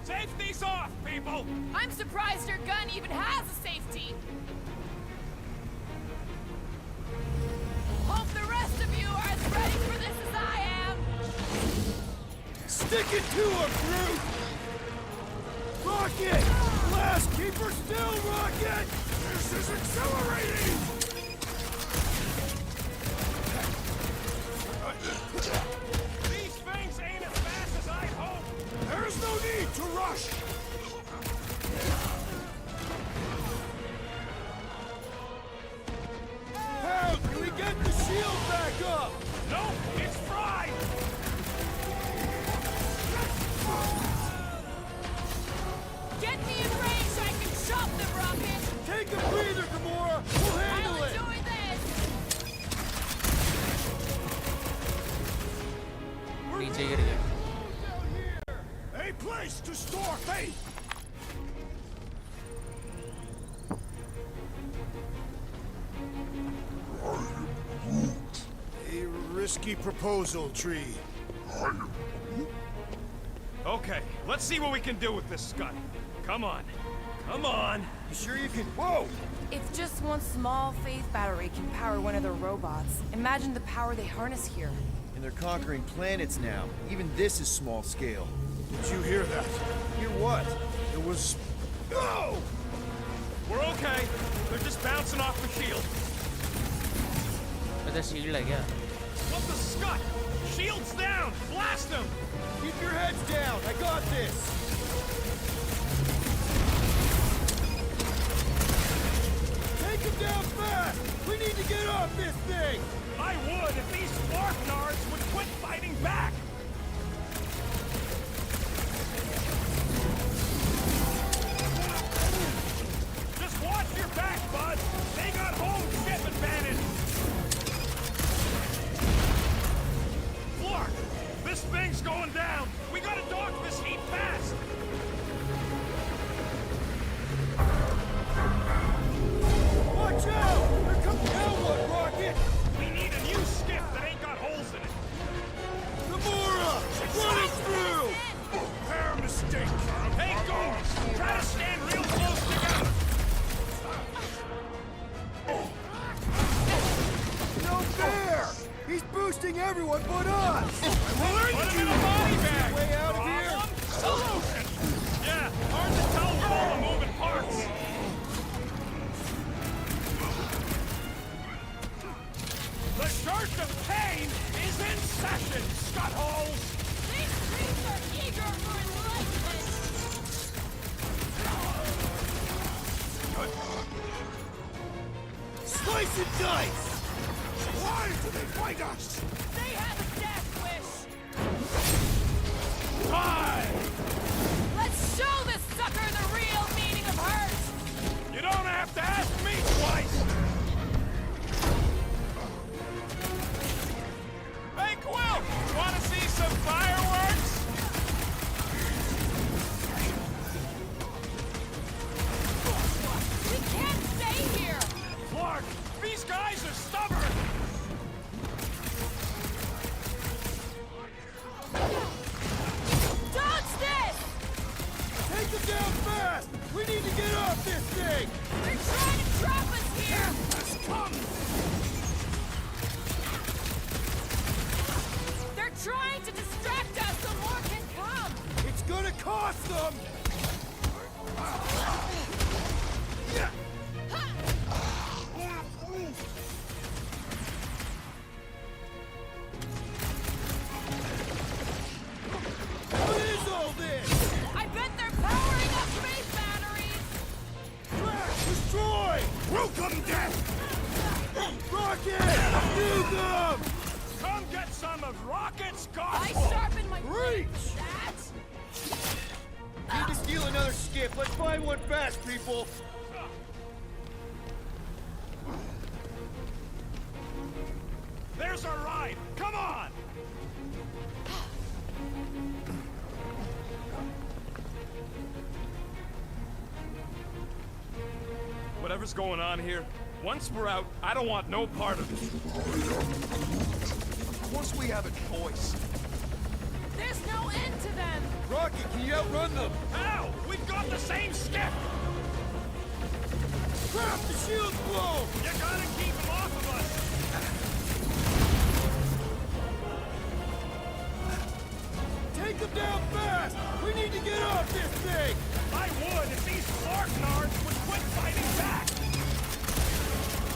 Safety's off, people! I'm surprised your gun even has a safety. Hope the rest of you are as ready for this as I am. Stick it to him, Groot! Rocket! Blast! Keep her still, Rocket! This is accelerating! These things ain't as fast as I'd hoped! There's no need to rush! How can we get the shield back up? No, it's fried! Get me in range so I can chop them, Rocket. Take a breather, Gamora! We'll handle I'll it! enjoy this. नीचे गिर गया A place to store faith! A risky proposal, Tree. Okay, let's see what we can do with this scud. Come on. Come on! You sure you can... Whoa! If just one small faith battery can power one of their robots, imagine the power they harness here. And they're conquering planets now. Even this is small scale. Did you hear that? Hear what? It was... Oh! We're okay. They're just bouncing off the shield. इधर shield है क्या What the scud? Shield's down! Blast them! Keep your heads down! I got this! Take him down fast! We need to get off this thing! I would if these Spark Nards would quit fighting back! Just watch your back, bud! They got home ship advantage! Flark! This thing's going down! We gotta dock this heat fast! Watch out! Here comes now one, Rocket! We need a new skiff that ain't got holes in it! Gamora! Run it through! Repair mistake! Hey, Goons! Try to stand real close together! No fair! He's boosting everyone but us! Put him in a body bag! Way out of here! Problem? Solution! Yeah, hard to tell with all the moving parts. The Church of Pain is in session, scutholes! These streets are eager for enlightenment. Slice and dice! Why do they fight us? They have a death wish. Time! Let's show this sucker the real meaning of hurt. You don't have to ask me twice! Hey, Quill! Wanna see some fireworks? We can't stay here. Clark, these guys are stubborn! Dodge this! Take them down fast! We need to get off this thing! They're trying to trap us here. Let's come! They're trying to distract us so more can come. It's gonna cost them! Welcome, death! Rocket! Use them! Come get some of Rocket's I gospel! sharpened my Reach! That? Need to steal another skip. Let's find one fast, people. There's our ride! Come on! Whatever's going on here, once we're out, I don't want no part of it. Of course we have a choice. There's no end to them! Rocket, can you outrun them? How? We've got the same skip! Crap, the shield's blown! You gotta keep them off of us! Take them down fast! We need to get off this thing! I would if these Larknards would quit fighting back!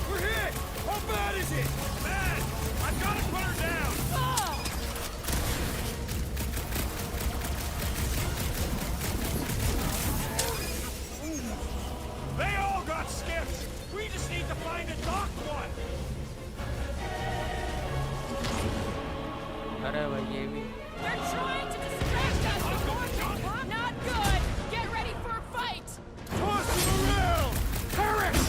We're hit! How bad is it? Man, I've gotta put her down! Oh! They all got skips! We just need to find a docked one! अरे भाई ये भी They're trying to distract us! Not good! Get ready for a fight! Toss them around! Perish!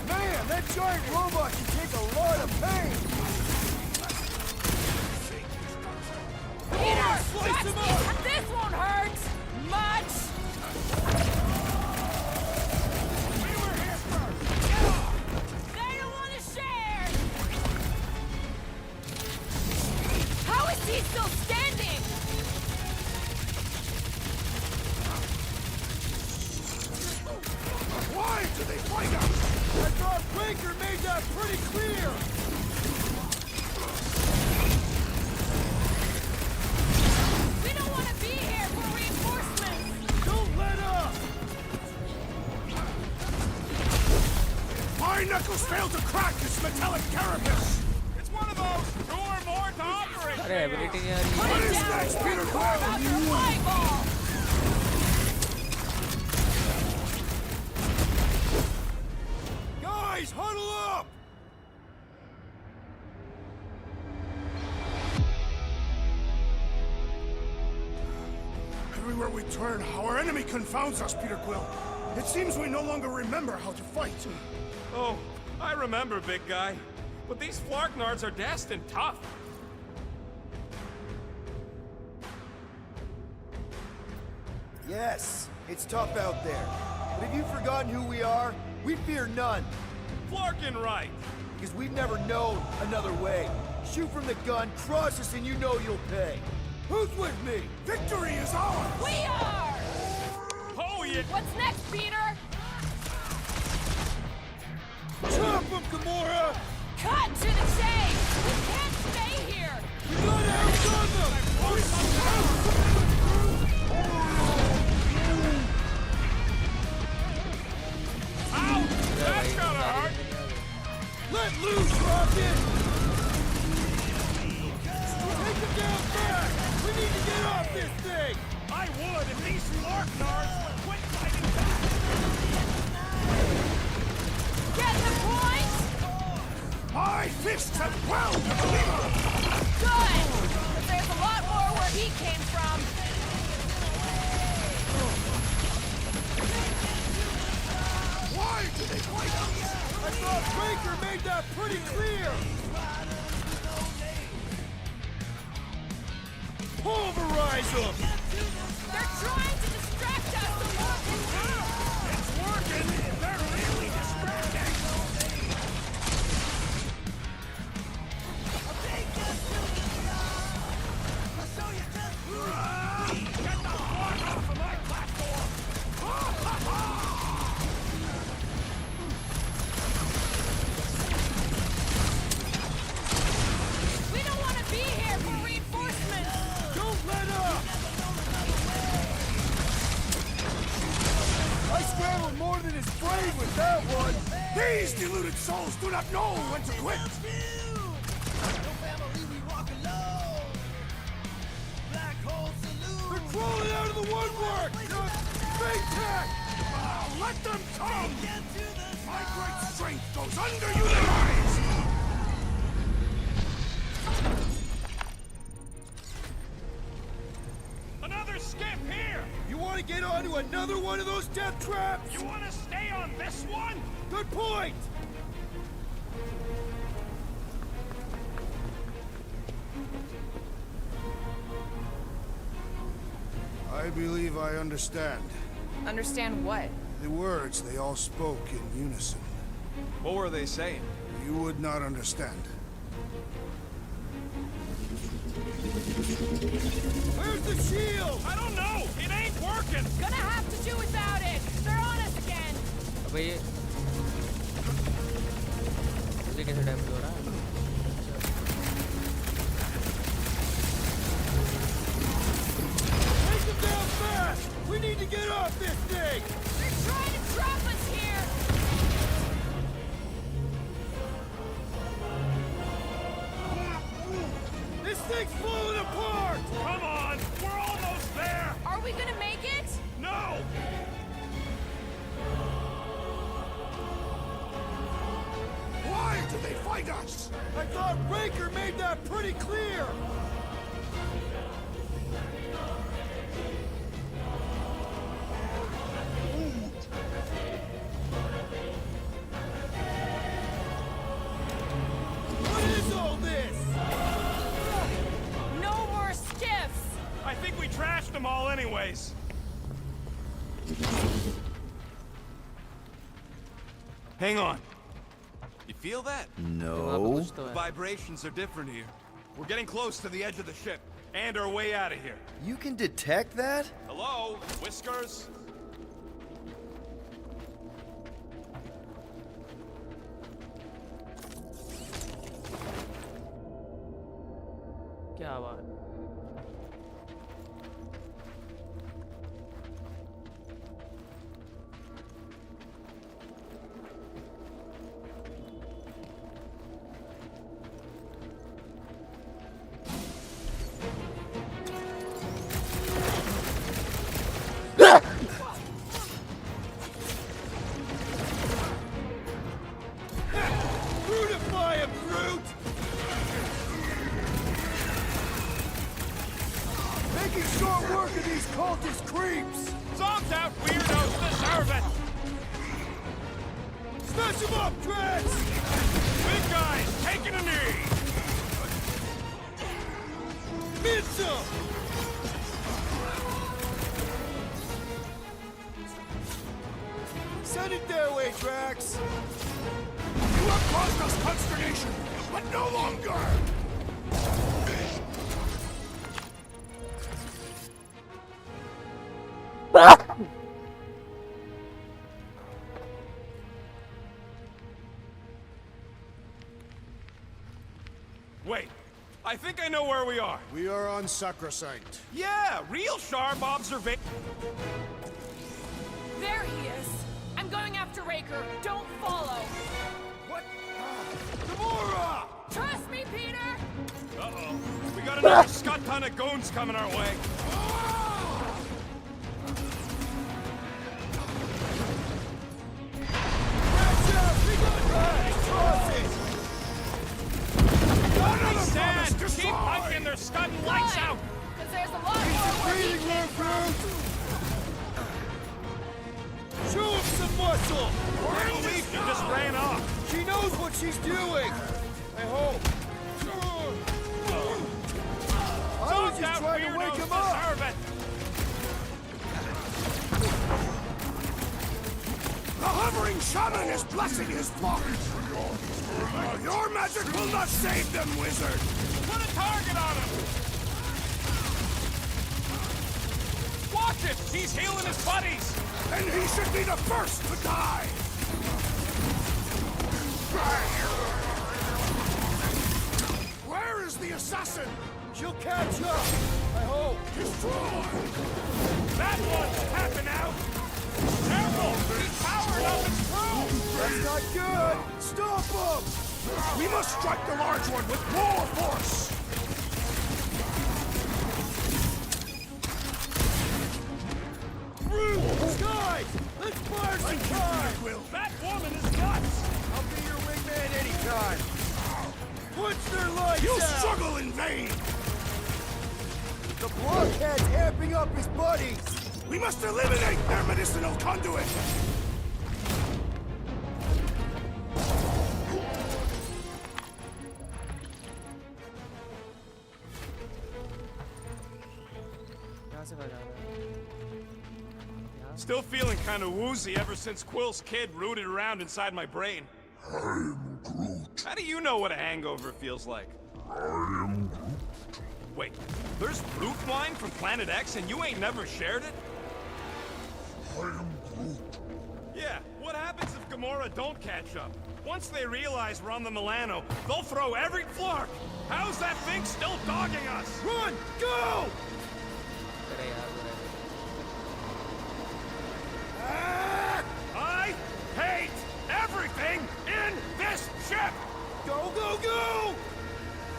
Man, that giant robot can take a lot of pain! Peter! Slice them up! This won't hurt! Much! We were here first! Get off! They don't want to share! How is he still standing? Why do they fight us? I thought Breaker made that pretty clear! We don't want to be here for reinforcements! Don't let up! My knuckles failed to crack this metallic carapace! It's one of those two or more to operate! अरे ability नहीं आ रही Put है it down! Peter More about your flight ball! Guys, huddle up! Everywhere we turn, our enemy confounds us, Peter Quill. It seems we no longer remember how to fight. Oh, I remember, big guy. But these Flarknards are destined tough. Yes, it's tough out there. But have you forgotten who we are? We fear none. Flarkin right. Because we've never known another way. Shoot from the gun, cross us, and you know you'll pay. Who's with me? Victory is ours! We are! Oh, you... What's next, Peter? Chop him, Gamora! Cut to the chase! We can't stay here! We gotta outrun them! Ow! That's gotta hurt! Let loose, Rocket! Take him down fast! We need to get off this thing! I would if these Flarknards would quit fighting back! Get the point? My fists have well delivered! Good! But there's a lot more where he came from. Why do they fight us? I thought Breaker made that pretty clear! Pulverize them! They're trying to distract us so more can come. It's working! They're really distracting! Get the fuck off of my platform! We don't want to be here for reinforcements. Don't let up! I scrambled more than his brain with that one! These deluded souls do not know when to quit! They're crawling out of the woodwork! Big tech! Let them come! My great strength goes underutilized! Another skip here! You want to get onto another one of those death traps? You want to stay on this one? Good point! I believe I understand. Understand what? The words they all spoke in unison. What were they saying? You would not understand. Where's the shield? I don't know! It ain't working! Gonna have to do without it! They're on us again! अबे ये मुझे कैसे damage हो रहा है? Take them down fast! We need to get off this thing! They're trying to trap us here! This thing's falling apart! Come on! We're almost there! Are we gonna make it? No! Why do they fight us? I thought Raker made that pretty clear! What is all this? No more skiffs! I think we trashed them all anyways. Hang on. You feel that? No. The vibrations are different here. We're getting close to the edge of the ship, and our way out of here. You can detect that? Hello? Whiskers? क्या बात? Brutify him, Groot! Making short work of these cultist creeps! Zombs out, weirdos! Deserve it! Smash him up, Drax! Big guys, taking a knee! Get some! Send it their way, Drax! You have caused us consternation, but no longer! Wait, I think I know where we are. We are on Sacrosanct. Yeah, real sharp observation. There he is! I'm going after Raker. Don't follow! What? Gamora! Trust me, Peter! Uh-oh. We got another scut ton of goons coming our way. Watch out! We got guys! Crosses! Sad! Keep punching, they're scudding lights out! Because there's a lot more where he Breathing can... room, Groot! Show him some muscle! I believe she just ran off. She knows what she's doing! I hope. I was just trying to wake him up! Deserve it. The hovering shaman is blessing his flock! Your magic will not save them, wizard! Put a target on him! Watch it! He's healing his buddies! Then he should be the first to die! Where is the assassin? She'll catch up! I hope. Destroy! That one's tapping out! Careful! He's powered up his crew! That's not good! Stop him! We must strike the large one with more force! Guys! Let's fire Killing time! That woman is nuts! I'll be your wingman anytime. Punch their lights You out! struggle in vain! The blockhead's amping up his buddies! We must eliminate their medicinal conduit! यहाँ से बजा रहा है। Still feeling kind of woozy ever since Quill's kid rooted around inside my brain. I'm Groot. How do you know what a hangover feels like? I am Groot. Wait, there's fruit wine from Planet X and you ain't never shared it? I am Groot. Yeah, what happens if Gamora don't catch up? Once they realize we're on the Milano, they'll throw every flark! How's that thing still dogging us? Run! Go! अरे यार वो रहने दो। I hate everything in this ship! Go, go, go!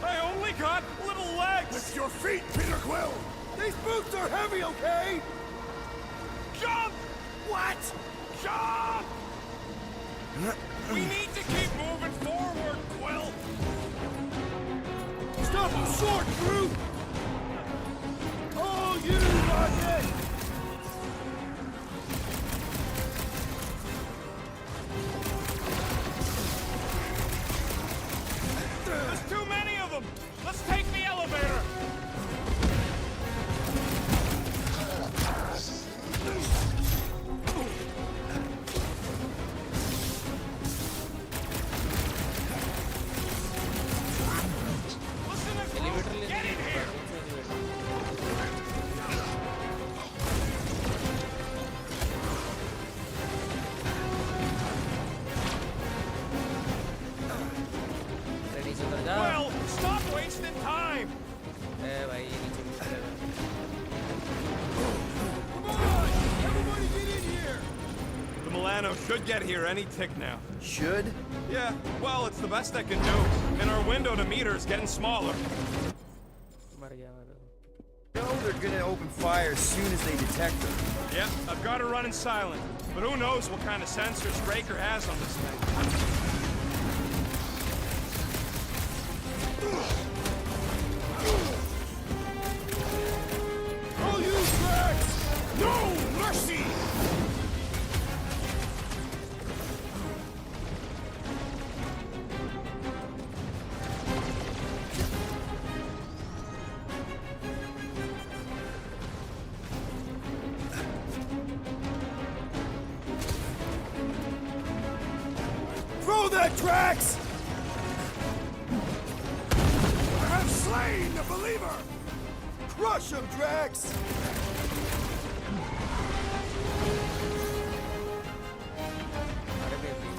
I only got little legs! With your feet, Peter Quill! These boots are heavy, okay? Jump! What? Jump! We need to keep moving forward, Quill! Stop him short, Groot! Oh, you rocket! There's too many of them! Let's take the elevator! Listen to Groot! Elevator Get in here! अरे नीचे उतर जा। Well, stop wasting time! ए भाई ये नीचे उतर जा। Come on! Everybody get in here! The Milano should get here any tick now. Should? Yeah, well, it's the best I can do. And our window to meet her is getting smaller. मर गया मैं तो। No, they're gonna open fire as soon as they detect her. Yep, I've got her running silent. But who knows what kind of sensors Raker has on this thing. I'll use Drax! No mercy! Throw that, Drax! I have slain the believer! Crush him, Drax! अरे baby.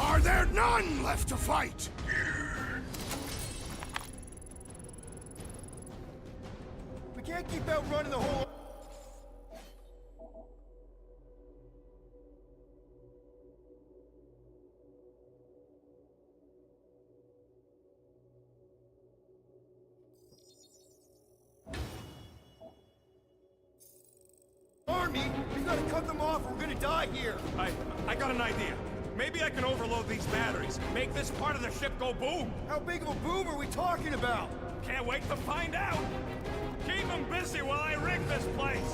Are there none left to fight? We can't keep outrunning the whole... Army, we've got to cut them off or we're gonna die here. I got an idea. Maybe I can overload these batteries, make this part of the ship go boom. How big of a boom are we talking about? Can't wait to find out. Keep them busy while I rig this place.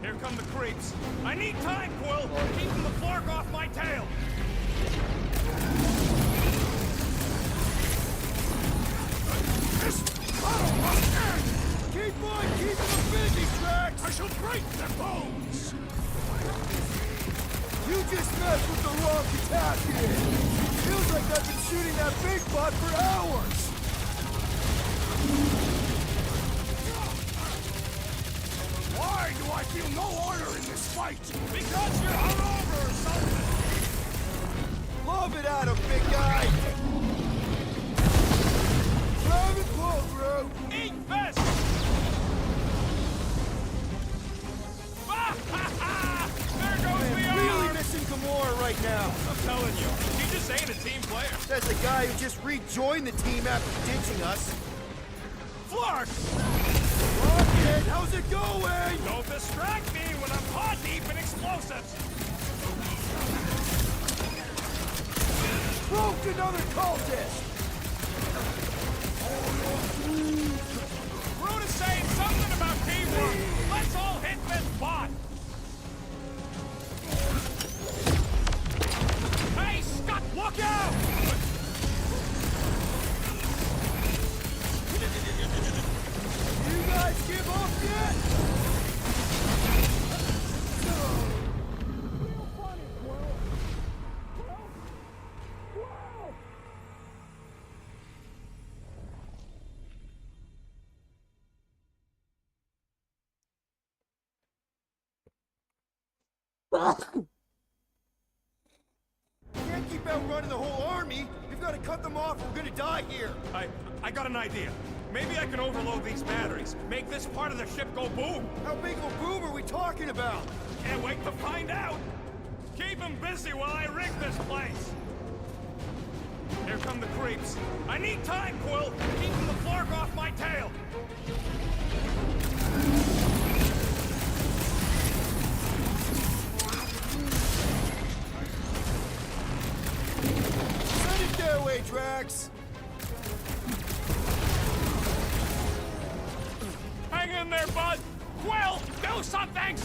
Here come the creeps. I need time, Quill. Keeping the flark off my tail. This battle must end! Keep on keeping them busy, Drax! I shall break their bones! You just messed with the wrong detachment! Feels like I've been shooting that big butt for hours! Why do I feel no order in this fight? Because you're hungover or something. Love it out of big guy! Grab it close, bro! Eat fist! There goes the arm! Really missing Gamora right now! I'm telling you, she just ain't a team player. That's the guy who just rejoined the team after ditching us. Flark! Rocket, how's it going? Don't distract me when I'm paw deep in explosives! Broke another cultist! Root is saying something about teamwork! Let's all hit this bot! Hey, Scott, look out! You guys give up yet? Can't keep outrunning the whole army. We've got to cut them off or we're gonna die here. I got an idea. Maybe I can overload these batteries. Make this part of the ship go boom. How big of a boom are we talking about? Can't wait to find out. Keep them busy while I rig this place. Here come the creeps. I need time, Quill. Keeping the Flark off my tail. Send it their way, Drax. Hang in there, bud. Quill, do something!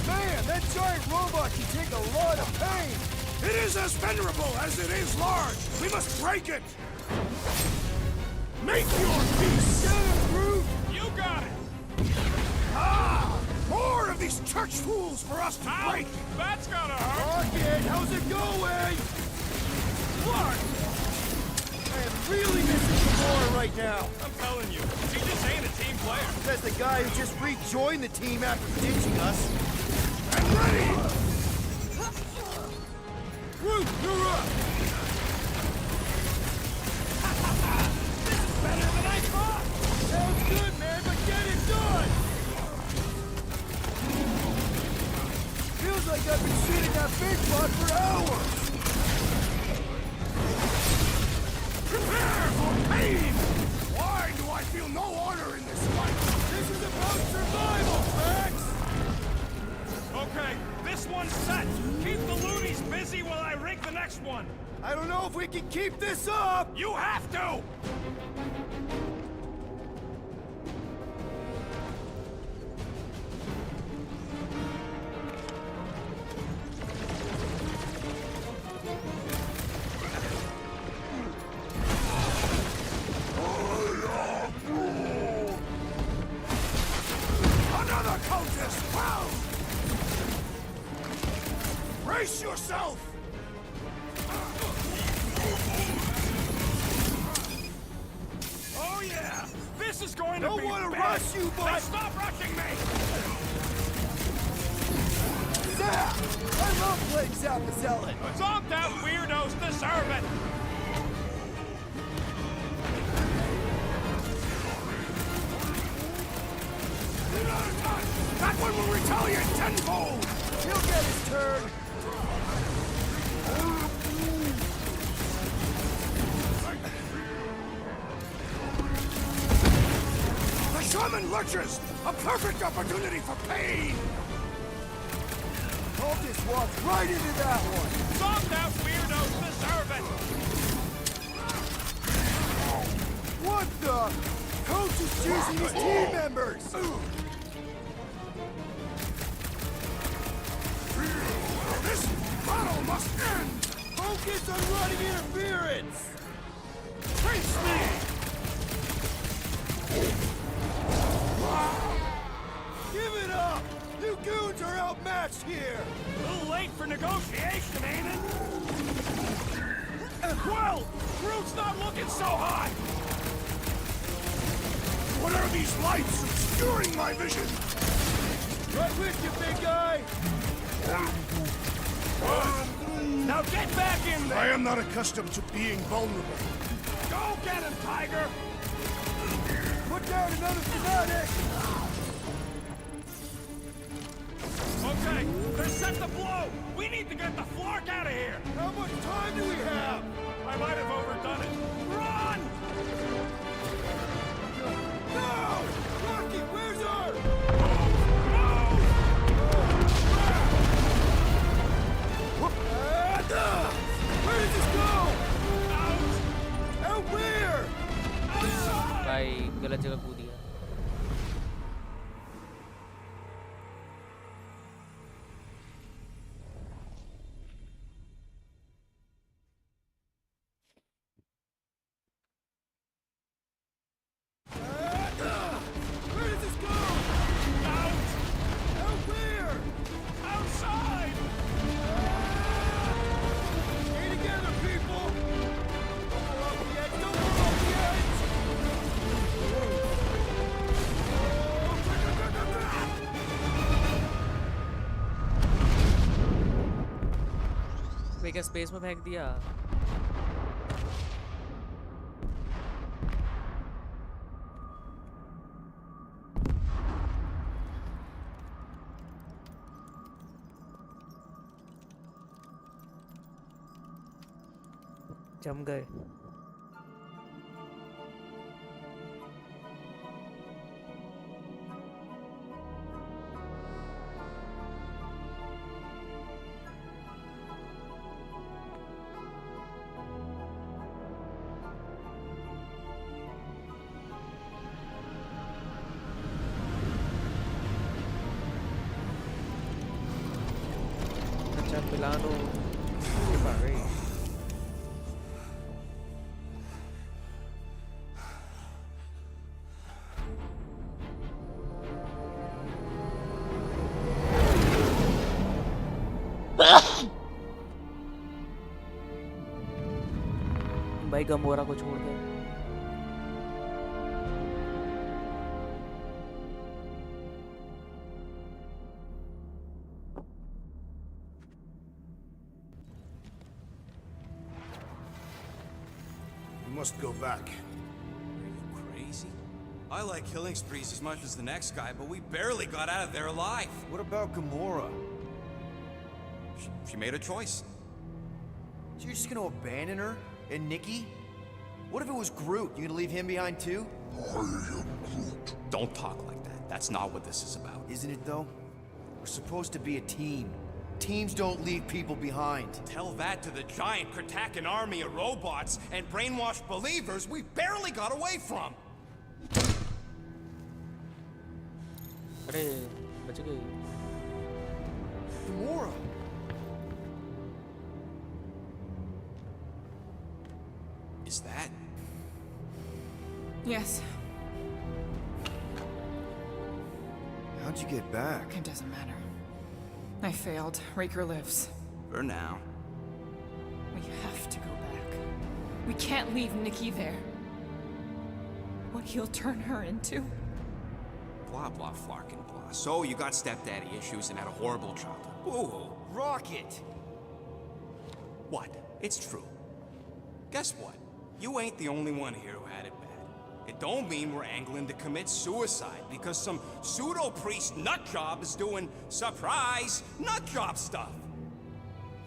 Man, that giant robot can take a lot of pain. It is as venerable as it is large. We must break it. Make your peace. Get him, Groot. You got it. Ah! More of these church fools for us to break. That's gonna hurt. Rocket, how's it going? Clark! I am really missing Gamora right now. I'm telling you, she just ain't a team player. Says the guy who just rejoined the team after ditching us. And ready! Groot, you're up! This is better than I thought. Sounds good, man, but get it done! Feels like I've been shooting that big bot for hours! Prepare for pain! Why do I feel no honor in this fight? This is about survival, Max! Okay, this one's set. Keep the loonies busy while I rig the next one. I don't know if we can keep this up! You have to! Another cultist found! Brace yourself! Oh yeah! This is going to Don't be want to bad. rush you, Now but... stop rushing me! Zap! I love playing Zap the Zealot! Zonked out weirdos deserve it! That one will retaliate tenfold! He'll get his turn! The shaman lurches! A perfect opportunity for pain! Cultist walks right into that one! Zonked out weirdos deserve it! What the? Coach is choosing his team members! This battle must end! Focus on running interference! Face me! Give it up! You goons are outmatched here! A little late for negotiation, ain't it? Quill! Groot's not looking so hot! What are these lights obscuring my vision? Right with you, big guy! Now get back in there! I am not accustomed to being vulnerable. Go get him, Tiger! Put down another fanatic! Okay, they're set to blow! We need to get the Flark out of here! How much time do we have? I might have overdone it. Run! गलत जगह कूद दिया। Where does this go? Out! Out where? Outside! Stay together, people! Don't go off the edge! Don't go off the edge! वे क्या space में फेंक दिया? जम गए। अच्छा मिलानो भाई। भाई गमोरा को छोड़ दे। We must go back. Are you crazy? I like killing sprees as much as the next guy, but we barely got out of there alive. What about Gamora? She made a choice. So you're just gonna abandon her? And Nikki? What if it was Groot? You gonna leave him behind too? I am Groot. Don't talk like that. That's not what this is about. Isn't it though? We're supposed to be a team. Teams don't leave people behind. Tell that to the giant Kratakan army of robots and brainwashed believers we barely got away from. अरे बच गई। Gamora! Is that? Yes. How'd you get back? It doesn't matter. I failed. Raker lives. For now. We have to go back. We can't leave Nikki there. What he'll turn her into. Blah, blah, flarkin' blah. So you got stepdaddy issues and had a horrible childhood. Ooh. Rocket! What? It's true. Guess what? You ain't the only one here who had it bad. It don't mean we're angling to commit suicide because some pseudo-priest nutjob is doing surprise nutjob stuff.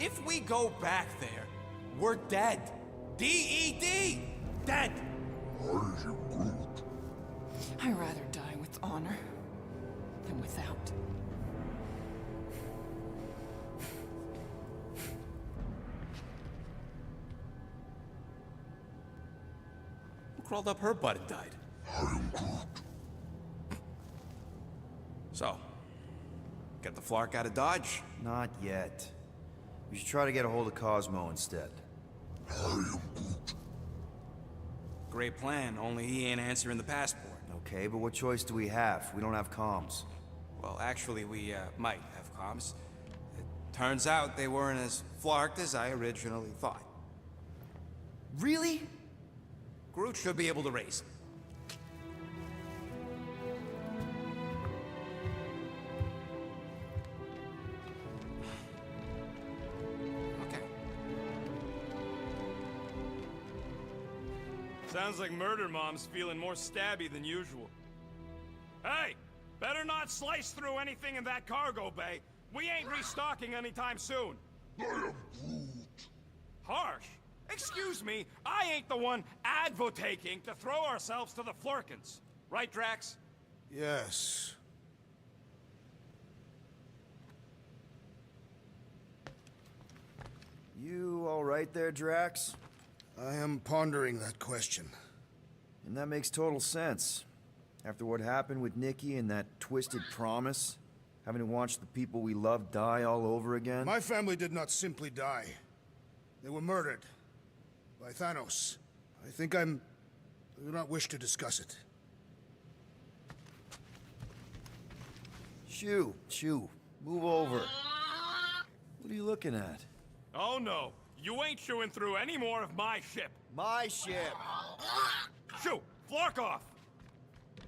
If we go back there, we're dead. D-E-D! Dead! I am Groot. I'd rather die with honor than without. Crawled up her butt and died. I am Groot. So, get the Flark out of Dodge? Not yet. We should try to get a hold of Cosmo instead. I am Groot. Great plan, only he ain't answering the passport. Okay, but what choice do we have? We don't have comms. Well, actually, we might have comms. It turns out they weren't as flarked as I originally thought. Really? Groot should be able to raise them. Okay. Sounds like Murder Mom's feeling more stabby than usual. Hey! Better not slice through anything in that cargo bay. We ain't restocking anytime soon. I am Groot. Harsh? Excuse me, I ain't the one advocating to throw ourselves to the Flurkins. Right, Drax? Yes. You all right there, Drax? I am pondering that question. And that makes total sense. After what happened with Nikki and that twisted promise, having to watch the people we love die all over again. My family did not simply die. They were murdered by Thanos. I do not wish to discuss it. Shoo, move over. What are you looking at? Oh no, you ain't chewing through any more of my ship. My ship! Shoo, Flark off!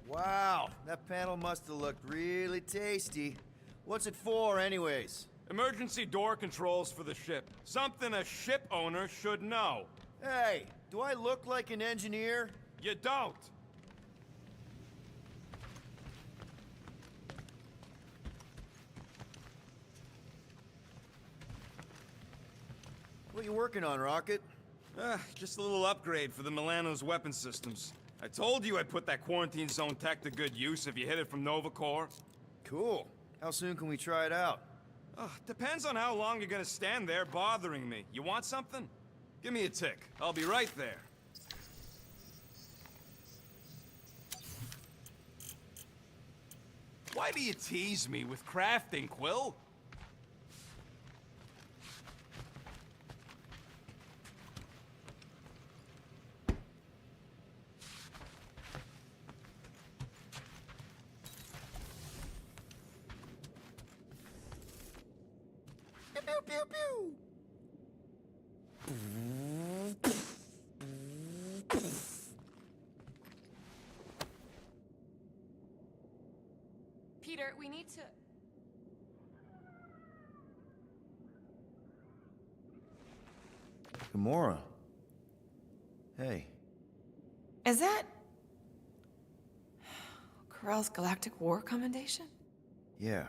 Wow, that panel must have looked really tasty. What's it for, anyways? Emergency door controls for the ship. Something a ship owner should know. Hey, do I look like an engineer? You don't. What are you working on, Rocket? Just a little upgrade for the Milano's weapon systems. I told you I'd put that quarantine zone tech to good use if you hit it from Nova Corps. Cool. How soon can we try it out? Depends on how long you're gonna stand there bothering me. You want something? Give me a tick. I'll be right there. Why do you tease me with crafting, Quill? Pew, pew, pew. Peter, we need to... Gamora. Hey. Is that... Corell's Galactic War Commendation? Yeah.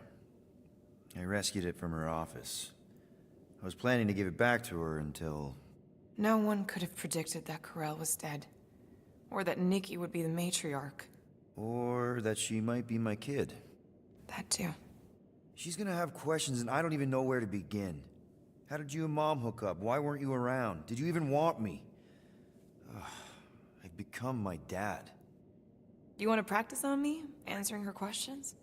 I rescued it from her office. I was planning to give it back to her until... No one could have predicted that Corell was dead. Or that Nikki would be the matriarch. Or that she might be my kid. That too. She's gonna have questions and I don't even know where to begin. How did you and Mom hook up? Why weren't you around? Did you even want me? I've become my dad. Do you want to practice on me, answering her questions?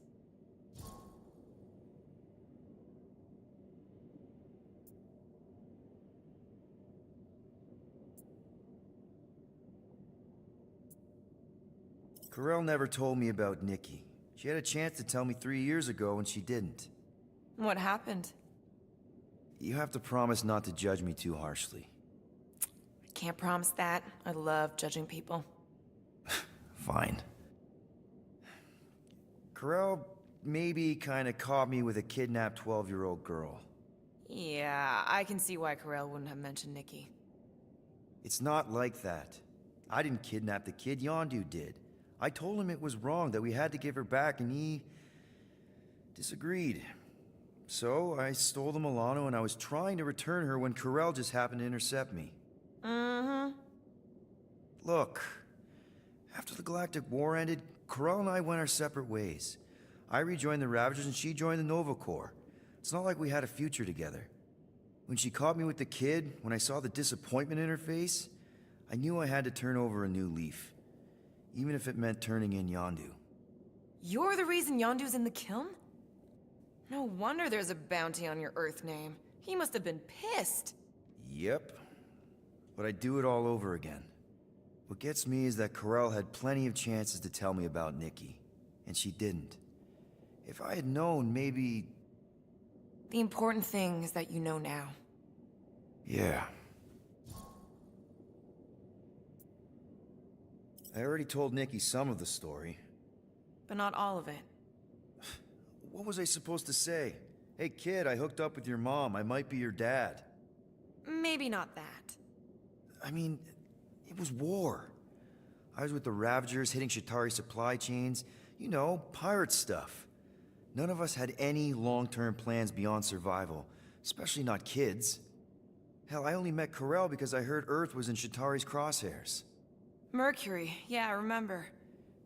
Corell never told me about Nikki. She had a chance to tell me 3 years ago and she didn't. What happened? You have to promise not to judge me too harshly. I can't promise that. I love judging people. Fine. Corell maybe kinda caught me with a kidnapped 12-year-old girl. Yeah, I can see why Corell wouldn't have mentioned Nikki. It's not like that. I didn't kidnap the kid, Yondu did. I told him it was wrong, that we had to give her back, and he... disagreed. So, I stole the Milano, and I was trying to return her when Corell just happened to intercept me. Mm-hmm. Look, after the Galactic War ended, Corell and I went our separate ways. I rejoined the Ravagers, and she joined the Nova Corps. It's not like we had a future together. When she caught me with the kid, when I saw the disappointment in her face, I knew I had to turn over a new leaf. Even if it meant turning in Yondu. You're the reason Yondu's in the kiln? No wonder there's a bounty on your Earth name. He must have been pissed. Yep. But I'd do it all over again. What gets me is that Corell had plenty of chances to tell me about Nikki, and she didn't. If I had known, maybe... The important thing is that you know now. Yeah. I already told Nikki some of the story. But not all of it. What was I supposed to say? Hey kid, I hooked up with your mom. I might be your dad. Maybe not that. I mean, it was war. I was with the Ravagers hitting Shatari supply chains. You know, pirate stuff. None of us had any long-term plans beyond survival. Especially not kids. Hell, I only met Corell because I heard Earth was in Shatari's crosshairs. Mercury, yeah, I remember.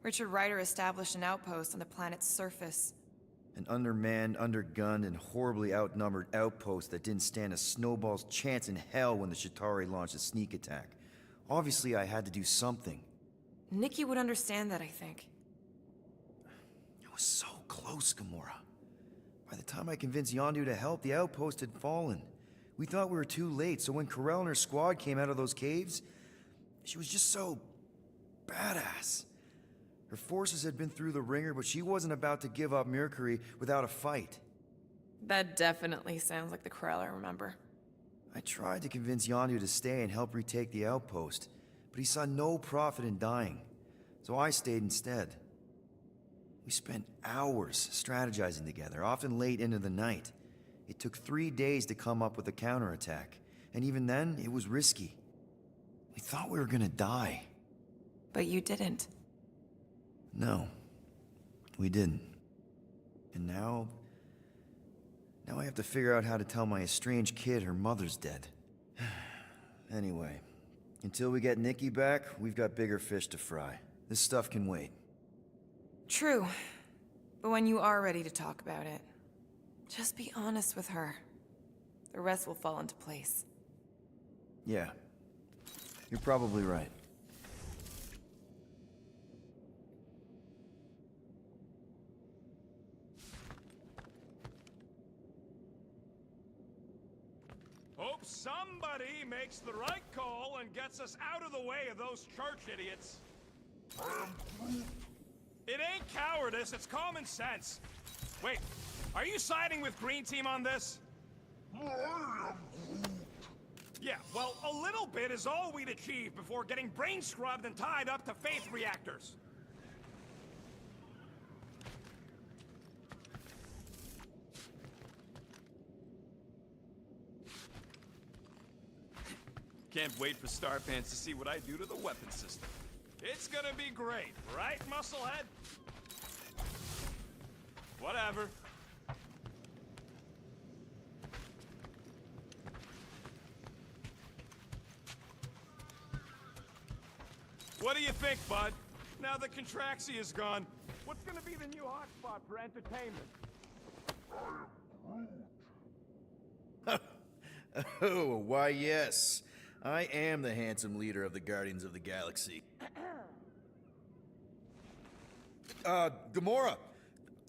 Richard Ryder established an outpost on the planet's surface. An undermanned, undergunned, and horribly outnumbered outpost that didn't stand a snowball's chance in hell when the Shatari launched a sneak attack. Obviously, I had to do something. Nikki would understand that, I think. It was so close, Gamora. By the time I convinced Yondu to help, the outpost had fallen. We thought we were too late, so when Corell and her squad came out of those caves, she was just so badass. Her forces had been through the ringer, but she wasn't about to give up Mercury without a fight. That definitely sounds like the Corell I remember. I tried to convince Yondu to stay and help retake the outpost, but he saw no profit in dying, so I stayed instead. We spent hours strategizing together, often late into the night. It took 3 days to come up with a counterattack, and even then, it was risky. We thought we were gonna die. But you didn't. No, we didn't. And now I have to figure out how to tell my estranged kid her mother's dead. Anyway, until we get Nikki back, we've got bigger fish to fry. This stuff can wait. True. But when you are ready to talk about it, just be honest with her. The rest will fall into place. Yeah, you're probably right. Hope somebody makes the right call and gets us out of the way of those church idiots. It ain't cowardice, it's common sense. Wait, are you siding with Green Team on this? Yeah, well, a little bit is all we'd achieve before getting brain scrubbed and tied up to faith reactors. Can't wait for Starpants to see what I do to the weapon system. It's gonna be great, right, Musclehead? Whatever. What do you think, bud? Now that Contraxi is gone, what's gonna be the new hotspot for entertainment? Oh, why yes. I am the handsome leader of the Guardians of the Galaxy. Gamora,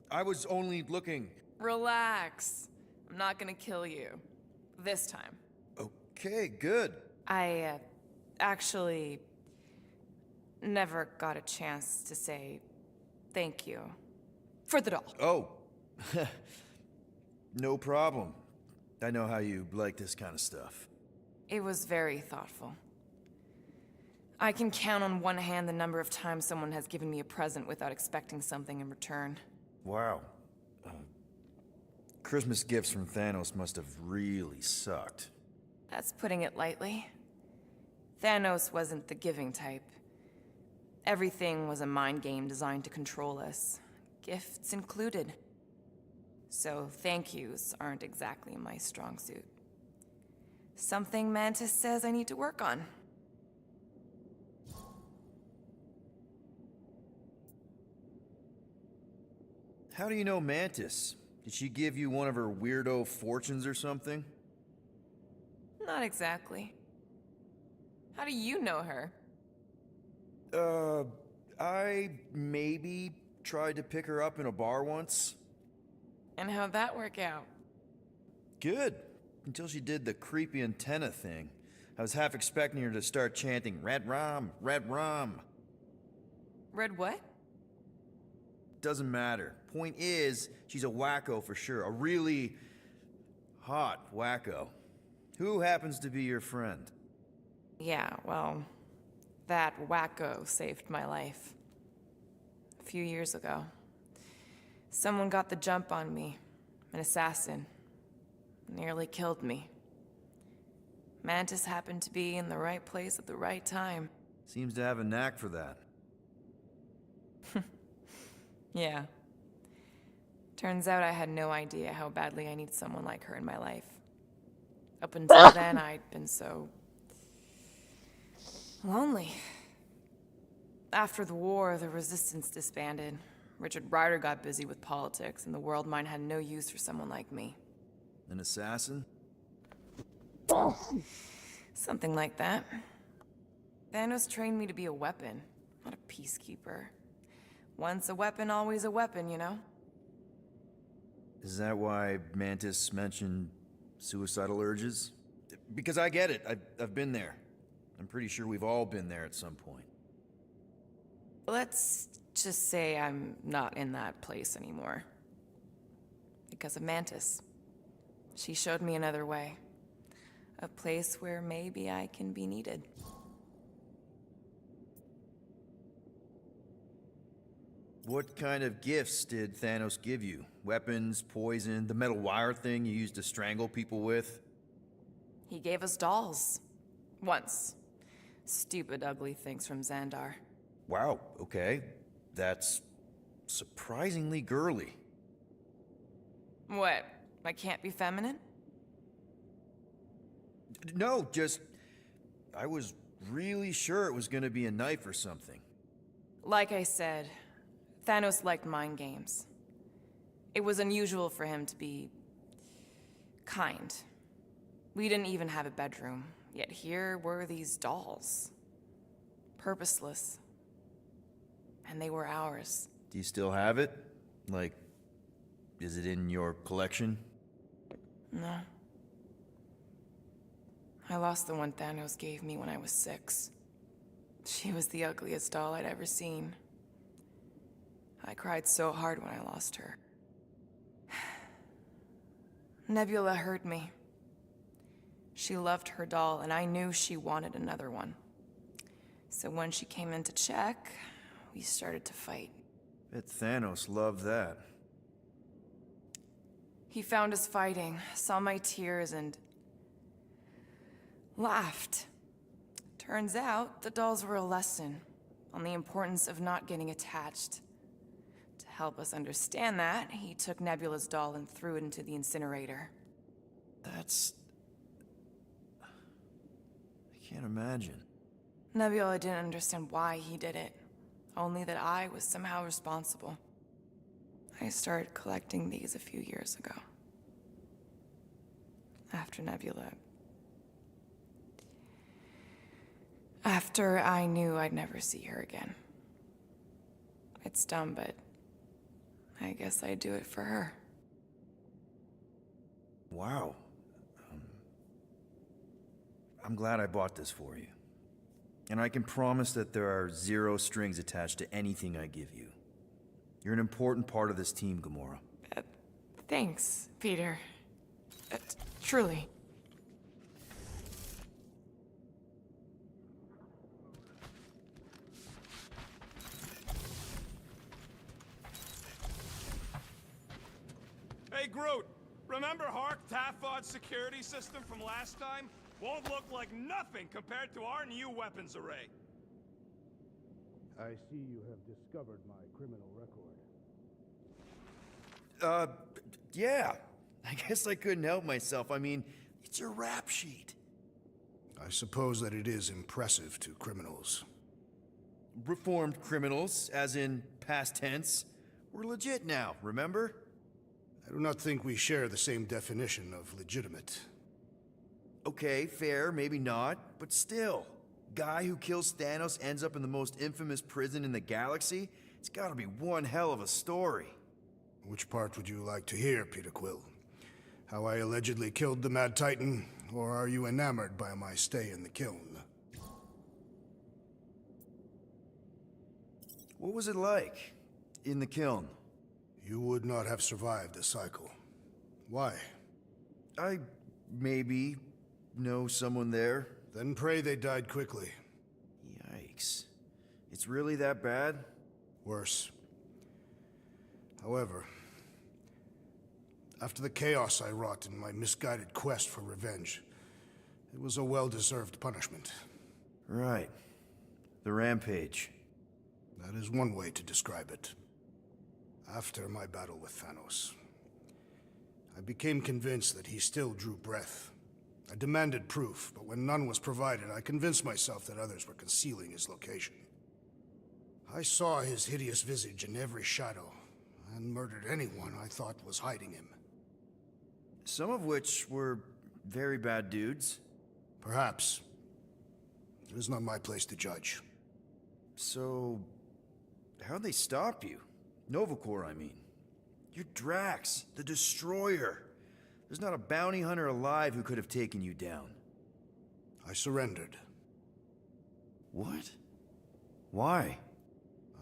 I was only looking. Relax. I'm not gonna kill you. This time. Okay, good. I, actually never got a chance to say thank you for the doll. Oh. No problem. I know how you like this kind of stuff. It was very thoughtful. I can count on one hand the number of times someone has given me a present without expecting something in return. Wow. Christmas gifts from Thanos must have really sucked. That's putting it lightly. Thanos wasn't the giving type. Everything was a mind game designed to control us, gifts included. So thank yous aren't exactly my strong suit. Something Mantis says I need to work on. How do you know Mantis? Did she give you one of her weirdo fortunes or something? Not exactly. How do you know her? I maybe tried to pick her up in a bar once. And how'd that work out? Good. Until she did the creepy antenna thing. I was half expecting her to start chanting, "Red Rum, Red Rum." Red what? Doesn't matter. Point is, she's a wacko for sure. A really hot wacko. Who happens to be your friend? Yeah, well, that wacko saved my life. A few years ago. Someone got the jump on me. An assassin. Nearly killed me. Mantis happened to be in the right place at the right time. Seems to have a knack for that. Yeah. Turns out I had no idea how badly I need someone like her in my life. Up until then, I'd been so lonely. After the war, the resistance disbanded. Richard Ryder got busy with politics, and the world mind had no use for someone like me. An assassin? Something like that. Thanos trained me to be a weapon. Not a peacekeeper. Once a weapon, always a weapon, you know? Is that why Mantis mentioned suicidal urges? Because I get it. I've been there. I'm pretty sure we've all been there at some point. Let's just say I'm not in that place anymore. Because of Mantis. She showed me another way. A place where maybe I can be needed. What kind of gifts did Thanos give you? Weapons, poison, the metal wire thing you used to strangle people with? He gave us dolls. Once. Stupid, ugly things from Xandar. Wow, okay. That's surprisingly girly. What? I can't be feminine? No, just... I was really sure it was gonna be a knife or something. Like I said, Thanos liked mind games. It was unusual for him to be... kind. We didn't even have a bedroom, yet here were these dolls. Purposeless. And they were ours. Do you still have it? Like, is it in your collection? No. I lost the one Thanos gave me when I was 6. She was the ugliest doll I'd ever seen. I cried so hard when I lost her. Nebula hurt me. She loved her doll, and I knew she wanted another one. So when she came in to check, we started to fight. Bet Thanos loved that. He found us fighting, saw my tears, and laughed. Turns out, the dolls were a lesson on the importance of not getting attached. To help us understand that, he took Nebula's doll and threw it into the incinerator. That's... I can't imagine. Nebula didn't understand why he did it, only that I was somehow responsible. I started collecting these a few years ago. After Nebula. After I knew I'd never see her again. It's dumb, but I guess I'd do it for her. Wow. I'm glad I bought this for you. And I can promise that there are 0 strings attached to anything I give you. You're an important part of this team, Gamora. Thanks, Peter. Truly. Hey, Groot! Remember Hark Tafod's security system from last time? Won't look like nothing compared to our new weapons array. I see you have discovered my criminal record. Yeah. I guess I couldn't help myself. I mean, it's your rap sheet. I suppose that it is impressive to criminals. Reformed criminals, as in past tense. We're legit now, remember? I do not think we share the same definition of legitimate. Okay, fair, maybe not, but still. Guy who kills Thanos ends up in the most infamous prison in the galaxy? It's gotta be one hell of a story. Which part would you like to hear, Peter Quill? How I allegedly killed the Mad Titan, or are you enamored by my stay in the kiln? What was it like in the kiln? You would not have survived the cycle. Why? I maybe know someone there. Then pray they died quickly. Yikes. It's really that bad? Worse. However, after the chaos I wrought in my misguided quest for revenge, it was a well-deserved punishment. Right. The rampage. That is one way to describe it. After my battle with Thanos, I became convinced that he still drew breath. I demanded proof, but when none was provided, I convinced myself that others were concealing his location. I saw his hideous visage in every shadow, and murdered anyone I thought was hiding him. Some of which were very bad dudes. Perhaps. It is not my place to judge. So, how'd they stop you? Nova Corps, I mean. You're Drax, the Destroyer. There's not a bounty hunter alive who could have taken you down. I surrendered. What? Why?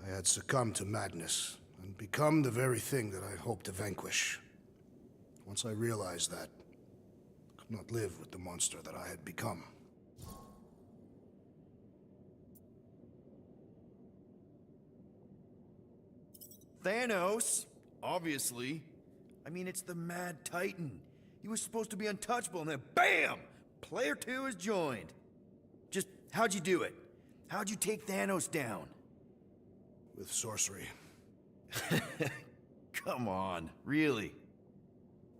I had succumbed to madness and become the very thing that I hoped to vanquish. Once I realized that, I could not live with the monster that I had become. Thanos? Obviously. I mean, it's the Mad Titan. He was supposed to be untouchable, and then BAM! Player 2 is joined. Just, how'd you do it? How'd you take Thanos down? With sorcery. Come on, really?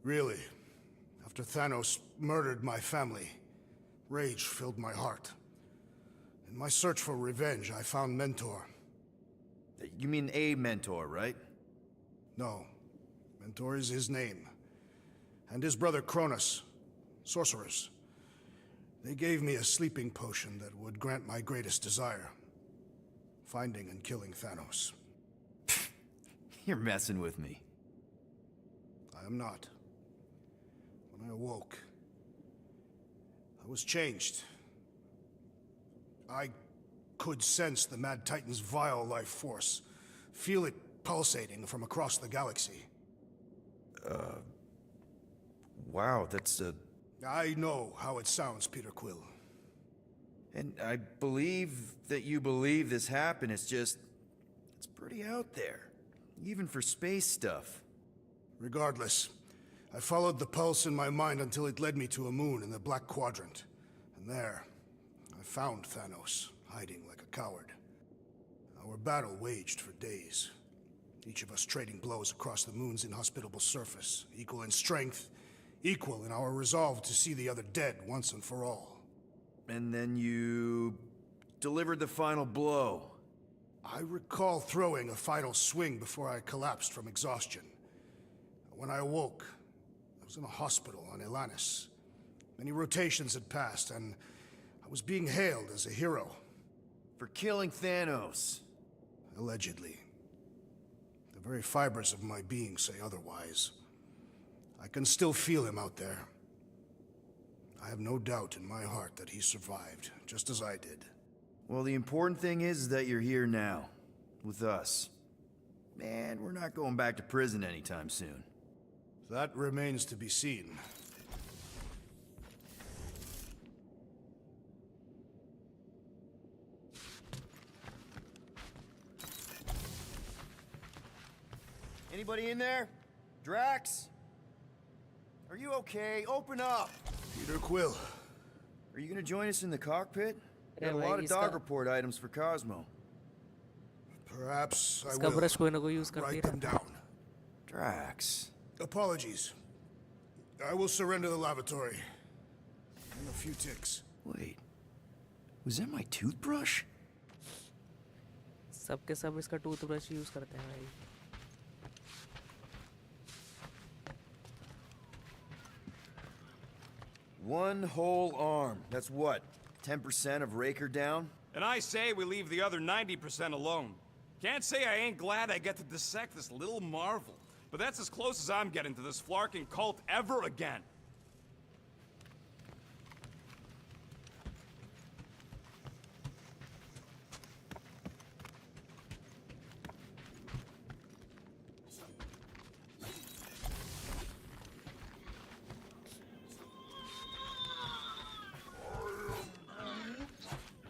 Really. After Thanos murdered my family, rage filled my heart. In my search for revenge, I found Mentor. You mean a mentor, right? No. Mentor is his name. And his brother Cronus, sorcerers. They gave me a sleeping potion that would grant my greatest desire. Finding and killing Thanos. You're messing with me. I am not. When I awoke, I was changed. I could sense the Mad Titan's vile life force. Feel it pulsating from across the galaxy. Wow, that's I know how it sounds, Peter Quill. And I believe that you believe this happened. It's just... it's pretty out there. Even for space stuff. Regardless, I followed the pulse in my mind until it led me to a moon in the Black Quadrant. And there, I found Thanos, hiding like a coward. Our battle waged for days. Each of us trading blows across the moon's inhospitable surface, equal in strength, equal in our resolve to see the other dead once and for all. And then you... delivered the final blow. I recall throwing a final swing before I collapsed from exhaustion. When I awoke, I was in a hospital on Elanis. Many rotations had passed, and I was being hailed as a hero. For killing Thanos. Allegedly. The very fibers of my being say otherwise. I can still feel him out there. I have no doubt in my heart that he survived, just as I did. Well, the important thing is that you're here now, with us. Man, we're not going back to prison anytime soon. That remains to be seen. Anybody in there? Drax? Are you okay? Open up! Peter Quill. Are you gonna join us in the cockpit? We Yeah, got a lot of he's dog got- report items for Cosmo. Perhaps I इसका will brush कोई ना कोई use करती write them रहता down. Drax. Apologies. I will surrender the lavatory. In a few ticks. Wait. Was that my toothbrush? सबके सब इसका toothbrush use करते हैं भाई. One whole arm. That's what? 10% of Raker down? And I say we leave the other 90% alone. Can't say I ain't glad I get to dissect this little marvel. But that's as close as I'm getting to this flarking cult ever again.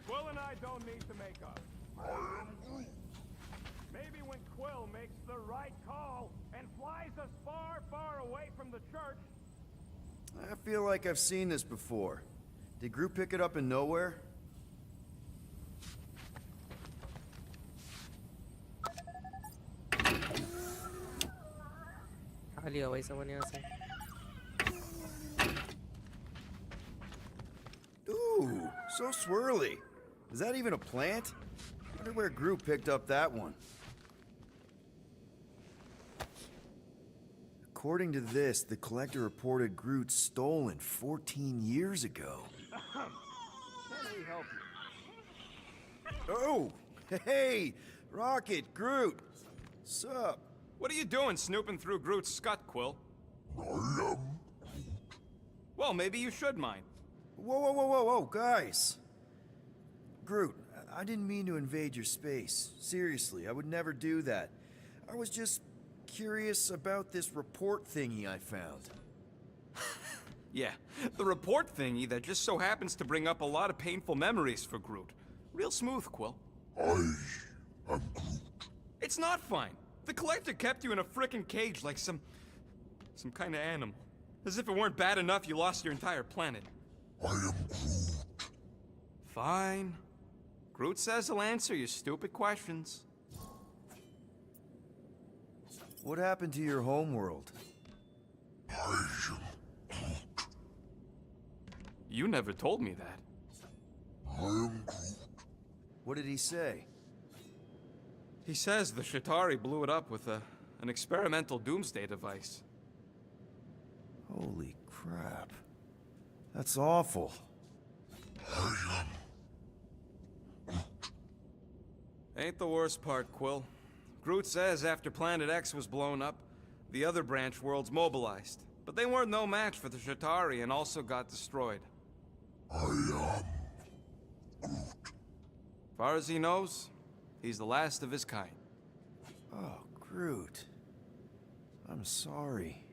Quill and I don't need to make up. Maybe when Quill makes the right call and flies us far, far away from the church. I feel like I've seen this before. Did Groot pick it up in nowhere? खा लिया भाई सामान यहाँ से. Ooh, so swirly. Is that even a plant? I wonder where Groot picked up that one. According to this, the collector reported Groot stolen 14 years ago. Can we help you? Oh! Hey, Rocket, Groot. Sup? What are you doing snooping through Groot's scut, Quill? Well, maybe you should mind. Whoa, guys. Groot, I didn't mean to invade your space. Seriously, I would never do that. I was just curious about this report thingy I found. Yeah, the report thingy that just so happens to bring up a lot of painful memories for Groot. Real smooth, Quill. I am Groot. It's not fine. The Collector kept you in a frickin' cage like some kind of animal. As if it weren't bad enough you lost your entire planet. I am Groot. Fine. Groot says he'll answer your stupid questions. What happened to your homeworld? I am Groot. You never told me that. I am Groot. What did he say? He says the Shatari blew it up with an experimental doomsday device. Holy crap. That's awful. I am Groot. Ain't the worst part, Quill. Groot says after Planet X was blown up, the other branch worlds mobilized. But they weren't no match for the Shatari and also got destroyed. I am Groot. Far as he knows, he's the last of his kind. Oh, Groot. I'm sorry.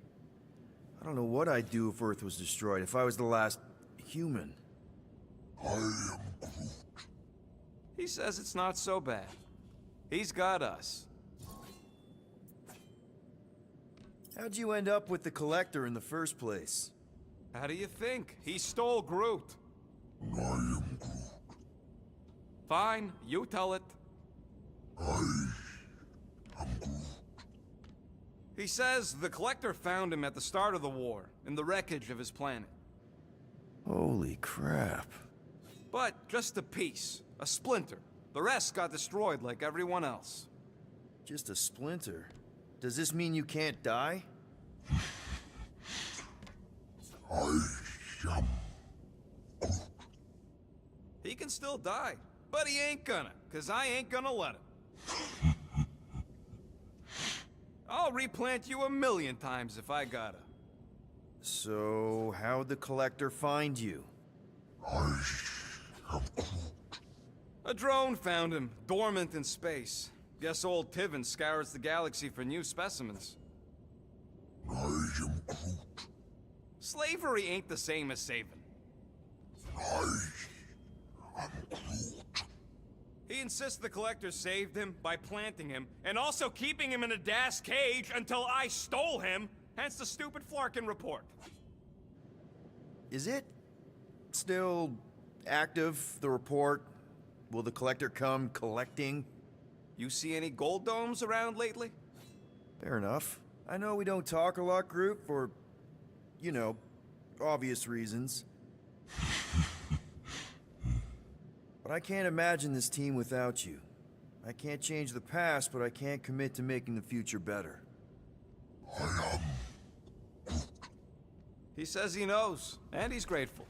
I don't know what I'd do if Earth was destroyed, if I was the last human. I am Groot. He says it's not so bad. He's got us. How'd you end up with the Collector in the first place? How do you think? He stole Groot. I am Groot. Fine, you tell it. I am Groot. He says the Collector found him at the start of the war, in the wreckage of his planet. Holy crap. But just a piece, a splinter. The rest got destroyed like everyone else. Just a splinter? Does this mean you can't die? I am Groot. He can still die, but he ain't gonna, 'cause I ain't gonna let him. I'll replant you 1,000,000 times if I gotta. So, how'd the Collector find you? I am Groot. A drone found him, dormant in space. Guess old Tiven scours the galaxy for new specimens. I am Groot. Slavery ain't the same as saving. I am Groot. He insists the Collector saved him by planting him, and also keeping him in a das cage until I stole him, hence the stupid Flarkin report. Is it still active, the report? Will the Collector come collecting? You see any gold domes around lately? Fair enough. I know we don't talk a lot, Groot, for, you know, obvious reasons. But I can't imagine this team without you. I can't change the past, but I can't commit to making the future better. I am Groot. He says he knows, and he's grateful.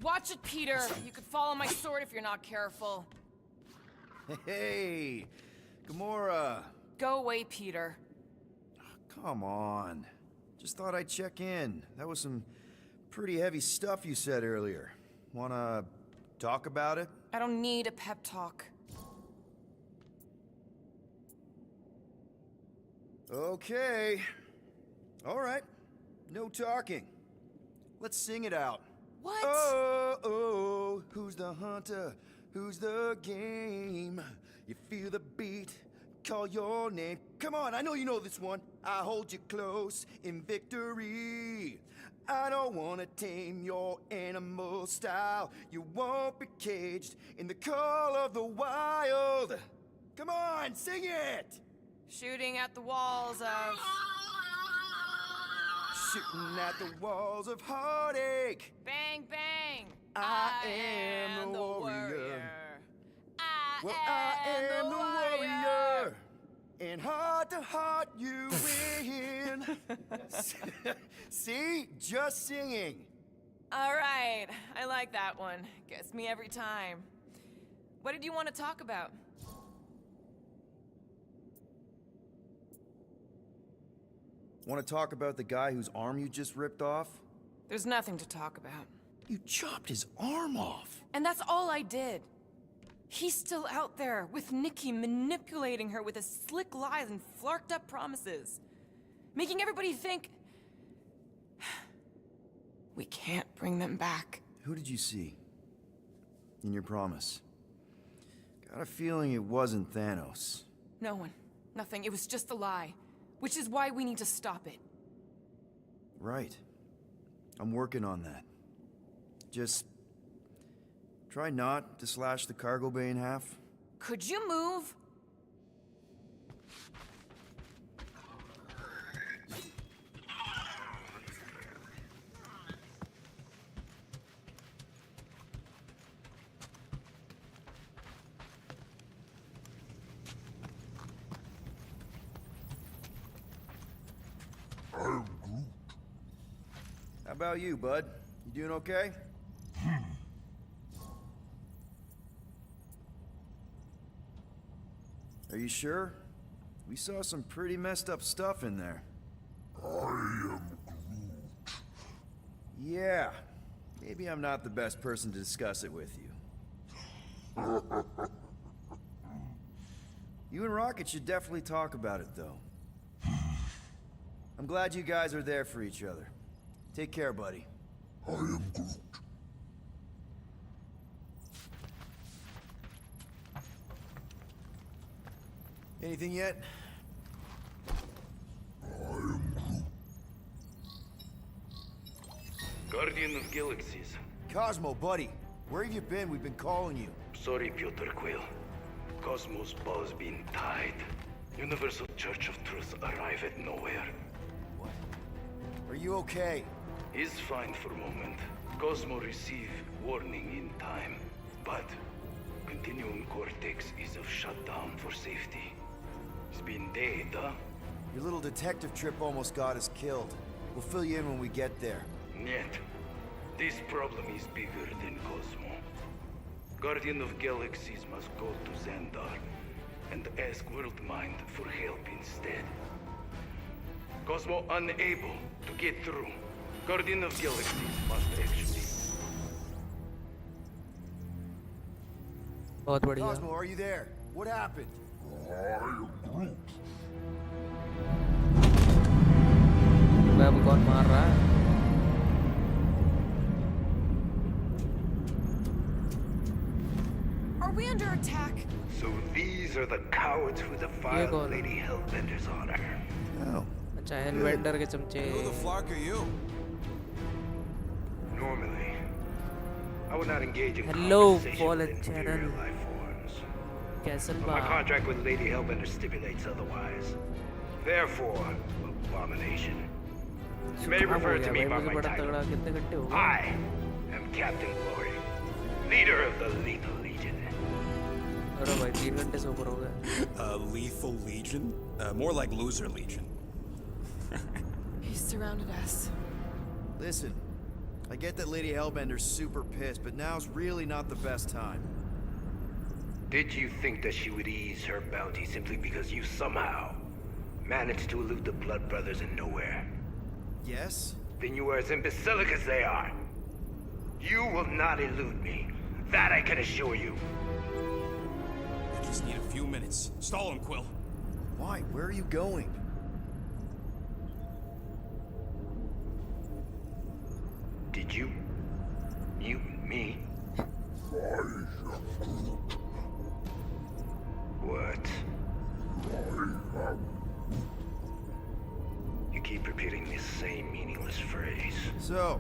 Watch it, Peter. You could fall on my sword if you're not careful. Hey, Gamora. Go away, Peter. Come on. Just thought I'd check in. That was some pretty heavy stuff you said earlier. Wanna talk about it? I don't need a pep talk. Okay. All right. No talking. Let's sing it out. What? Oh, who's the hunter? Who's the game? You feel the beat, call your name. Come on, I know you know this one. I hold you close in victory. I don't wanna tame your animal style. You won't be caged in the call of the wild. Come on, sing it! Shooting at the walls of... Shooting at the walls of heartache. Bang, bang! I am the warrior. I am the warrior. And heart to heart, you win. See? Just singing. All right, I like that one. Gets me every time. What did you want to talk about? Want to talk about the guy whose arm you just ripped off? There's nothing to talk about. You chopped his arm off. And that's all I did. He's still out there, with Nikki manipulating her with his slick lies and flarked up promises. Making everybody think... we can't bring them back. Who did you see? In your promise? Got a feeling it wasn't Thanos. No one. Nothing. It was just a lie. Which is why we need to stop it. Right. I'm working on that. Just... try not to slash the cargo bay in half. Could you move? How about you, bud? You doing okay? Are you sure? We saw some pretty messed up stuff in there. I am Groot. Yeah. Maybe I'm not the best person to discuss it with you. You and Rocket should definitely talk about it, though. I'm glad you guys are there for each other. Take care, buddy. I am Groot. Anything yet? I am Groot. Guardian of Galaxies. Cosmo, buddy. Where have you been? We've been calling you. Sorry, Piotr Quill. Cosmos ball's been tied. Universal Church of Truth arrive at nowhere. What? Are you okay? He's fine for a moment. Cosmo receive warning in time. But Continuum Cortex is of shutdown for safety. It's been dead, huh? Your little detective trip almost got us killed. We'll fill you in when we get there. Yet, this problem is bigger than Cosmo. Guardian of Galaxies must go to Xandar and ask Worldmind for help instead. Cosmo unable to get through. Guardian of Galaxies must actually... बहुत बढ़िया. Cosmo, are you there? What happened? I am Groot. अब कौन मार रहा है? Are we under attack? So these are the cowards who defiled Lady Hellbender's honor. Oh. अच्छा Hellbender के चमचे. Who the flark are you? Normally, I would not engage in Hello, conversation fallen with inferior channel. life forms. Castle But my bar. contract with Lady Hellbender stipulates otherwise. Therefore, abomination. You may refer to me by my title. I am Captain Glory, leader of the Lethal Legion. अरे भाई 3 घंटे से ऊपर हो गए. Lethal Legion? More like Loser Legion. He surrounded us. Listen, I get that Lady Hellbender's super pissed, but now's really not the best time. Did you think that she would ease her bounty simply because you somehow managed to elude the Blood Brothers in nowhere? Yes? Then you are as imbecilic as they are. You will not elude me. That I can assure you. I just need a few minutes. Stall him, Quill. Why? Where are you going? Did you mute me? What? You keep repeating this same meaningless phrase. So,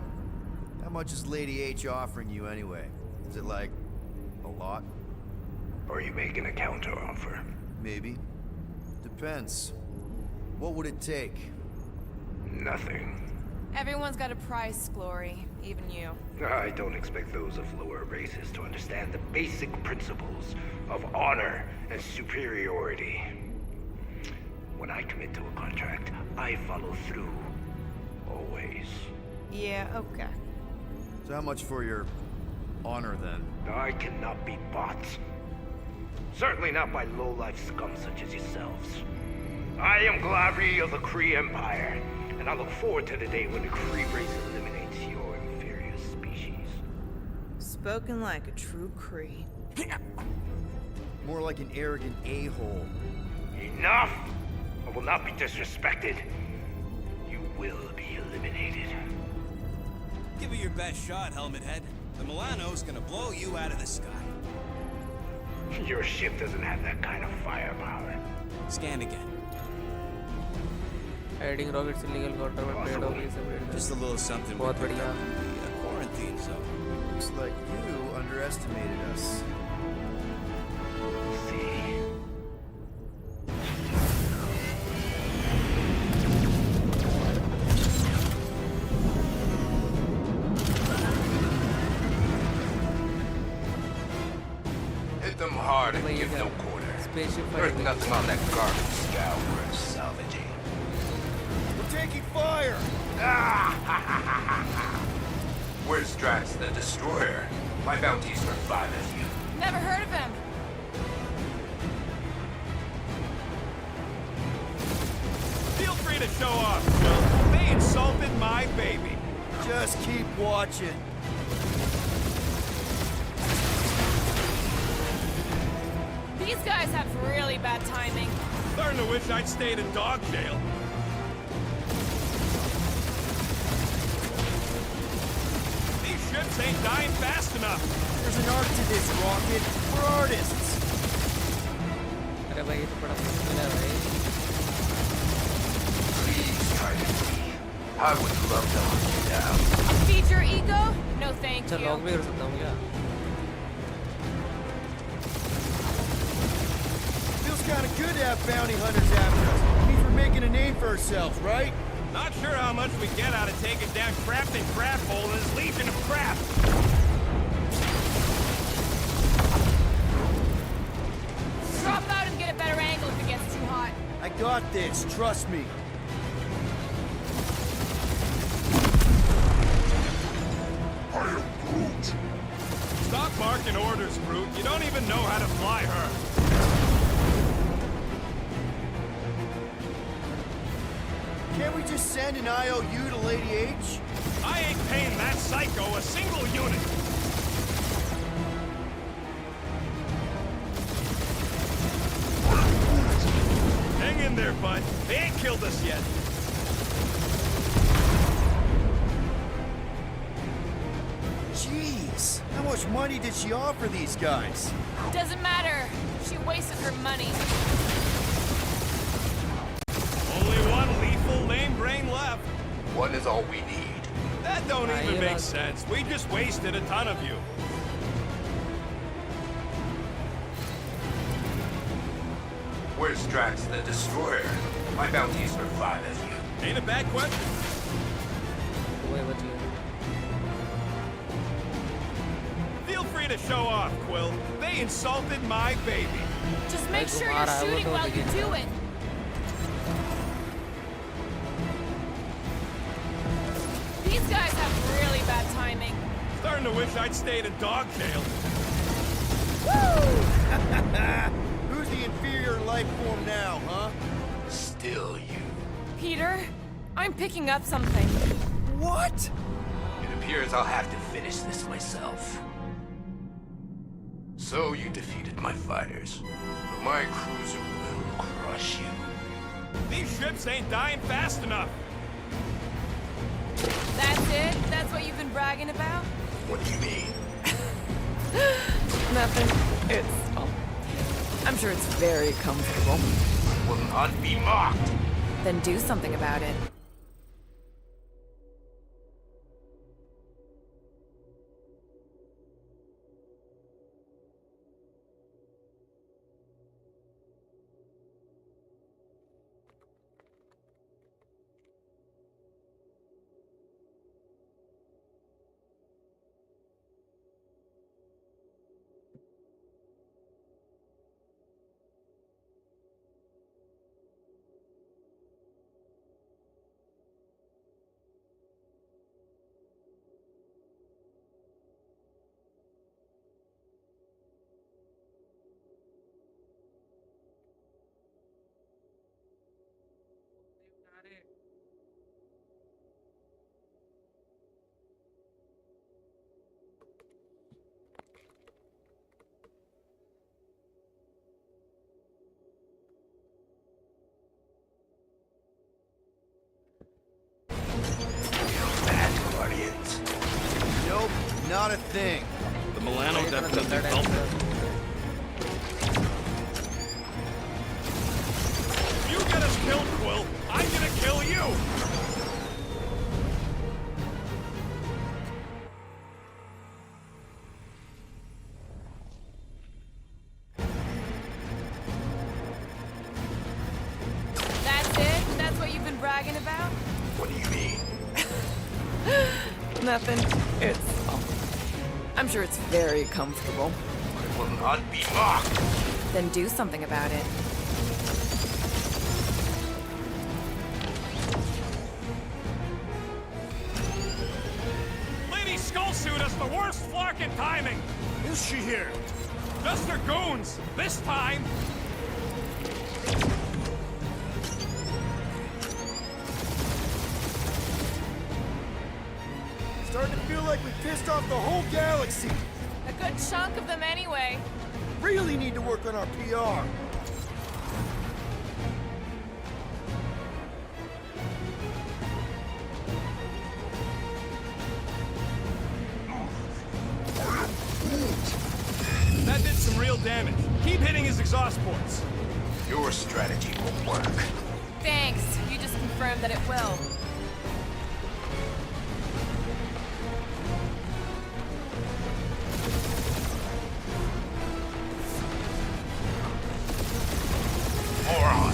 how much is Lady H offering you anyway? Is it like a lot? Or are you making a counteroffer? Maybe. Depends. What would it take? Nothing. Everyone's got a price, Glory. Even you. I don't expect those of lower races to understand the basic principles of honor and superiority. When I commit to a contract, I follow through. Always. Yeah, okay. So how much for your honor, then? I cannot be bought. Certainly not by low-life scum such as yourselves. I am Glavi of the Kree Empire, and I look forward to the day when the Kree race eliminates your inferior species. Spoken like a true Kree. More like an arrogant a-hole. Enough! I will not be disrespected. You will be eliminated. Give it your best shot, Helmet Head. The Milano's gonna blow you out of the sky. Your ship doesn't have that kind of firepower. Scan again. Hiding rockets, illegal contraband, paid off, ये सब Just a little something. बहुत we picked बढ़िया. up in the quarantine zone. Looks like you underestimated us. Hit them hard and give no quarter. There's nothing on that garbage scow worth salvaging. We're taking fire! Where's Drax the Destroyer? My bounty's for 5 of you. Never heard of him. Feel free to show off, Phil. They insulted my baby. Just keep watching. These guys have really bad timing. Starting to wish I'd stayed in dog jail. These ships ain't dying fast enough. There's an art to this, Rocket. We're artists. अरे भाई ये तो बड़ा मुश्किल है भाई. Please try to see. I would love to hunt you down. Feed your ego? No thank अच्छा you. Log भी कर सकता हूँ क्या? Feels kind of good to have bounty hunters after us. Means we're making a name for ourselves, right? Not sure how much we get out of taking down Crafton Crab Hole and his legion of crap. Drop out and get a better angle if it gets too hot. I got this, trust me. Stop barking orders, Groot. You don't even know how to fly her. Can't we just send an IOU to Lady H? I ain't paying that psycho a single unit. Hang in there, bud. They ain't killed us yet. Jeez, how much money did she offer these guys? Doesn't matter. She wasted her money. Only one lethal lame brain left. One is all we need. That don't even make sense. We just wasted a ton of you. Where's Drax the Destroyer? My bounty's for 5 of you. Ain't a bad question. Feel free to show off, Quill. They insulted my baby. Just make sure you're shooting while you do it. These guys have really bad timing. Starting to wish I'd stayed in dog jail. Who's the inferior life form now, huh? Still you. Peter, I'm picking up something. What? It appears I'll have to finish this myself. So you defeated my fighters, but my cruiser will crush you. These ships ain't dying fast enough. That's it? That's what you've been bragging about? What do you mean? Nothing. It's... Oh, I'm sure it's very comfortable. Will not be mocked. Then do something about it. not a thing. The Milano definitely felt it. If you get us killed, Quill, I'm gonna kill you! That's it? That's what you've been bragging about? What do you mean? Nothing. It's... I'm sure it's very comfortable. But it will not be mocked. Then do something about it. Lady Skullsuit has the worst flarkin' timing! Is she here? Just her goons! This time! Starting to feel like we pissed off the whole galaxy. A good chunk of them anyway. Really need to work on our PR. That did some real damage. Keep hitting his exhaust ports. Your strategy will work. Thanks. You just confirmed that it will. Moron!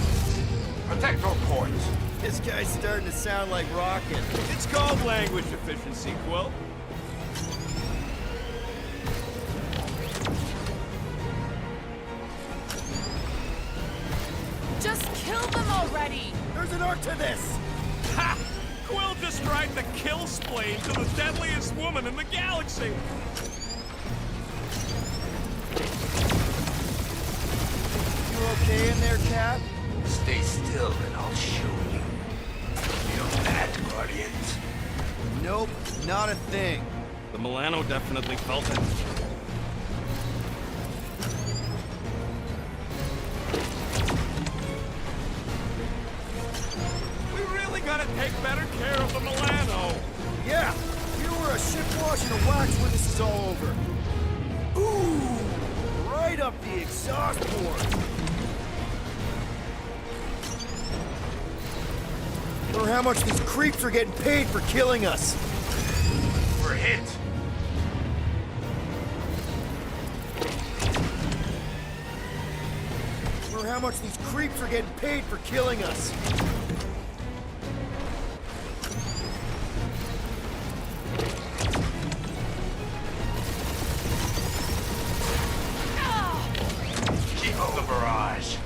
Protect your ports. This guy's starting to sound like Rocket. It's called language efficiency, Quill. Just kill them already! There's an art to this! Ha! Quill just tried to kill Splane to the deadliest woman in the galaxy! You okay in there, Cap? Stay still and I'll show you. Feel that, Guardians? Nope, not a thing. The Milano definitely felt it. We really gotta take better care of the Milano! Yeah, you were a ship washing a wax when this is all over. Ooh, right up the exhaust port. Or how much these creeps are getting paid for killing us. We're hit. Or how much these creeps are getting paid for killing us. Keep up the barrage.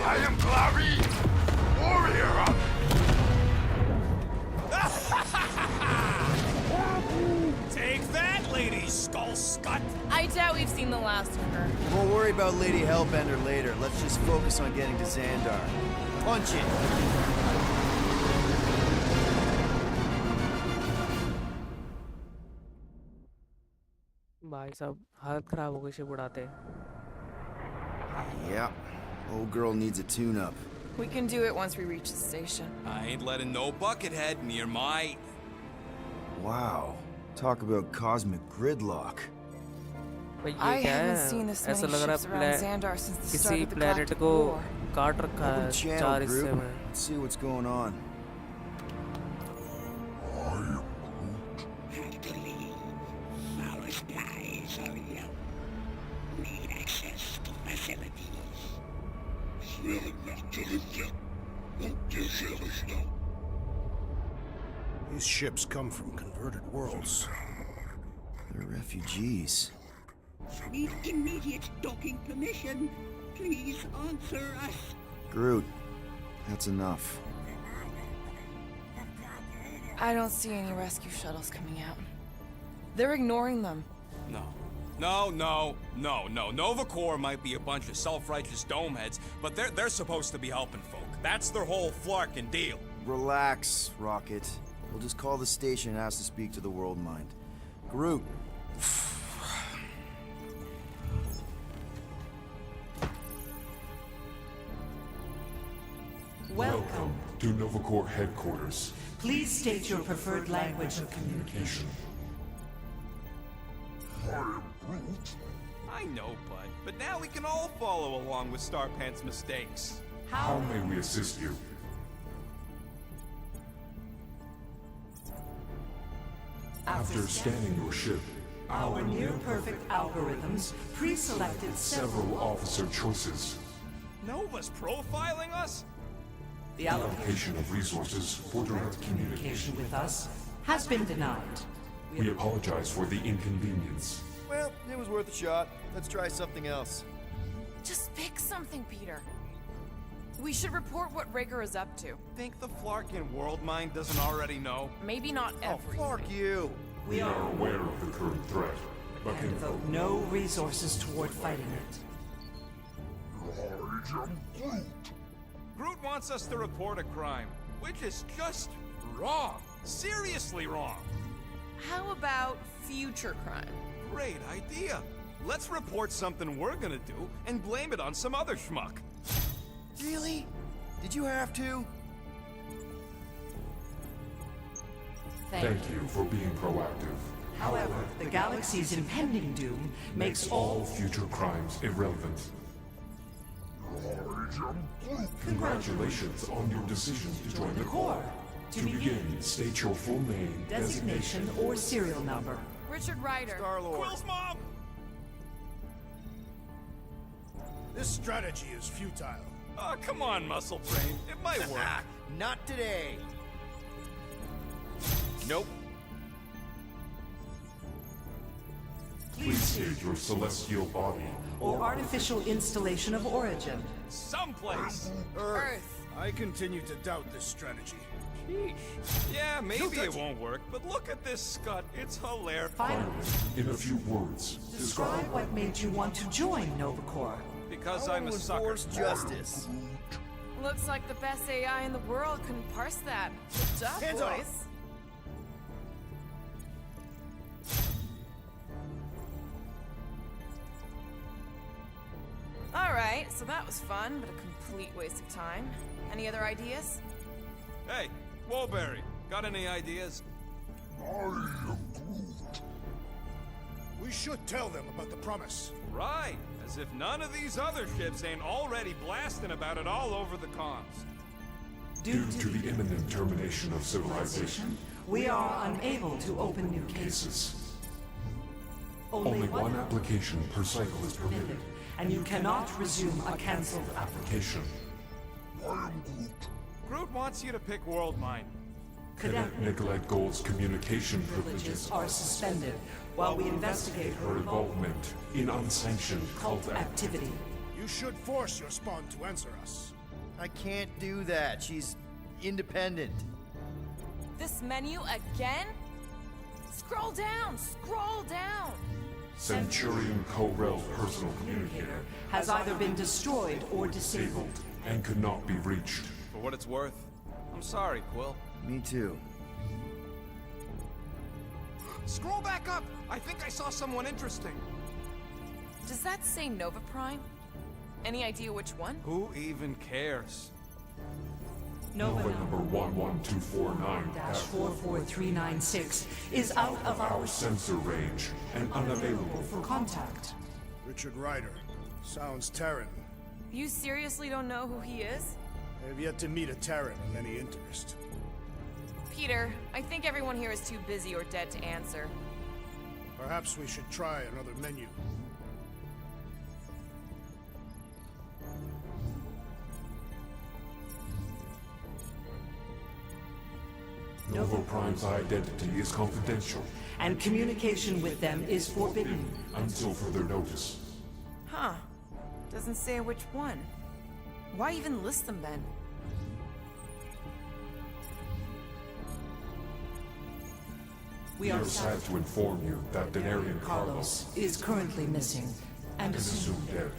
I am Clary, warrior. Take that, Lady Skull Scut! I doubt we've seen the last of her. We'll worry about Lady Hellbender later. Let's just focus on getting to Xandar. Punch it! भाई साहब हालत खराब हो गई ship उड़ाते. Yeah, old girl needs a tune-up. We can do it once we reach the station. I ain't letting no buckethead near my... Wow, talk about cosmic gridlock. I haven't seen this many ships around Xandar since the start किसी of the planet Galactic को War. काट रखा Open है channel, 4 हिस्से group. में. Let's see what's going on. Our supplies are low. Need access to facilities. These ships come from converted worlds. They're refugees. Need immediate docking permission. Please answer us. Groot, that's enough. I don't see any rescue shuttles coming out. They're ignoring them. No. Nova Corps might be a bunch of self-righteous domeheads, but they're supposed to be helping folk. That's their whole flarkin' deal. Relax, Rocket. We'll just call the station and ask to speak to the World Mind. Groot. Welcome to Nova Corps headquarters. Please state your preferred language of communication. I know, bud, but now we can all follow along with Starpant's mistakes. How may we assist you? After scanning your ship, our near-perfect algorithms pre-selected several officer choices. Nova's profiling us? The allocation of resources for direct communication with us has been denied. We apologize for the inconvenience. Well, it was worth a shot. Let's try something else. Just pick something, Peter. We should report what Raker is up to. Think the Flarkin world mind doesn't already know? Maybe not everything. Oh, Flark you! We are aware of the current threat, but and devote no resources toward fighting it. Groot wants us to report a crime, which is just wrong. Seriously wrong. How about future crime? Great idea. Let's report something we're gonna do and blame it on some other schmuck. Really? Did you have to? Thank you for being proactive. However, the galaxy's impending doom makes all future crimes irrelevant. Congratulations on your decision to join the Corps. To begin, state your full name, designation, or serial number. Richard Ryder. Star-Lord. Quill's mom! This strategy is futile. Oh, come on, Muscle Brain. It might work. Not today. Nope. Please state your celestial body or artificial installation of origin. Someplace. Earth. I continue to doubt this strategy. Sheesh. Yeah, maybe it won't work, but look at this scut. It's hilarious. Finally, in a few words, describe what made you want to join Nova Corps. Because I'm a sucker. Enforce justice. Looks like the best AI in the world couldn't parse that. Good job, Hands boys. off. Alright, so that was fun, but a complete waste of time. Any other ideas? Hey, Woolberry, got any ideas? We should tell them about the promise. Right, as if none of these other ships ain't already blasting about it all over the comms. Due to the imminent termination of civilization, we are unable to open new cases. Only one application per cycle is permitted, and you cannot resume a cancelled application. Groot wants you to pick World Mind. Cadet Nicolette Gold's communication privileges are suspended while we investigate her involvement in unsanctioned cult activity. You should force your spawn to answer us. I can't do that. She's independent. This menu again? Scroll down! Scroll down! Centurion Co-Rel's personal communicator has either been destroyed or disabled and could not be reached. For what it's worth, I'm sorry, Quill. Me too. Scroll back up! I think I saw someone interesting. Does that say Nova Prime? Any idea which one? Who even Nova number 11249-44396 is out of our sensor range and unavailable for contact. Richard Ryder. Sounds Terran. You seriously don't know who he is? I have yet to meet a Terran of any interest. Peter, I think everyone here is too busy or dead to answer. Perhaps we should try another menu. Nova Prime's identity is confidential. And communication with them is forbidden. Until further notice. Huh. Doesn't say which one. Why even list them then? We are sad to inform you that Denarian Carlos is currently missing and assumed dead.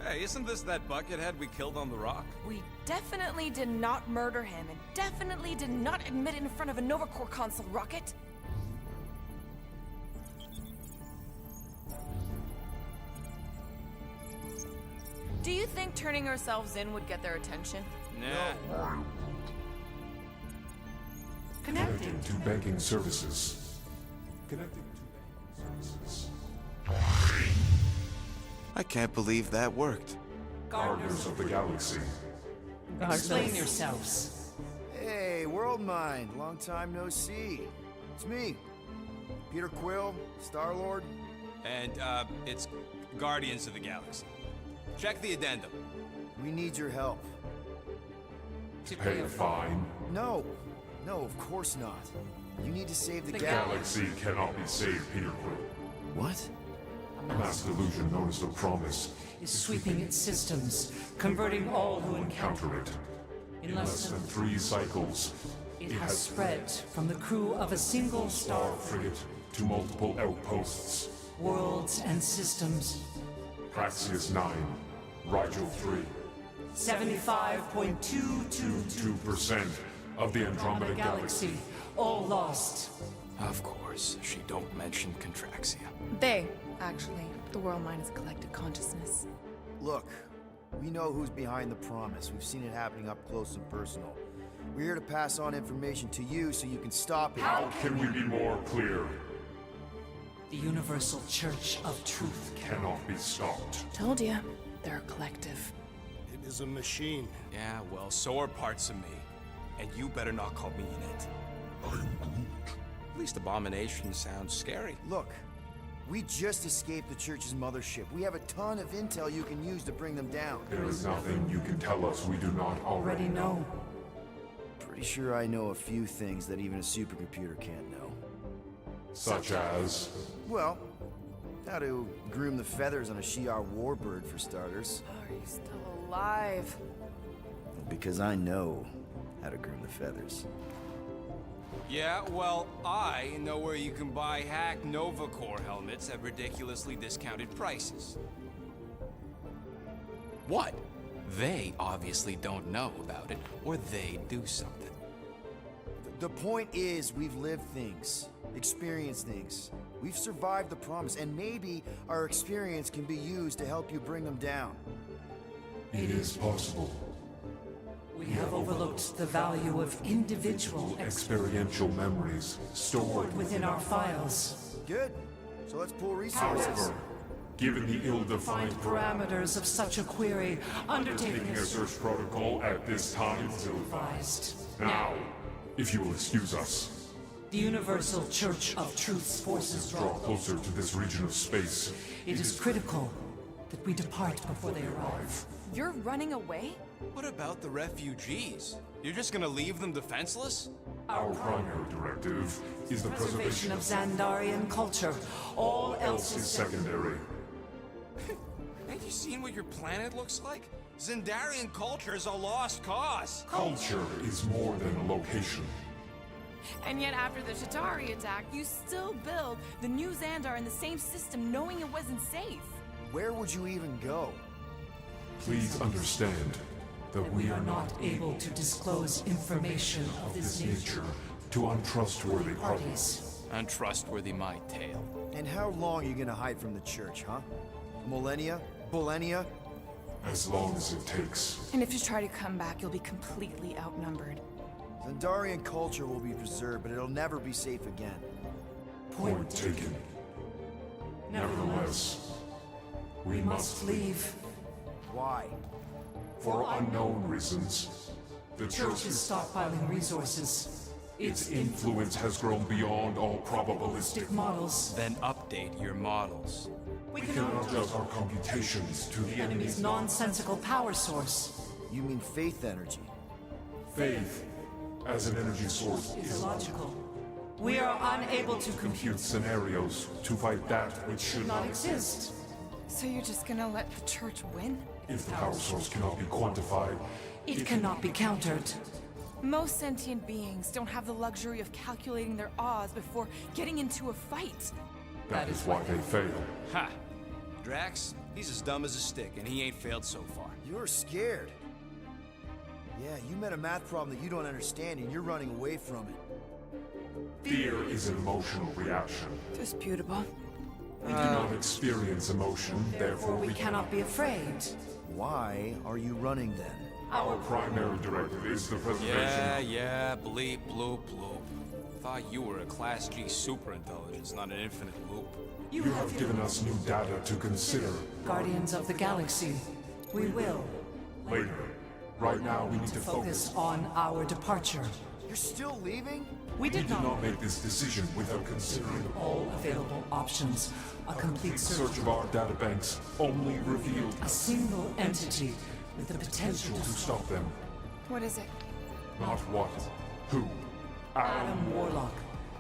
Hey, isn't this that buckethead we killed on the rock? We definitely did not murder him, and definitely did not admit it in front of a Nova Corps console, Rocket. Do you think turning ourselves in would get their attention? Nah. Connecting to banking services. Connecting to banking services. I can't believe that worked. Guardians of the Galaxy. Explain yourselves. Hey, World Mind. Long time no see. It's me. Peter Quill, Star-Lord. And, it's Guardians of the Galaxy. Check the addendum. We need your help. To pay a fine? No. No, of course not. You need to save the The galaxy cannot be saved, Peter Quill. What? A mass delusion known as the Promise Is sweeping its systems, converting all who encounter it. In less than 3 cycles, It has spread from the crew of a single star frigate to multiple outposts. worlds and systems. Praxius 9, Rigel 3. 75.222% 2% of the Andromeda Galaxy. all lost. Of course, she don't mention Contraxia. They, actually. The world mind is collective consciousness. Look, we know who's behind the Promise. We've seen it happening up close and personal. We're here to pass on information to you so you can stop it. How can we be more clear? The Universal Church of Truth cannot be stopped. Told ya. They're a collective. It is a machine. Yeah, well, so are parts of me. And you better not call me in it. At least Abomination sounds scary. Look, we just escaped the Church's mothership. We have a ton of intel you can use to bring them down. There is nothing you can tell us we do not already know. Pretty sure I know a few things that even a supercomputer can't know. Such as? Well, how to groom the feathers on a Shi'ar warbird, for starters. Are you still alive? Because I know how to groom the feathers. Yeah, well, I know where you can buy hack Nova Corps helmets at ridiculously discounted prices. What? They obviously don't know about it, or they do something. The point is, we've lived things, experienced things. We've survived the Promise, and maybe our experience can be used to help you bring them down. It is possible. We have overlooked the value of individual Experiential memories stored within our files. Good. So let's pool resources. However, given the ill-defined Parameters of such a query, undertaking a search protocol at this time is ill-advised. Now, if you will excuse us, the Universal Church of Truth's forces draw closer to this region of space. It is critical that we depart before they arrive. You're running away? What about the refugees? You're just gonna leave them defenseless? Our primary directive is the preservation of Xandarian culture. All else is secondary. Ain't you seen what your planet looks like? Xandarian culture is a lost cause. Culture is more than a location. And yet after the Shatari attack, you still build the new Xandar in the same system knowing it wasn't safe. Where would you even go? Please understand that we are not able to disclose information of this nature to untrustworthy parties. Untrustworthy my tale. And how long are you gonna hide from the Church, huh? Millennia? Millennia? As long as it takes. And if you try to come back, you'll be completely outnumbered. Xandarian culture will be preserved, but it'll never be safe again. Point taken. Nevertheless, we must leave. Why? For unknown reasons. The Church is stockpiling resources. Its influence has grown beyond all probabilistic models. Then update your models. We cannot adjust our computations to the enemy's nonsensical power source. You mean faith energy? Faith, as an energy source, is illogical. We are unable to compute scenarios to fight that which should not exist. So you're just gonna let the Church win? If the power source cannot be quantified, it cannot be countered. Most sentient beings don't have the luxury of calculating their odds before getting into a fight. That is why they fail. Ha! Drax, he's as dumb as a stick, and he ain't failed so far. You're scared. Yeah, you met a math problem that you don't understand, and you're running away from it. Fear is an emotional reaction. Disputable. We do not experience emotion, therefore we cannot be afraid. Why are you running then? Our primary directive is the preservation. Yeah, bleep, bloop, bloop. thought you were a Class G superintelligence, not an infinite loop. You have given us new data to consider. Guardians of the Galaxy, we will. Later. Right now, we need to Focus on our departure. You're still leaving? We did not make this decision without considering all available options. A complete search of our databanks only revealed a single entity with the potential to stop them. What is it? Not what, who. Adam Warlock,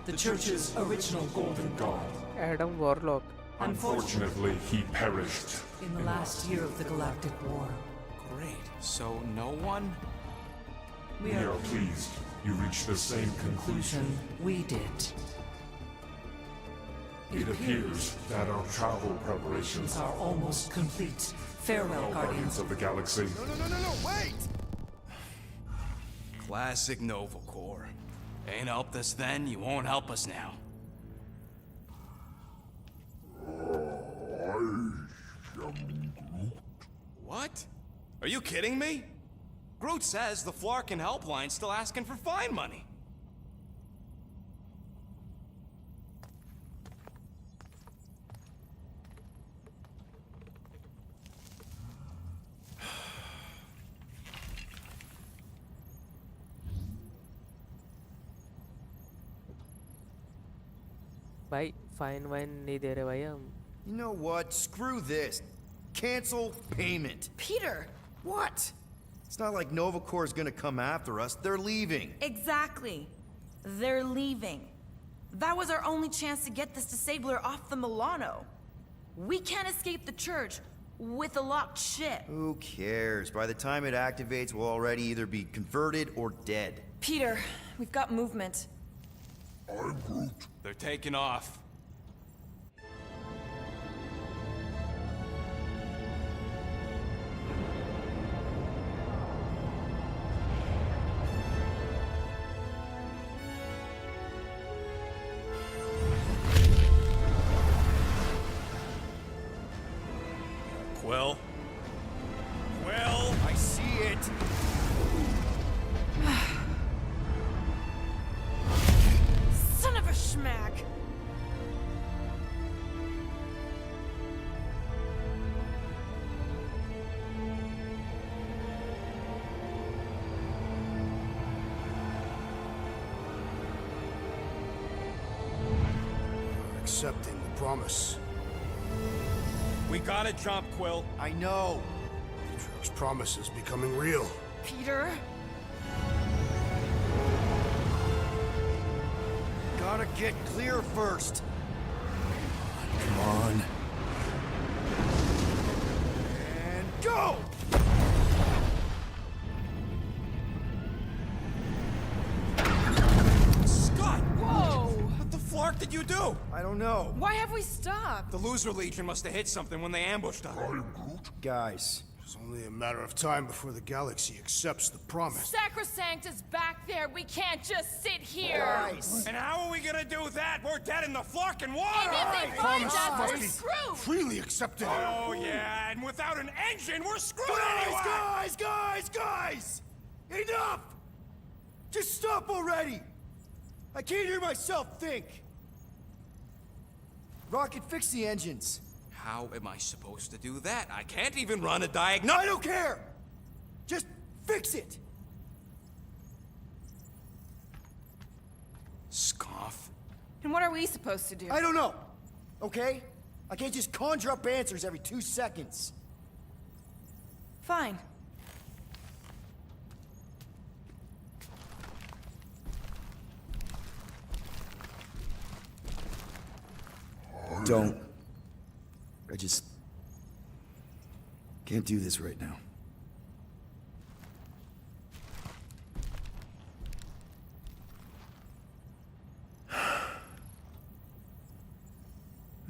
the Church's original golden god. Adam Warlock. Unfortunately, he perished in the last year of the Galactic War. Great. So no one? We are pleased you reached the same conclusion we did. It appears that our travel preparations are almost complete. Farewell, Guardians of the Galaxy. No, wait! Classic Nova Corps. Ain't helped us then, you won't help us now. What? Are you kidding me? Groot says the Flarkin helpline's still asking for fine money. भाई fine wine नहीं दे रहे भाई हम. You know what? Screw this. Cancel payment. Peter! What? It's not like Nova Corps is gonna come after us. They're leaving. Exactly. They're leaving. That was our only chance to get this disabler off the Milano. We can't escape the church with a locked ship. Who cares? By the time it activates, we'll already either be converted or dead. Peter, we've got movement. I'm Groot. They're taking off. Quill? Quill? I see it! Son of a schmack! We're accepting the promise. We gotta jump, Quill. I know. Matriarch's promise is becoming real. Peter? Gotta get clear first. Come on. And go! Scott! Whoa! What the flark did you do? I don't know. Why have we stopped? The Loser Legion must have hit something when they ambushed us. Guys. It's only a matter of time before the galaxy accepts the promise. Sacrosanct is back there. We can't just sit here. Guys. And how are we gonna do that? We're dead in the flarkin' water! And if they find Promise us, must we're be screwed. freely accepted. Oh, yeah, and without an engine, we're screwed anyway! Guys! Enough! Just stop already! I can't hear myself think. Rocket, fix the engines. How am I supposed to do that? I can't even run a diagnostic. I don't care! Just fix it! Scoff. And what are we supposed to do? I don't know, okay? I can't just conjure up answers every 2 seconds. Fine. Don't. I just can't do this right now.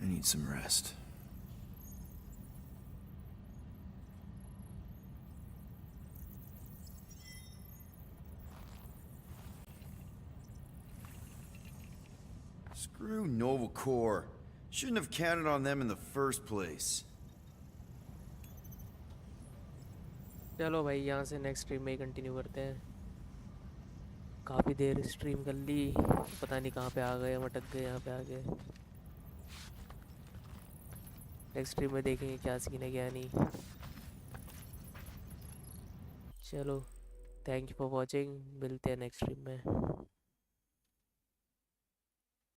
I need some rest. Screw Nova Corps. Shouldn't have counted on them in the first place. चलो भाई यहाँ से next stream में continue करते हैं. काफ़ी देर stream कर ली, पता नहीं कहाँ पे आ गए, हम अटक गए यहाँ पे आ गए। नेक्स्ट स्ट्रीम में देखेंगे क्या सीन है क्या नहीं। चलो, थैंक यू फॉर वॉचिंग, मिलते हैं नेक्स्ट स्ट्रीम में।